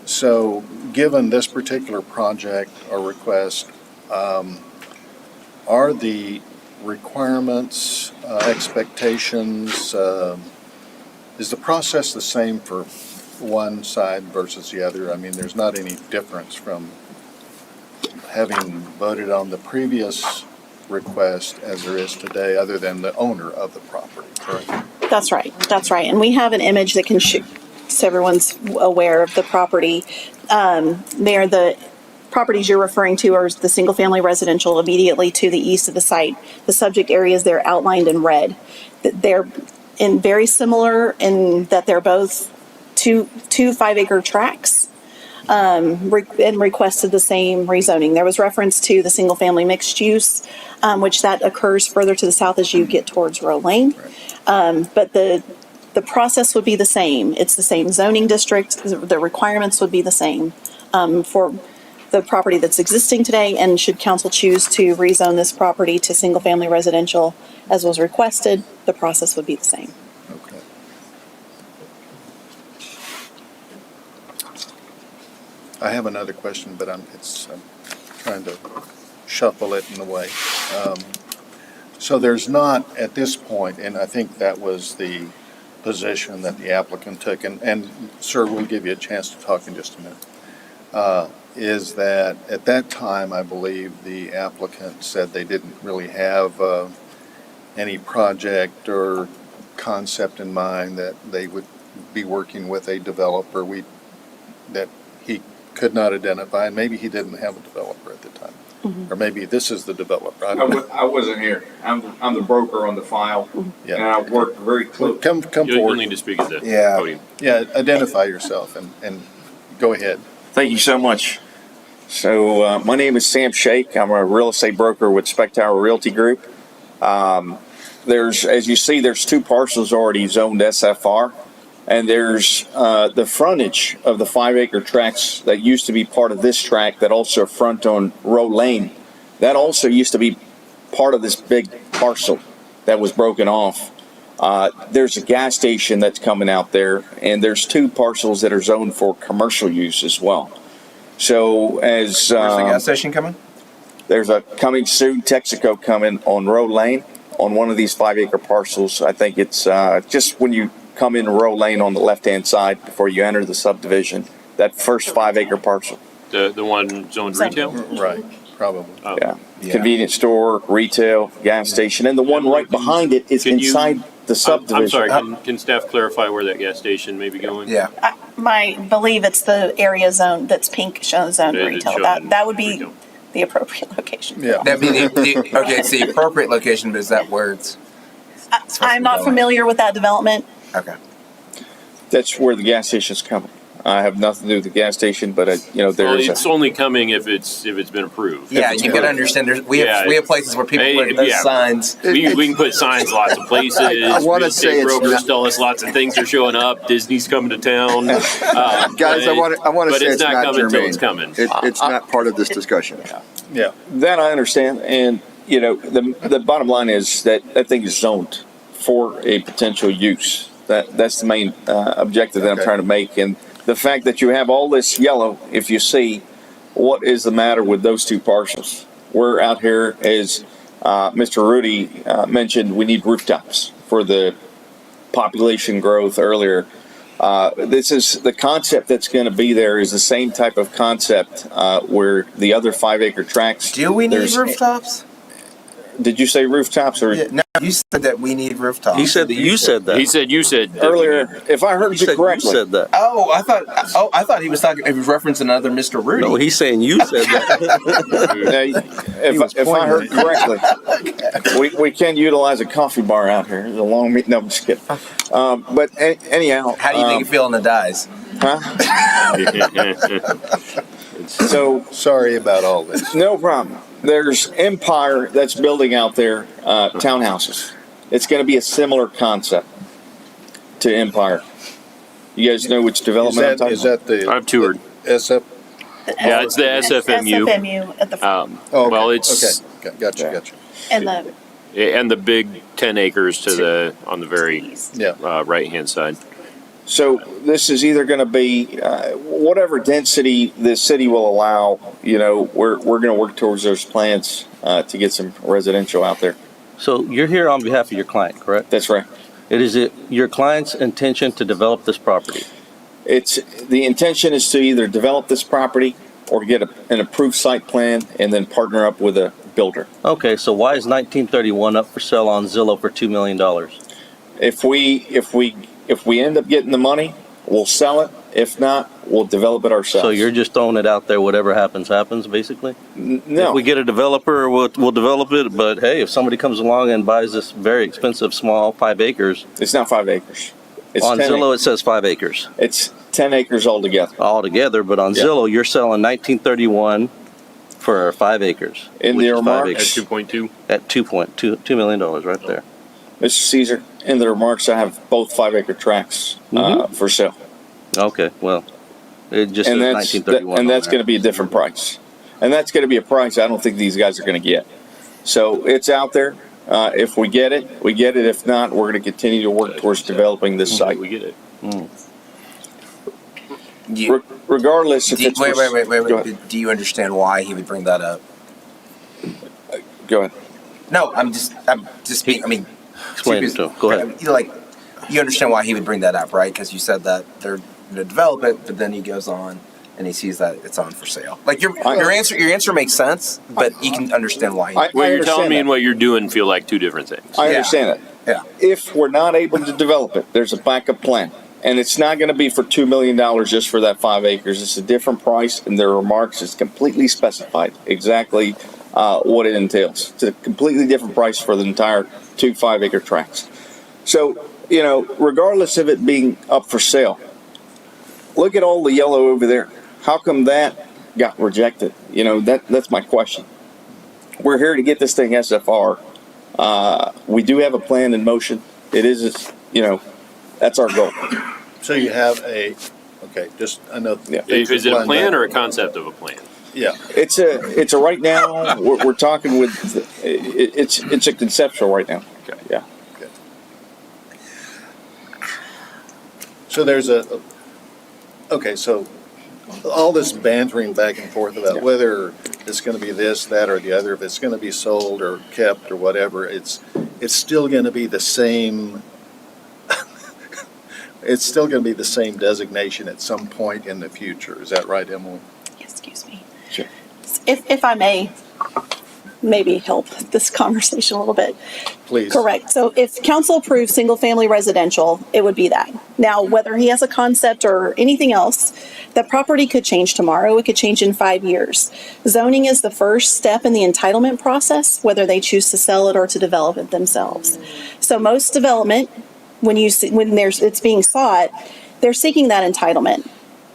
So given this particular project or request, are the requirements, expectations, is the process the same for one side versus the other? I mean, there's not any difference from having voted on the previous request as there is today, other than the owner of the property, correct? That's right. That's right. And we have an image that can show, so everyone's aware of the property. There, the properties you're referring to are the single-family residential immediately to the east of the site. The subject areas there outlined in red. They're very similar in that they're both two 5-acre tracts. And requested the same rezoning. There was reference to the single-family mixed use, which that occurs further to the south as you get towards Row Lane. But the process would be the same. It's the same zoning district. The requirements would be the same for the property that's existing today. And should council choose to rezone this property to single-family residential as was requested, the process would be the same. Okay. I have another question, but I'm trying to shuffle it in a way. So there's not, at this point, and I think that was the position that the applicant took, and sir, we'll give you a chance to talk in just a minute, is that at that time, I believe the applicant said they didn't really have any project or concept in mind that they would be working with a developer that he could not identify, and maybe he didn't have a developer at the time. Or maybe this is the developer. I don't know. I wasn't here. I'm the broker on the file, Yeah. and I worked very close. Come You'll forward. need to speak at the Yeah. podium. Yeah, identify yourself and go ahead. Thank you so much. So my name is Sam Shake. I'm a real estate broker with Spectower Realty Group. As you see, there's 2 parcels already zoned SFR, and there's the frontage of the 5-acre tracts that used to be part of this tract that also front on Row Lane. That also used to be part of this big parcel that was broken off. There's a gas station that's coming out there, and there's 2 parcels that are zoned for commercial use as well. So as Where's the gas station coming? there's a coming soon Texaco coming on Row Lane on one of these 5-acre parcels. I think it's just when you come in Row Lane on the left-hand side before you enter the subdivision, that first 5-acre parcel. The one zoned retail? Right, probably. Oh. Yeah. Convenience store, retail, gas station, and the one right behind it is Can you- inside the subdivision. I'm sorry, can staff clarify where that gas station may be going? Yeah. My believe it's the area zone that's pink shown zone It's retail. shown That would be retail. the appropriate location. Yeah. That'd be okay, it's the appropriate location, but is that where it's supposed to I'm be not going? familiar with that development. Okay. That's where the gas station's coming. I have nothing to do with the gas station, but Well, there's it's only coming if it's been approved. Yeah, you gotta understand, we have places where people put those signs. We can put signs lots of places. I wanna Real estate say it's brokers not- tell us lots of things are showing up. Disney's coming to town. Guys, I want to but say it's it's not not coming till germane. it's coming. It's not part of this discussion. Yeah. that I understand, and the bottom line is that thing is zoned for a potential use. That's the main objective that I'm trying to make, and the fact that you have all this yellow, if you see, what is the matter with those two parcels? We're out here, as Mr. Rudy mentioned, we need rooftops for the population growth earlier. This is the concept that's going to be there is the same type of concept where the other 5-acre tracts. Do we need rooftops? Did you say rooftops or? No, you said that we need rooftops. He said that you said that. He said you said that Earlier, if I heard you correctly. You said that. Oh, I thought he was talking. He was referencing another Mr. Rudy. No, he's saying you said that. If I heard correctly, we can utilize a coffee bar out here. It's a long meeting. No, I'm just kidding. But anyhow, How do you think you feel in the dies? So sorry about all this. No problem. There's Empire that's building out there townhouses. It's going to be a similar concept to Empire. You guys know which development I'm talking Is that the? I've toured. SF? Yeah, it's the SFMU. SFMU at the Okay. Well, it's Okay, gotcha. and the big 10 acres on the very right hand side. So this is either going to be whatever density the city will allow. We're going to work towards those plans to get some residential out there. So you're here on behalf of your client, correct? That's right. Is it your client's intention to develop this property? The intention is to either develop this property or get an approved site plan and then partner up with a builder. Okay, so why is 1931 up for sale on Zillow for $2 million? If we end up getting the money, we'll sell it. If not, we'll develop it ourselves. So you're just throwing it out there, whatever happens, basically? No. If we get a developer, we'll develop it, but hey, if somebody comes along and buys this very expensive, small 5 acres. It's not 5 acres. It's on 10 Zillow, it says 5 acres. It's 10 acres altogether. Altogether, but on Yeah. Zillow, you're selling 1931 for 5 acres. In which the is 5 remarks- acres. At 2.2? At $2 million right there. Mr. Caesar, in the remarks, I have both 5-acre tracts for sale. Okay, well, it just and says that's 1931. and that's going to be a different price, and that's going to be a price I don't think these guys are going to get. So it's out there. If we get it, we get it. If not, we're going to continue to work towards developing this site. We get it. Regardless, if it's Wait. Go ahead. Do you understand why he would bring that up? Go ahead. No, I'm just being. I mean, Explain it to him. Go ahead. You understand why he would bring that up, right? Because you said that they're going to develop it, but then he goes on and he sees that it's on for sale. Like your answer makes sense, but you can understand why. What you're telling me and what you're doing feel like two different things. I understand that. Yeah. If we're not able to develop it, there's a backup plan. And it's not going to be for $2 million just for that 5 acres. It's a different price, and their remarks is completely specified exactly what it entails. It's a completely different price for the entire 2 5-acre tracts. So, regardless of it being up for sale, look at all the yellow over there. How come that got rejected? That's my question. We're here to get this thing SFR. We do have a plan in motion. It is, that's our goal. So you have just I know. Yeah. Is it a plan or a concept of a plan? Yeah. It's a right now. We're talking with. It's a conceptual right now. Okay. Yeah. So there's so all this bantering back and forth about whether it's going to be this, that, or the other, if it's going to be sold or kept or whatever, it's still going to be the same it's still going to be the same designation at some point in the future. Is that right, Emily? Excuse me. Sure. If I may, maybe help this conversation a little bit. Please. Correct. So if council approves single-family residential, it would be that. Now, whether he has a concept or anything else, the property could change tomorrow. It could change in 5 years. Zoning is the first step in the entitlement process, whether they choose to sell it or to develop it themselves. So most development, when it's being sought, they're seeking that entitlement.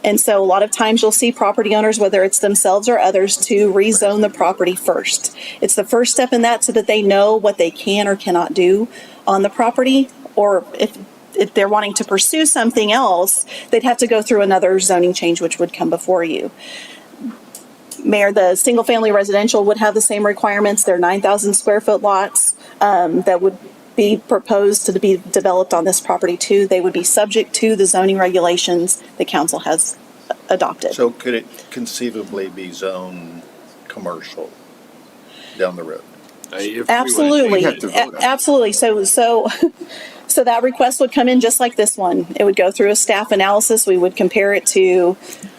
And so a lot of times you'll see property owners, whether it's themselves or others, to rezone the property first. It's the first step in that so that they know what they can or cannot do on the property. Or if they're wanting to pursue something else, they'd have to go through another zoning change, which would come before you. Mayor, the single family residential would have the same requirements. They're 9,000 square foot lots that would be proposed to be developed on this property too. They would be subject to the zoning regulations the council has adopted. So could it conceivably be zone commercial down the road? Absolutely, absolutely. So that request would come in just like this one. It would go through a staff analysis. We would compare it to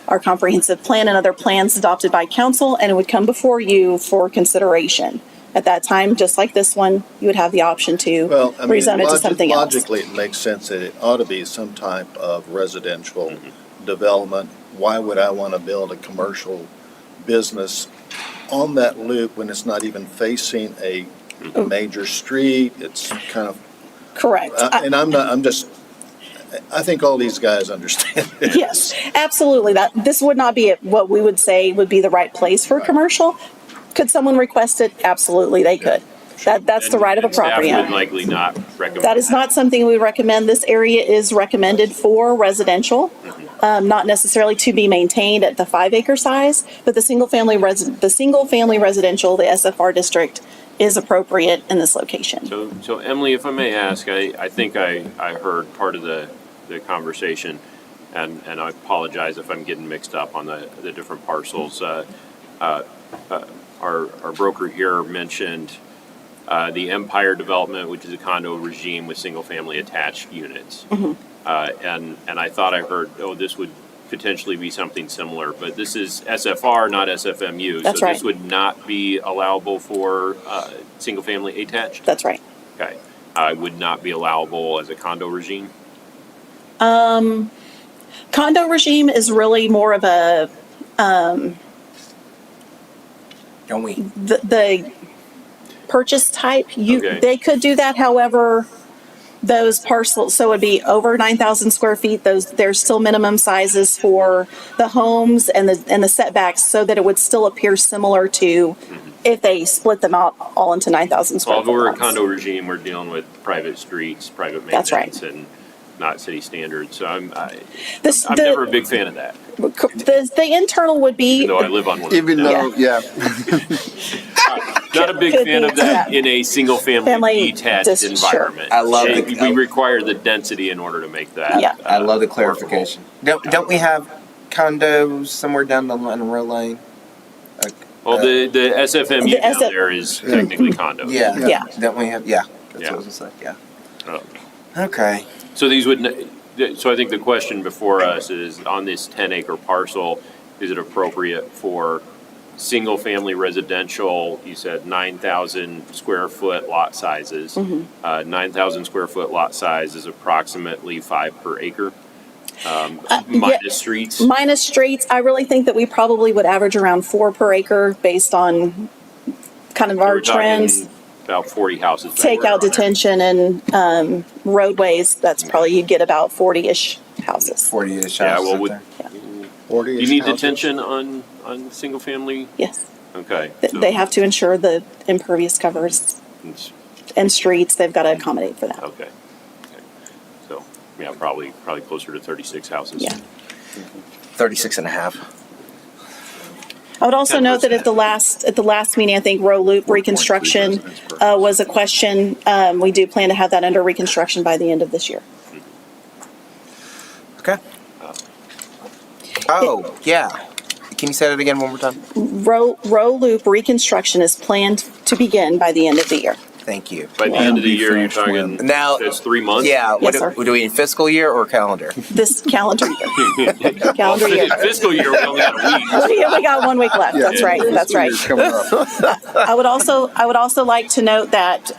our comprehensive plan and other plans adopted by council, and it would come before you for consideration. At that time, just like this one, you would have the option to rezone it to something else. Logically, it makes sense that it ought to be some type of residential development. Why would I want to build a commercial business on that loop when it's not even facing a major street? It's kind of correct. And I think all these guys understand it. Yes, absolutely. This would not be what we would say would be the right place for commercial. Could someone request it? Absolutely, they could. That's the right of a property Staff owner. would likely not recommend. That is not something we recommend. This area is recommended for residential, not necessarily to be maintained at the 5 acre size, but the single family residential, the SFR district, is appropriate in this location. So Emily, if I may ask, I think I heard part of the conversation, and I apologize if I'm getting mixed up on the different parcels. Our broker here mentioned the Empire development, which is a condo regime with single-family attached units. And I thought I heard, this would potentially be something similar, but this is SFR, not SFMU. That's so right. This would not be allowable for single-family attached? That's right. Okay. Would not be allowable as a condo regime? Condo regime is really more of a Don't we? the purchase type. Okay. They could do that. However, those parcels, so it'd be over 9,000 square feet. There's still minimum sizes for the homes and the setbacks, so that it would still appear similar to if they split them out all into 9,000 square Well, if foot we're a lots. condo regime, we're dealing with private streets, private That's right. maintenance, and not city standards. So I'm This- I'm the- never a big fan of that, The internal would be. even though I live on one. Even though, yeah. Not a big Could fan be, of that yeah. in a single-family Family detached just- sure. environment. I love And it. We require the density in order to make that. Yeah. I love the workable. clarification. Don't we have condos somewhere down the line, row lane? Well, the SFMU The down SF there is technically condos. Yeah. Yeah. Don't we have? Yeah. That's Yeah. what I was gonna say. Yeah. Oh. Okay. So these would, so I think the question before us is, on this 10-acre parcel, is it appropriate for single-family residential? You said 9,000 square foot lot sizes. 9,000 square foot lot size is approximately 5 per acre, minus streets. Minus streets, I really think that we probably would average around 4 per acre based on kind of our We're talking trends. About 40 houses. back Take there out on there. detention and roadways, that's probably, you'd get about 40-ish houses. 40-ish Yeah, houses well, out would, there. 40 do you need detention on single-family? Yes. Okay. so They have to ensure the impervious covers it's- and streets, they've got to accommodate for that. Okay. So, yeah, probably closer to 36 houses. Yeah. 36 and a half. I would also note that at the last meeting, I think row loop reconstruction was a question. We do plan to have that under reconstruction by the end of this year. Okay. Oh, yeah. Can you say that again one more time? Row loop reconstruction is planned to begin by the end of the year. Thank you. By the end of the year, you're talking, Now, that's 3 months? Yeah, Yes, sir. do we need fiscal year or calendar? This calendar year. Calendar year. Fiscal year, we only got a week. We only got 1 week left. That's right. That's right. I would also like to note that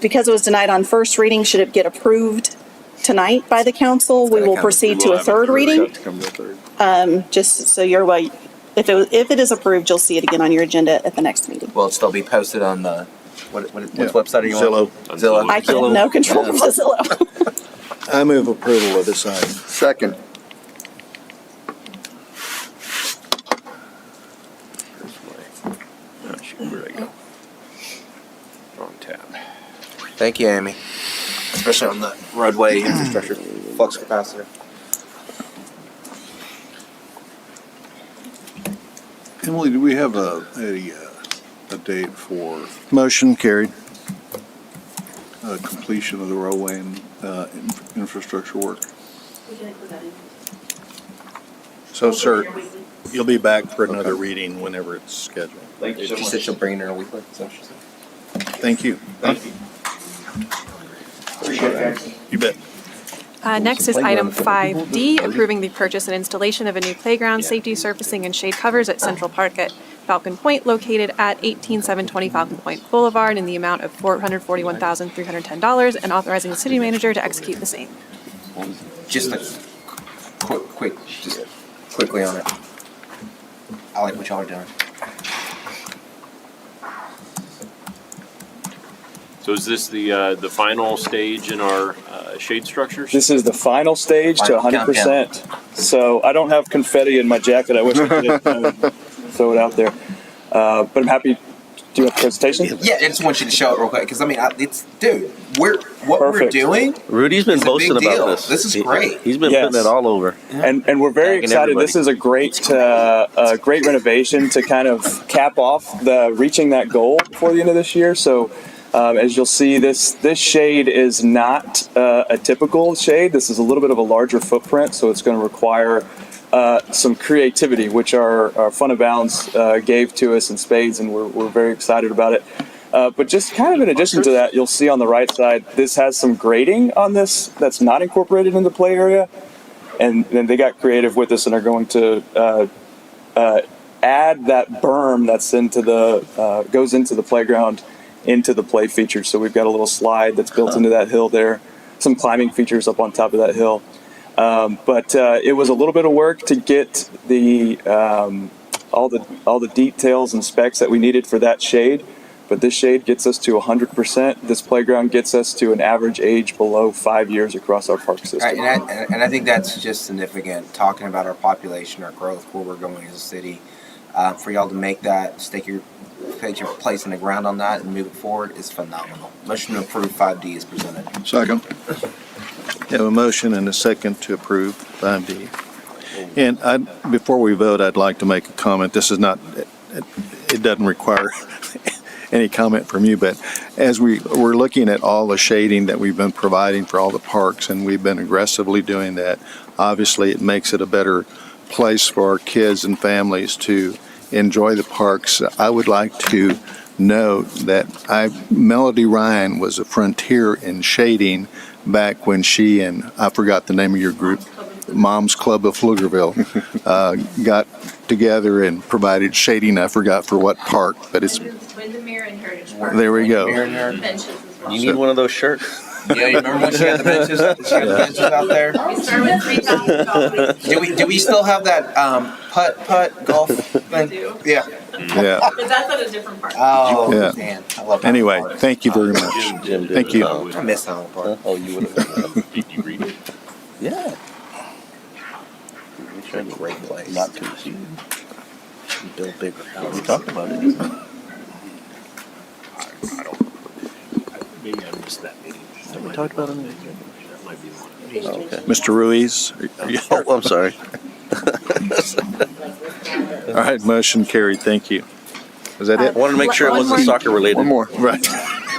because it was denied on first reading, should it get approved tonight by the council, we will proceed to a third reading. Just so you're aware, if it is approved, you'll see it again on your agenda at the next meeting. Will it still be posted on the, which website are you Zillow. on? Zillow. I can have no control of the Zillow. I move approval of this item. Second. Oh, shoot, where'd I go? Wrong tab. Thank you, Amy. Especially on the roadway infrastructure flux capacitor. Emily, do we have a date for Motion carried. completion of the roadway and infrastructure work? So, sir, you'll be back for another reading whenever it's scheduled. Thank you so much. She said she'll bring it in a weekly. Is that what she said? Thank you. Appreciate it, guys. You bet. Next is item 5D, approving the purchase and installation of a new playground, safety surfacing, and shade covers at Central Park at Falcon Point, located at 18720 Falcon Point Boulevard, in the amount of $441,310, and authorizing the city manager to execute the same. Just a quickly on it. I like what y'all are doing. So is this the final stage in our shade structures? This is the final stage to Final 100%. So I don't have confetti in my jacket. I wish I could throw it out there. But I'm happy. Do you have a presentation? Yeah, I just want you to show it real quick because we're Perfect. doing. Rudy's been It's a boasting big about deal. this. This is great. He's been Yes. putting it all over. And we're very Tagging excited. everybody. This is a great renovation to kind of cap off reaching that goal before the end of this year. So as you'll see, this shade is not a typical shade. This is a little bit of a larger footprint, so it's going to require some creativity, which our Fun of Bounds gave to us in spades, and we're very excited about it. But just kind of in addition to that, you'll see on the right side, this has some grading on this that's not incorporated in the play area. And then they got creative with this and are going to add that berm that's goes into the playground into the play feature. So we've got a little slide that's built into that hill there, some climbing features up on top of that hill. But it was a little bit of work to get all the details and specs that we needed for that shade. But this shade gets us to 100%. This playground gets us to an average age below 5 years across our park system. Right, and I think that's just significant. Talking about our population, our growth, where we're going as a city, for y'all to make that, take your place in the ground on that and move it forward is phenomenal. Motion to approve 5D is presented. Second. We have a motion and a second to approve 5D. And before we vote, I'd like to make a comment. This is not, it doesn't require any comment from you, but as we're looking at all the shading that we've been providing for all the parks, and we've been aggressively doing that, obviously it makes it a better place for our kids and families to enjoy the parks. I would like to note that Melody Ryan was a frontier in shading back when she and, I forgot the name of your group, Mom's Club of Pflugerville, got together and provided shading. I forgot for what park, but it's, Windermere and Heritage Park. there we go. Benches as well. You need one of those shirts. Yeah, you remember when she had the benches? She had the benches out there. We start with 3,000 dollars. Do we still have that putt golf thing? Yeah. Yeah. But that's at a different park. Oh Yeah. man, I love that. Anyway, park. thank you very much. Jim did Thank it. you. I miss Highland Park. Oh, you would have. Did you read it? Yeah. It's a great place. Not too soon. Build bigger houses. We talked about it. I don't, maybe I missed that meeting. Have we talked about it? That might be the one. Okay. Mr. Ruiz? Oh, I'm sorry. All right, motion carried. Thank you. Is that I it? wanted to make sure it One wasn't more. soccer related. One more. Right.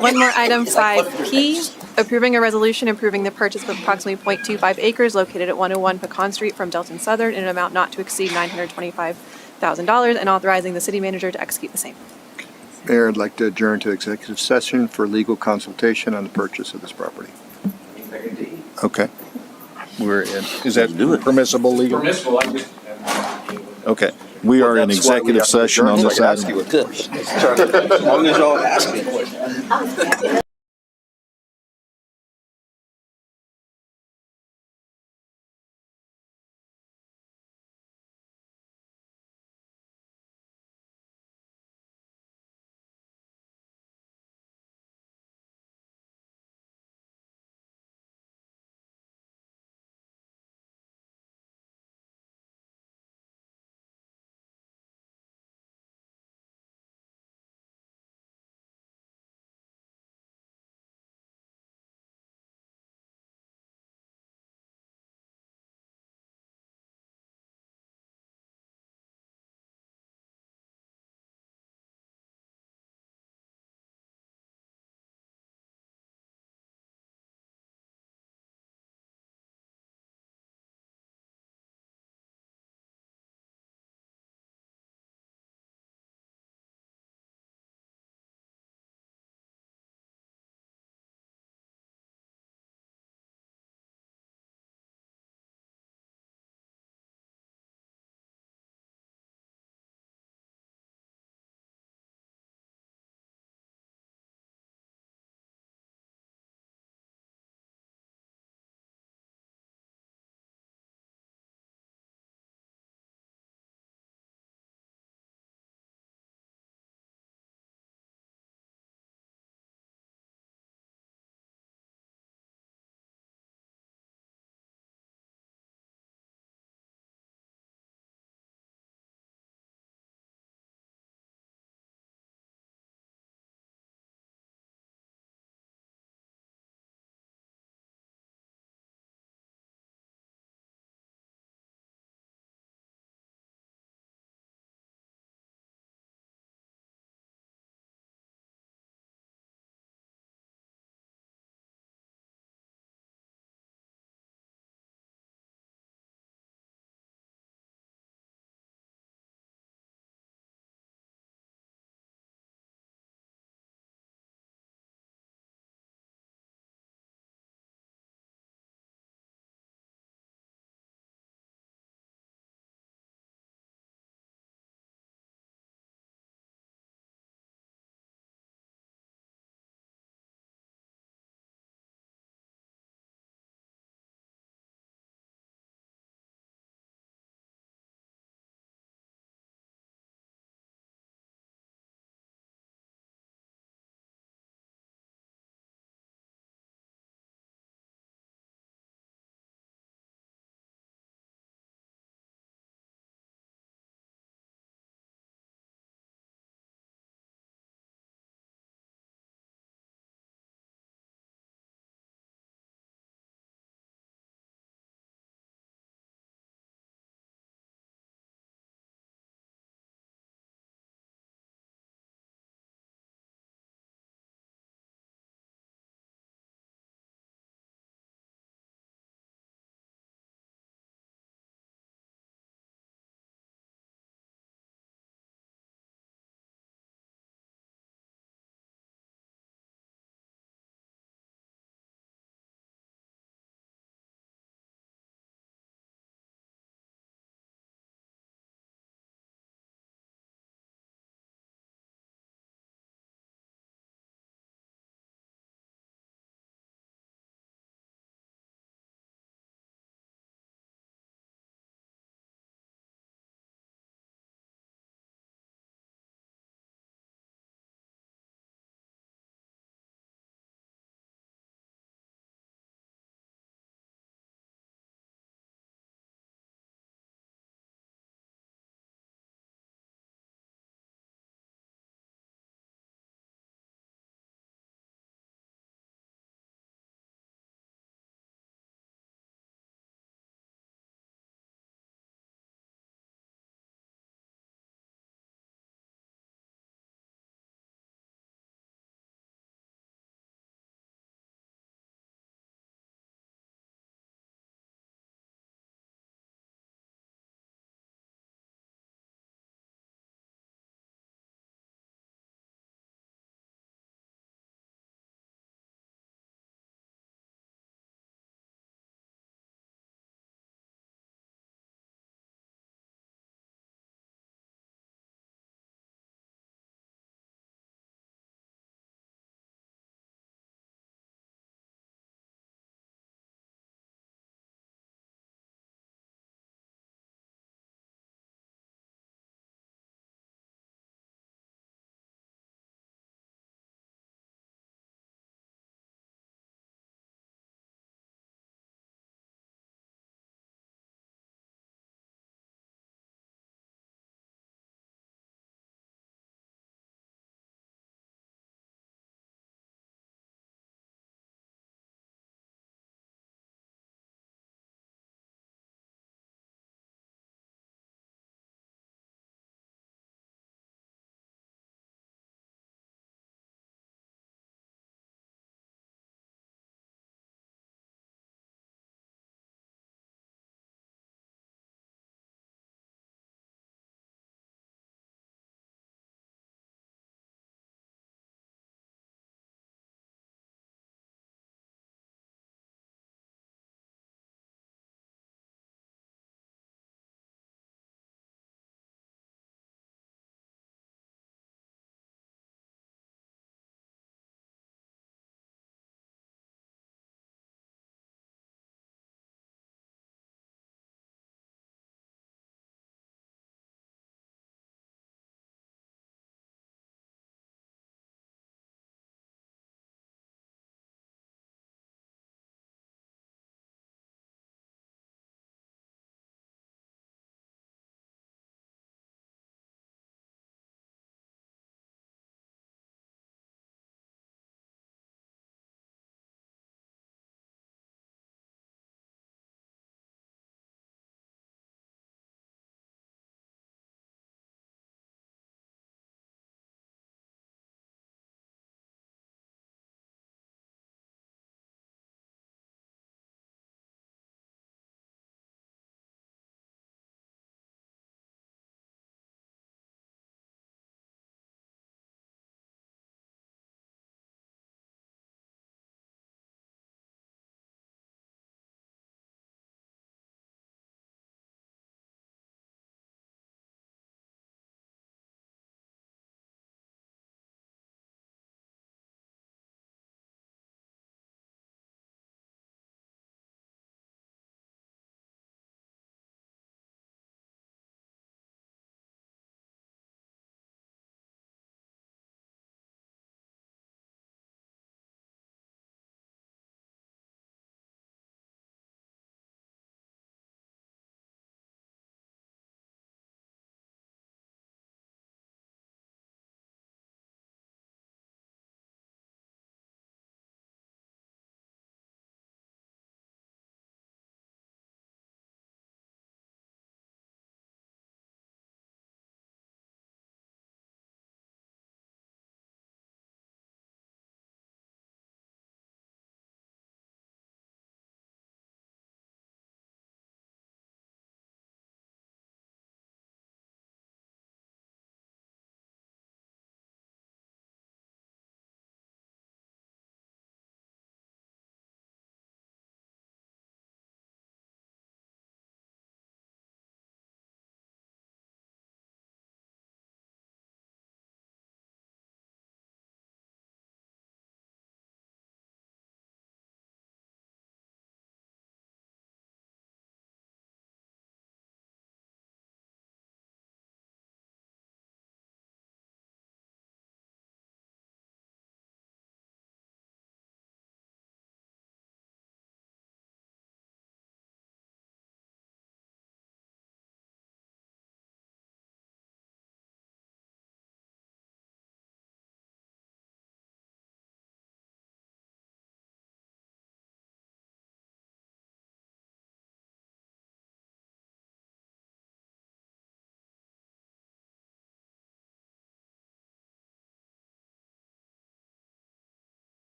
One more item, 5P, approving a resolution approving the purchase of approximately 0.25 acres located at 101 Pecan Street from Delton Southern in an amount not to exceed $925,000, and authorizing the city manager to execute the same. Mayor, I'd like to adjourn to executive session for legal consultation on the purchase of this property. Okay. We're in, is that permissible legal? Permissible, I just. Okay. We are in That's why we executive have to session adjourn, on so I this can ask item. you a As long as y'all ask me a question.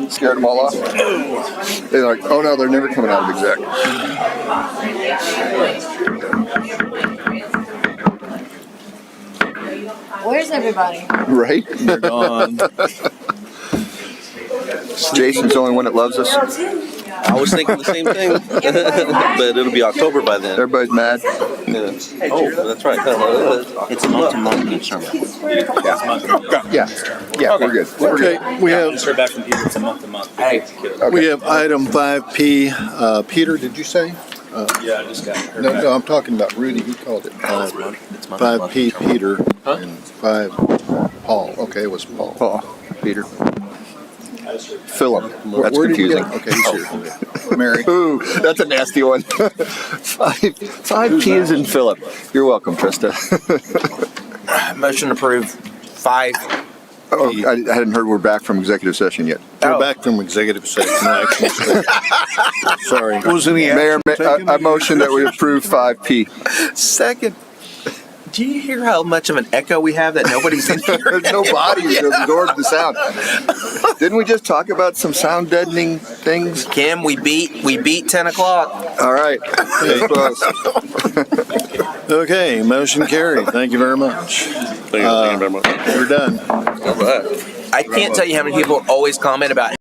Scared them all off. They're like, oh no, they're never coming out of exec. Where's everybody? Right? They're gone. Jason's the only one that loves us. I was thinking the same thing, but it'll be October by then. Everybody's mad. Yeah. Oh, that's right. It's month to month each summer. Yeah, we're good. We're Okay, good. we have, Just heard back from people, it's a month to month. we have item 5P. Peter, did you say? Yeah, I just got heard No, back. no, I'm talking about Rudy. He called it. It's month to month. 5P Peter and 5 Paul. Okay, it was Paul. Paul, Peter. Philip. That's Where did you confusing. get- Okay, he's here. Mary. Ooh, that's a nasty one. Five P is in Philip. You're welcome, Trista. Motion to approve 5. Oh, I hadn't heard we're back from executive session yet. We're back from executive session. No action is taken. Sorry. Mayor, I motion that we approve 5P. Second. Do you hear how much of an echo we have that nobody's in here? There's no body to absorb the sound. Didn't we just talk about some sound deadening things? Kim, we beat 10 o'clock. All right. It's close. Okay, motion carried. Thank you very much. Thank you very much. We're done. All right. I can't tell you how many people always comment about